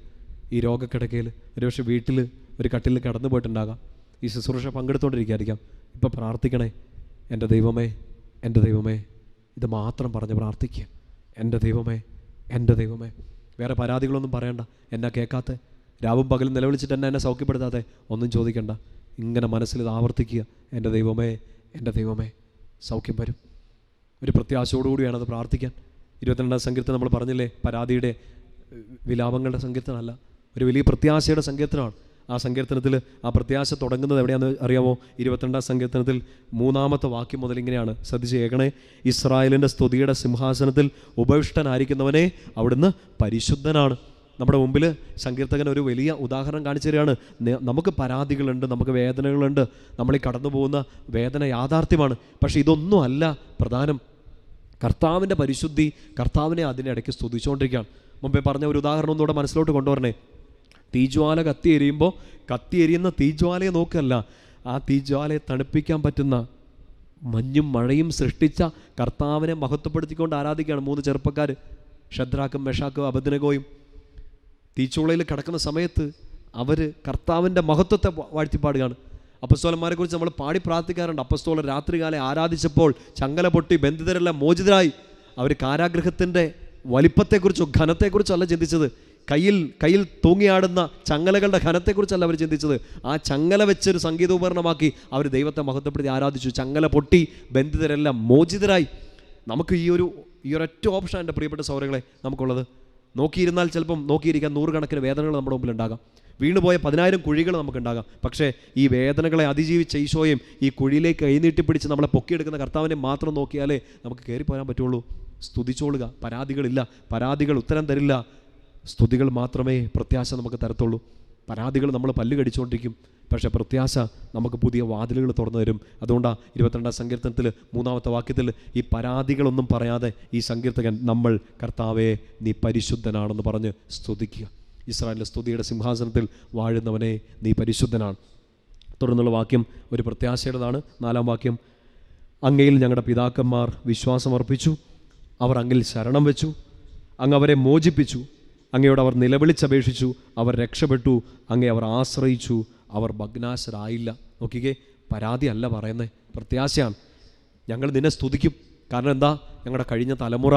ഈ രോഗക്കിടക്കയിൽ, ഒരുപക്ഷെ വീട്ടിൽ ഒരു കട്ടിൽ കടന്നു പോയിട്ടുണ്ടാകാം, ഈ ശുശ്രൂഷ പങ്കെടുത്തുകൊണ്ടിരിക്കുകയായിരിക്കാം. ഇപ്പോൾ പ്രാർത്ഥിക്കണേ, എൻ്റെ ദൈവമേ, എൻ്റെ ദൈവമേ, ഇത് മാത്രം പറഞ്ഞ് പ്രാർത്ഥിക്കുക. എൻ്റെ ദൈവമേ, എൻ്റെ ദൈവമേ. വേറെ പരാതികളൊന്നും പറയണ്ട. എന്നെ കേൾക്കാത്ത, രാവും പകലും നിലവിളിച്ചിട്ട് എന്നെ സൗഖ്യപ്പെടുത്താതെ ഒന്നും ചോദിക്കണ്ട. ഇങ്ങനെ മനസ്സിൽ ഇത് ആവർത്തിക്കുക, എൻ്റെ ദൈവമേ, എൻ്റെ ദൈവമേ. സൗഖ്യം വരും. ഒരു പ്രത്യാശയോടുകൂടി വേണം അത് പ്രാർത്ഥിക്കാൻ. 22-ാം സങ്കീർത്തനം നമ്മൾ പറഞ്ഞില്ലേ, പരാതിയുടെ വിലാപങ്ങളുടെ സങ്കീർത്തനമല്ല, ഒരു വലിയ പ്രത്യാശയുടെ സങ്കീർത്തനമാണ്. ആ സങ്കീർത്തനത്തിൽ ആ പ്രത്യാശ തുടങ്ങുന്നത് എവിടെയാണെന്ന് അറിയാമോ? 22-ാം സങ്കീർത്തനത്തിൽ 3-ാമത്തെ വാക്യം മുതൽ ഇങ്ങനെയാണ്, ശ്രദ്ധിച്ച് കേൾക്കണേ. ഇസ്രായേലിൻ്റെ സ്തുതിയുടെ സിംഹാസനത്തിൽ ഉപവിഷ്ടനായിരിക്കുന്നവനെ അവിടുന്ന് പരിശുദ്ധനാണ്. നമ്മുടെ മുമ്പിൽ സങ്കീർത്തകൻ ഒരു വലിയ ഉദാഹരണം കാണിച്ചു തരികയാണ്. നമുക്ക് പരാതികളുണ്ട്, നമുക്ക് വേദനകളുണ്ട്, നമ്മൾ ഈ കടന്നു പോകുന്ന വേദന യാഥാർത്ഥ്യമാണ്. പക്ഷേ ഇതൊന്നും അല്ല പ്രധാനം. കർത്താവിൻ്റെ പരിശുദ്ധി, കർത്താവിനെ അതിനിടയ്ക്ക് സ്തുതിച്ചുകൊണ്ടിരിക്കുകയാണ്. മുമ്പേ പറഞ്ഞ ഒരു ഉദാഹരണം ഒന്നുകൂടെ മനസ്സിലോട്ട് കൊണ്ടുവരണേ. തീജ്വാല കത്തിയെരിയുന്ന തീജ്വാലയെ നോക്കല്ല, ആ തീജ്വാലയെ തണുപ്പിക്കാൻ പറ്റുന്ന മഞ്ഞും മഴയും സൃഷ്ടിച്ച കർത്താവിനെ മഹത്വപ്പെടുത്തിക്കൊണ്ട് ആരാധിക്കുകയാണ് 3 ചെറുപ്പക്കാർ, ഷദ്രാക്കും മെഷാക്കും അബദ്നഗോയും. തീച്ചൂളയിൽ കിടക്കുന്ന സമയത്ത് അവർ കർത്താവിൻ്റെ മഹത്വത്തെ വാഴ്ത്തിപ്പാടുകയാണ്. അപ്പസ്തോലന്മാരെ കുറിച്ച് നമ്മൾ പാടി പ്രാർത്ഥിക്കാറുണ്ട്. അപ്പസ്തോലർ രാത്രികാലം ആരാധിച്ചപ്പോൾ ചങ്ങല പൊട്ടി ബന്ധിതരെല്ലാം മോചിതരായി. അവർ കാരാഗൃഹത്തിൻ്റെ വലിപ്പത്തെക്കുറിച്ചോ ഘനത്തെക്കുറിച്ചോ അല്ല ചിന്തിച്ചത്, കയ്യിൽ തൂങ്ങിയാടുന്ന ചങ്ങലകളുടെ ഘനത്തെക്കുറിച്ചല്ല അവർ ചിന്തിച്ചത്. ആ ചങ്ങല വെച്ചൊരു സംഗീതോപകരണമാക്കി അവർ ദൈവത്തെ മഹത്വപ്പെടുത്തി ആരാധിച്ചു. ചങ്ങല പൊട്ടി ബന്ധിതരെല്ലാം മോചിതരായി. നമുക്ക് ഈ ഒരൊറ്റ ഓപ്ഷൻ എൻ്റെ പ്രിയപ്പെട്ട സൗരങ്ങളെ നമുക്കുള്ളത്. നോക്കിയിരുന്നാൽ ചിലപ്പം നോക്കിയിരിക്കാൻ 100 കണക്കിന് വേദനകൾ നമ്മുടെ മുമ്പിൽ ഉണ്ടാകാം. വീണുപോയ 10,000 കുഴികൾ നമുക്കുണ്ടാകാം. പക്ഷേ ഈ വേദനകളെ അതിജീവിച്ച ഈശോയും ഈ കുഴിയിലേക്ക് കൈനീട്ടിപ്പിടിച്ച് നമ്മളെ പൊക്കിയെടുക്കുന്ന കർത്താവിനെ മാത്രം നോക്കിയാലേ നമുക്ക് കയറിപ്പോരാൻ പറ്റുള്ളൂ. സ്തുതിച്ചോളുക. പരാതികളില്ല, പരാതികൾ ഉത്തരം തരില്ല. സ്തുതികൾ മാത്രമേ പ്രത്യാശ നമുക്ക് തരത്തുള്ളൂ. പരാതികൾ നമ്മൾ പല്ല് കടിച്ചുകൊണ്ടിരിക്കും, പക്ഷേ പ്രത്യാശ നമുക്ക് പുതിയ വാതിലുകൾ തുറന്നു തരും. അതുകൊണ്ടാണ് 22-ാം സങ്കീർത്തനത്തിൽ 3-ാമത്തെ വാക്യത്തിൽ ഈ പരാതികളൊന്നും പറയാതെ ഈ സങ്കീർത്തകൻ നമ്മൾ കർത്താവേ നീ പരിശുദ്ധനാണെന്ന് പറഞ്ഞ് സ്തുതിക്കുക. ഇസ്രായേലിൻ്റെ സ്തുതിയുടെ സിംഹാസനത്തിൽ വാഴുന്നവനെ നീ പരിശുദ്ധനാണ്. തുടർന്നുള്ള വാക്യം ഒരു പ്രത്യാശയുടേതാണ്. 4-ാം വാക്യം, അങ്ങയിൽ ഞങ്ങളുടെ പിതാക്കന്മാർ വിശ്വാസമർപ്പിച്ചു, അവർ അങ്ങിൽ ശരണം വെച്ചു, അങ്ങ് അവരെ മോചിപ്പിച്ചു, അങ്ങയോട് അവർ നിലവിളിച്ചപേക്ഷിച്ചു, അവർ രക്ഷപ്പെട്ടു, അങ്ങേ അവർ ആശ്രയിച്ചു, അവർ ഭഗ്നാശരായില്ല. നോക്കിക്കേ, പരാതി അല്ല പറയുന്നത്, പ്രത്യാശയാണ്. ഞങ്ങൾ നിന്നെ സ്തുതിക്കും. കാരണം എന്താ? ഞങ്ങളുടെ കഴിഞ്ഞ തലമുറ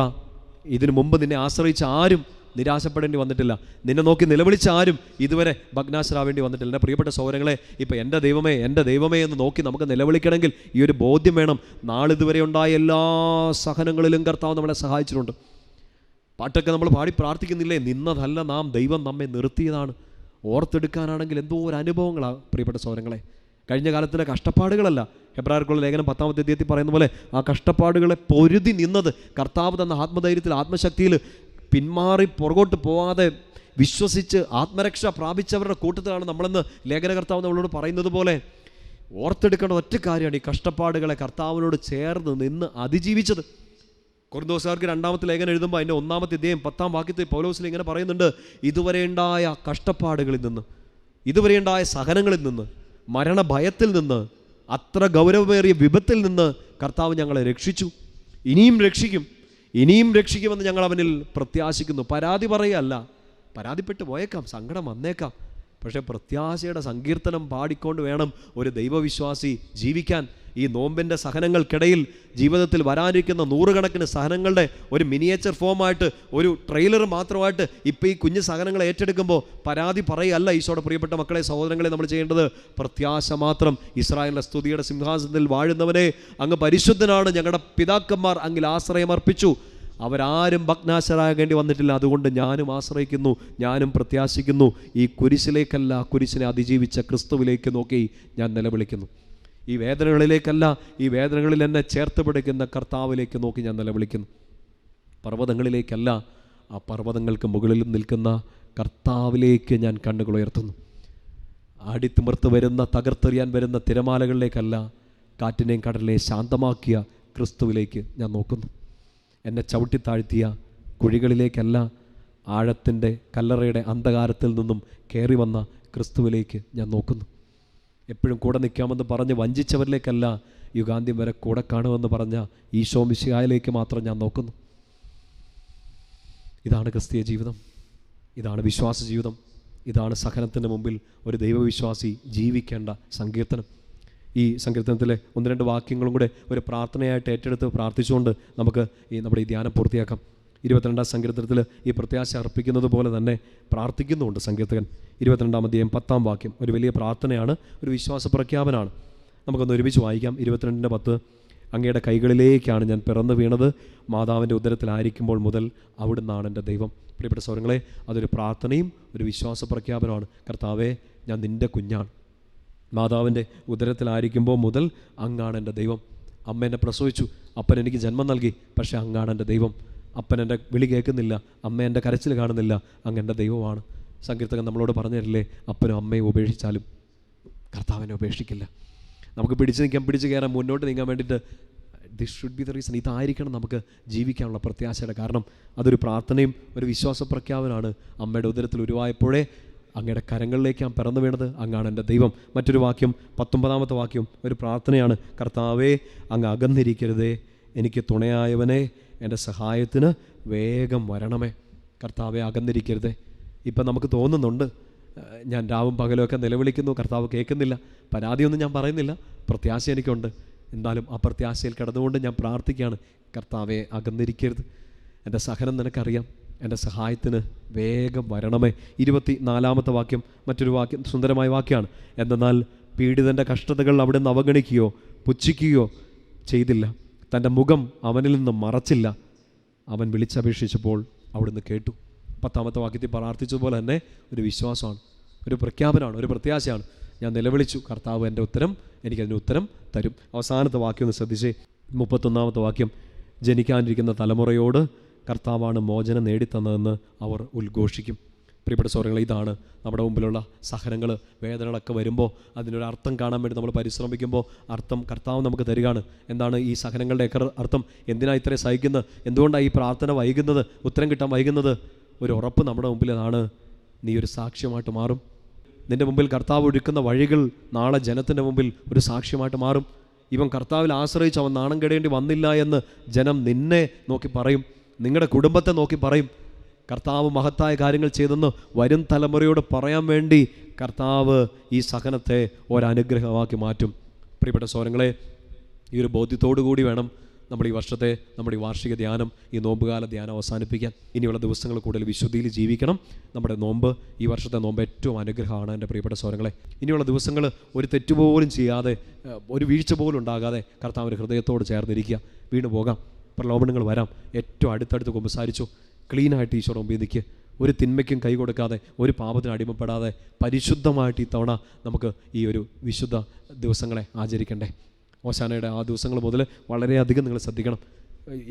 ഇതിനു മുമ്പ് നിന്നെ ആശ്രയിച്ച ആരും നിരാശപ്പെടേണ്ടി വന്നിട്ടില്ല. നിന്നെ നോക്കി നിലവിളിച്ച ആരും ഇതുവരെ ഭഗ്നാശരാവേണ്ടി വന്നിട്ടില്ല. എൻ്റെ പ്രിയപ്പെട്ട സഹോദരങ്ങളെ, ഇപ്പോൾ എൻ്റെ ദൈവമേ, എൻ്റെ ദൈവമേ എന്ന് നോക്കി നമുക്ക് നിലവിളിക്കണമെങ്കിൽ ഈ ഒരു ബോധ്യം വേണം. നാളിതുവരെ ഉണ്ടായ എല്ലാ സഹനങ്ങളിലും കർത്താവ് നമ്മളെ സഹായിച്ചിട്ടുണ്ട്. പാട്ടൊക്കെ നമ്മൾ പാടി പ്രാർത്ഥിക്കുന്നില്ലേ? നിന്നതല്ല നാം, ദൈവം നമ്മെ നിർത്തിയതാണ്. ഓർത്തെടുക്കാനാണെങ്കിൽ എന്തോ ഒരു അനുഭവങ്ങളാണ് പ്രിയപ്പെട്ട സഹോദരങ്ങളെ. കഴിഞ്ഞ കാലത്തിലെ കഷ്ടപ്പാടുകളല്ല. ഹെബ്രായർക്കുള്ള ലേഖനം 10-ാമത്തെ അധ്യായത്തിൽ പറയുന്ന പോലെ ആ കഷ്ടപ്പാടുകളെ പൊരുതി നിന്നത് കർത്താവ് തന്ന ആത്മധൈര്യത്തിൽ, ആത്മശക്തിയിൽ പിന്മാറി പുറകോട്ട് പോവാതെ വിശ്വസിച്ച് ആത്മരക്ഷ പ്രാപിച്ചവരുടെ കൂട്ടത്തിലാണ് നമ്മളെന്ന് ലേഖനകർത്താവ് നമ്മളോട് പറയുന്നത് പോലെ. ഓർത്തെടുക്കേണ്ട ഒറ്റ കാര്യമാണ്, ഈ കഷ്ടപ്പാടുകളെ കർത്താവിനോട് ചേർന്ന് നിന്ന് അതിജീവിച്ചത്. കൊരിന്തോസുകാർക്ക് 2-ാമത്തെ ലേഖനം എഴുതുമ്പോൾ അതിൻ്റെ 1-ാമത്തെ അധ്യായം 10-ാം വാക്യത്തിൽ പൗലോസിൽ ഇങ്ങനെ പറയുന്നുണ്ട്, ഇതുവരെ ഉണ്ടായ കഷ്ടപ്പാടുകളിൽ നിന്ന്, ഇതുവരെ ഉണ്ടായ സഹനങ്ങളിൽ നിന്ന്, മരണഭയത്തിൽ നിന്ന്, അത്ര ഗൗരവമേറിയ വിപത്തിൽ നിന്ന് കർത്താവ് ഞങ്ങളെ രക്ഷിച്ചു, ഇനിയും രക്ഷിക്കുമെന്ന് ഞങ്ങൾ അവനിൽ പ്രത്യാശിക്കുന്നു. പരാതി പറയുകയല്ല, പരാതിപ്പെട്ട് പോയേക്കാം, സങ്കടം വന്നേക്കാം, പക്ഷേ പ്രത്യാശയുടെ സങ്കീർത്തനം പാടിക്കൊണ്ട് വേണം ഒരു ദൈവവിശ്വാസി ജീവിക്കാൻ. ഈ നോമ്പിൻ്റെ സഹനങ്ങൾക്കിടയിൽ ജീവിതത്തിൽ വരാനിരിക്കുന്ന 100 കണക്കിന് സഹനങ്ങളുടെ ഒരു മിനിയേച്ചർ ഫോമായിട്ട്, ഒരു ട്രെയിലർ മാത്രമായിട്ട് ഇപ്പോൾ ഈ കുഞ്ഞു സഹനങ്ങളെ ഏറ്റെടുക്കുമ്പോൾ പരാതി പറയുകയല്ല ഈശോയുടെ പ്രിയപ്പെട്ട മക്കളെ, സഹോദരങ്ങളെ, നമ്മൾ ചെയ്യേണ്ടത് പ്രത്യാശ മാത്രം. ഇസ്രായേലിൻ്റെ സ്തുതിയുടെ സിംഹാസനത്തിൽ വാഴുന്നവനെ അങ്ങ് പരിശുദ്ധനാണ്, ഞങ്ങളുടെ പിതാക്കന്മാർ അങ്ങിൽ ആശ്രയമർപ്പിച്ചു, അവരാരും ഭഗ്നാശരാകേണ്ടി വന്നിട്ടില്ല, അതുകൊണ്ട് ഞാനും ആശ്രയിക്കുന്നു, ഞാനും പ്രത്യാശിക്കുന്നു. ഈ കുരിശിലേക്കല്ല, കുരിശിനെ അതിജീവിച്ച ക്രിസ്തുവിലേക്ക് നോക്കി ഞാൻ നിലവിളിക്കുന്നു. ഈ വേദനകളിലേക്കല്ല, ഈ വേദനകളിൽ എന്നെ ചേർത്ത് പിടിക്കുന്ന കർത്താവിലേക്ക് നോക്കി ഞാൻ നിലവിളിക്കുന്നു. പർവ്വതങ്ങളിലേക്കല്ല, ആ പർവ്വതങ്ങൾക്ക് മുകളിൽ നിൽക്കുന്ന കർത്താവിലേക്ക് ഞാൻ കണ്ണുകൾ ഉയർത്തുന്നു. ആടിത്തിമിർത്ത് വരുന്ന, തകർത്തെറിയാൻ വരുന്ന തിരമാലകളിലേക്കല്ല, കാറ്റിനെയും കടലിനെയും ശാന്തമാക്കിയ ക്രിസ്തുവിലേക്ക് ഞാൻ നോക്കുന്നു. എന്നെ ചവിട്ടിത്താഴ്ത്തിയ കുഴികളിലേക്കല്ല, ആഴത്തിൻ്റെ കല്ലറയുടെ അന്ധകാരത്തിൽ നിന്നും കയറി വന്ന ക്രിസ്തുവിലേക്ക് ഞാൻ നോക്കുന്നു. എപ്പോഴും കൂടെ നിൽക്കാമെന്ന് പറഞ്ഞ് വഞ്ചിച്ചവരിലേക്കല്ല, യുഗാന്ത്യം വരെ കൂടെ കാണുമെന്ന് പറഞ്ഞ ഈശോ മിശിഹായിലേക്ക് മാത്രം ഞാൻ നോക്കുന്നു. ഇതാണ് ക്രിസ്തീയ ജീവിതം, ഇതാണ് വിശ്വാസ ജീവിതം, ഇതാണ് സഹനത്തിൻ്റെ മുമ്പിൽ ഒരു ദൈവവിശ്വാസി ജീവിക്കേണ്ട സങ്കീർത്തനം. ഈ സങ്കീർത്തനത്തിലെ 1-2 വാക്യങ്ങളും കൂടെ ഒരു പ്രാർത്ഥനയായിട്ട് ഏറ്റെടുത്ത് പ്രാർത്ഥിച്ചുകൊണ്ട് നമുക്ക് നമ്മുടെ ഈ ധ്യാനം പൂർത്തിയാക്കാം. 22 സങ്കീർത്തനത്തിൽ ഈ പ്രത്യാശ അർപ്പിക്കുന്നത് പോലെ തന്നെ പ്രാർത്ഥിക്കുന്നുണ്ട് സങ്കീർത്തകൻ. 22 അധ്യായം 10 വാക്യം ഒരു വലിയ പ്രാർത്ഥനയാണ്, ഒരു വിശ്വാസ പ്രഖ്യാപനമാണ്. നമുക്കൊന്ന് ഒരുമിച്ച് വായിക്കാം. 22:10. അങ്ങയുടെ കൈകളിലേക്കാണ് ഞാൻ പിറന്നു വീണത്, മാതാവിൻ്റെ ഉദരത്തിലായിരിക്കുമ്പോൾ മുതൽ അവിടുന്നാണ് എൻ്റെ ദൈവം. പ്രിയപ്പെട്ട സഹോദരങ്ങളെ, അതൊരു പ്രാർത്ഥനയും ഒരു വിശ്വാസ പ്രഖ്യാപനമാണ്. കർത്താവേ, ഞാൻ നിൻ്റെ കുഞ്ഞാണ്, മാതാവിൻ്റെ ഉദരത്തിലായിരിക്കുമ്പോൾ മുതൽ അങ്ങാണ് എൻ്റെ ദൈവം. അമ്മ എന്നെ പ്രസവിച്ചു, അപ്പൻ എനിക്ക് ജന്മം നൽകി, പക്ഷേ അങ്ങാണ് എൻ്റെ ദൈവം. അപ്പൻ എൻ്റെ വിളി കേൾക്കുന്നില്ല, അമ്മ എൻ്റെ കരച്ചിൽ കാണുന്നില്ല, അങ്ങ് എൻ്റെ ദൈവമാണ്. സങ്കീർത്തകൻ നമ്മളോട് പറഞ്ഞു തരില്ലേ, അപ്പനും അമ്മയും ഉപേക്ഷിച്ചാലും കർത്താവിനെ ഉപേക്ഷിക്കില്ല. നമുക്ക് പിടിച്ച് കയറാൻ, മുന്നോട്ട് നീങ്ങാൻ വേണ്ടിയിട്ട് this should be the reason. ഇതായിരിക്കണം നമുക്ക് ജീവിക്കാനുള്ള പ്രത്യാശയുടെ കാരണം. അതൊരു പ്രാർത്ഥനയും ഒരു വിശ്വാസ പ്രഖ്യാപനമാണ്. അമ്മയുടെ ഉദരത്തിൽ ഉരുവായപ്പോഴേ അങ്ങയുടെ കരങ്ങളിലേക്ക് ഞാൻ പിറന്നു വീണത്, അങ്ങാണ് എൻ്റെ ദൈവം. മറ്റൊരു വാക്യം 19 വാക്യം ഒരു പ്രാർത്ഥനയാണ്. കർത്താവേ, അങ്ങ് അകന്നിരിക്കരുതേ, എനിക്ക് തുണയായവനെ എൻ്റെ സഹായത്തിന് വേഗം വരണമേ. കർത്താവെ, അകന്നിരിക്കരുതേ. ഇപ്പം നമുക്ക് തോന്നുന്നുണ്ട്, ഞാൻ രാവും പകലുമൊക്കെ നിലവിളിക്കുന്നു, കർത്താവ് കേൾക്കുന്നില്ല. പരാതിയൊന്നും ഞാൻ പറയുന്നില്ല, പ്രത്യാശ എനിക്കുണ്ട്. എന്നാലും ആ പ്രത്യാശയിൽ കിടന്നുകൊണ്ട് ഞാൻ പ്രാർത്ഥിക്കുകയാണ്, കർത്താവെ, അകന്നിരിക്കരുത്. എൻ്റെ സഹനം നിനക്കറിയാം, എൻ്റെ സഹായത്തിന് വേഗം വരണമേ. 24 വാക്യം മറ്റൊരു വാക്യം, സുന്ദരമായ വാക്യമാണ്. എന്തെന്നാൽ പീഡിതൻ്റെ കഷ്ടതകൾ അവിടെ നിന്ന് അവഗണിക്കുകയോ പുച്ഛിക്കുകയോ ചെയ്തില്ല, തൻ്റെ മുഖം അവനിൽ നിന്ന് മറച്ചില്ല. അവൻ വിളിച്ചപേക്ഷിച്ചപ്പോൾ അവിടുന്ന് കേട്ടു. 10 വാക്യത്തിൽ പ്രാർത്ഥിച്ചതുപോലെ തന്നെ ഒരു വിശ്വാസമാണ്, ഒരു പ്രഖ്യാപനമാണ്, ഒരു പ്രത്യാശയാണ്. ഞാൻ നിലവിളിച്ചു, കർത്താവ് എൻ്റെ ഉത്തരം, എനിക്കതിന് ഉത്തരം തരും. അവസാനത്തെ വാക്യം ഒന്ന് ശ്രദ്ധിച്ചേ. 31 വാക്യം. ജനിക്കാനിരിക്കുന്ന തലമുറയോട് കർത്താവാണ് മോചനം നേടിത്തന്നതെന്ന് അവർ ഉദ്ഘോഷിക്കും. പ്രിയപ്പെട്ട സഹോദരങ്ങളെ, ഇതാണ് നമ്മുടെ മുമ്പിലുള്ള സഹനങ്ങൾ, വേദനകളൊക്കെ വരുമ്പോൾ അതിനൊരു അർത്ഥം കാണാൻ വേണ്ടി നമ്മൾ പരിശ്രമിക്കുമ്പോൾ അർത്ഥം കർത്താവ് നമുക്ക് തരികയാണ്. എന്താണ് ഈ സഹനങ്ങളുടെയൊക്കെ അർത്ഥം? എന്തിനാണ് ഇത്രയും സഹിക്കുന്നത്? എന്തുകൊണ്ടാണ് ഈ പ്രാർത്ഥന വൈകുന്നത്, ഉത്തരം കിട്ടാൻ വൈകുന്നത്? ഒരു ഉറപ്പ് നമ്മുടെ മുമ്പിൽ അതാണ്, നീ ഒരു സാക്ഷ്യമായിട്ട് മാറും. നിൻ്റെ മുമ്പിൽ കർത്താവ് ഒരുക്കുന്ന വഴികൾ നാളെ ജനത്തിൻ്റെ മുമ്പിൽ ഒരു സാക്ഷ്യമായിട്ട് മാറും. ഇവൻ കർത്താവിൽ ആശ്രയിച്ച് അവൻ നാണം കെടേണ്ടി വന്നില്ല എന്ന് ജനം നിന്നെ നോക്കി പറയും, നിങ്ങളുടെ കുടുംബത്തെ നോക്കി പറയും. കർത്താവ് മഹത്തായ കാര്യങ്ങൾ ചെയ്തെന്ന് വരും തലമുറയോട് പറയാൻ വേണ്ടി കർത്താവ് ഈ സഹനത്തെ ഒരനുഗ്രഹമാക്കി മാറ്റും. പ്രിയപ്പെട്ട സഹോദരങ്ങളെ, ഈ ഒരു ബോധ്യത്തോടു കൂടി വേണം നമ്മൾ ഈ വർഷത്തെ നമ്മുടെ ഈ വാർഷിക ധ്യാനം, ഈ നോമ്പുകാല ധ്യാനം അവസാനിപ്പിക്കാൻ. ഇനിയുള്ള ദിവസങ്ങൾ കൂടുതൽ വിശുദ്ധിയിൽ ജീവിക്കണം. നമ്മുടെ നോമ്പ്, ഈ വർഷത്തെ നോമ്പ് ഏറ്റവും അനുഗ്രഹമാണ് എൻ്റെ പ്രിയപ്പെട്ട സഹോദരങ്ങളെ. ഇനിയുള്ള ദിവസങ്ങൾ ഒരു തെറ്റുപോലും ചെയ്യാതെ, ഒരു വീഴ്ച പോലും ഉണ്ടാകാതെ കർത്താവിൻ്റെ ഹൃദയത്തോട് ചേർന്നിരിക്കുക. വീണ് പോകാം, പ്രലോഭനങ്ങൾ വരാം, ഏറ്റവും അടുത്തടുത്ത് കുമ്പസാരിച്ചു ക്ലീനായിട്ട് ഈശോയുടെ മുമ്പിൽ നിൽക്കുക. ഒരു തിന്മയ്ക്കും കൈ കൊടുക്കാതെ, ഒരു പാപത്തിന് അടിമപ്പെടാതെ പരിശുദ്ധമായിട്ട് ഈ തവണ നമുക്ക് ഈ ഒരു വിശുദ്ധ ദിവസങ്ങളെ ആചരിക്കണ്ടേ. ഓശാനയുടെ ആ ദിവസങ്ങൾ മുതൽ വളരെയധികം നിങ്ങൾ ശ്രദ്ധിക്കണം.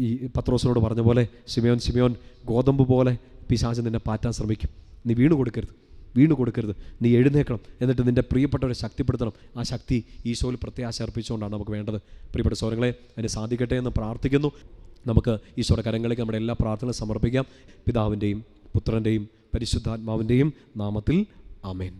ഈ പത്രോസിനോട് പറഞ്ഞ പോലെ, ശിമയോൻ ഗോതമ്പ് പോലെ പിശാച് നിന്നെ പാറ്റാൻ ശ്രമിക്കും. നീ വീണ് കൊടുക്കരുത്, നീ എഴുന്നേക്കണം. എന്നിട്ട് നിൻ്റെ പ്രിയപ്പെട്ടവരെ ശക്തിപ്പെടുത്തണം. ആ ശക്തി ഈശോയിൽ പ്രത്യാശ അർപ്പിച്ചുകൊണ്ടാണ് നമുക്ക് വേണ്ടത്. പ്രിയപ്പെട്ട സഹോദരങ്ങളെ, അതിന് സാധിക്കട്ടെ എന്ന് പ്രാർത്ഥിക്കുന്നു. നമുക്ക് ഈശോയുടെ കരങ്ങളിലേക്ക് നമ്മുടെ എല്ലാ പ്രാർത്ഥനകളും സമർപ്പിക്കാം. പിതാവിൻ്റെയും പുത്രൻ്റെയും പരിശുദ്ധാത്മാവിൻ്റെയും നാമത്തിൽ ആമേൻ.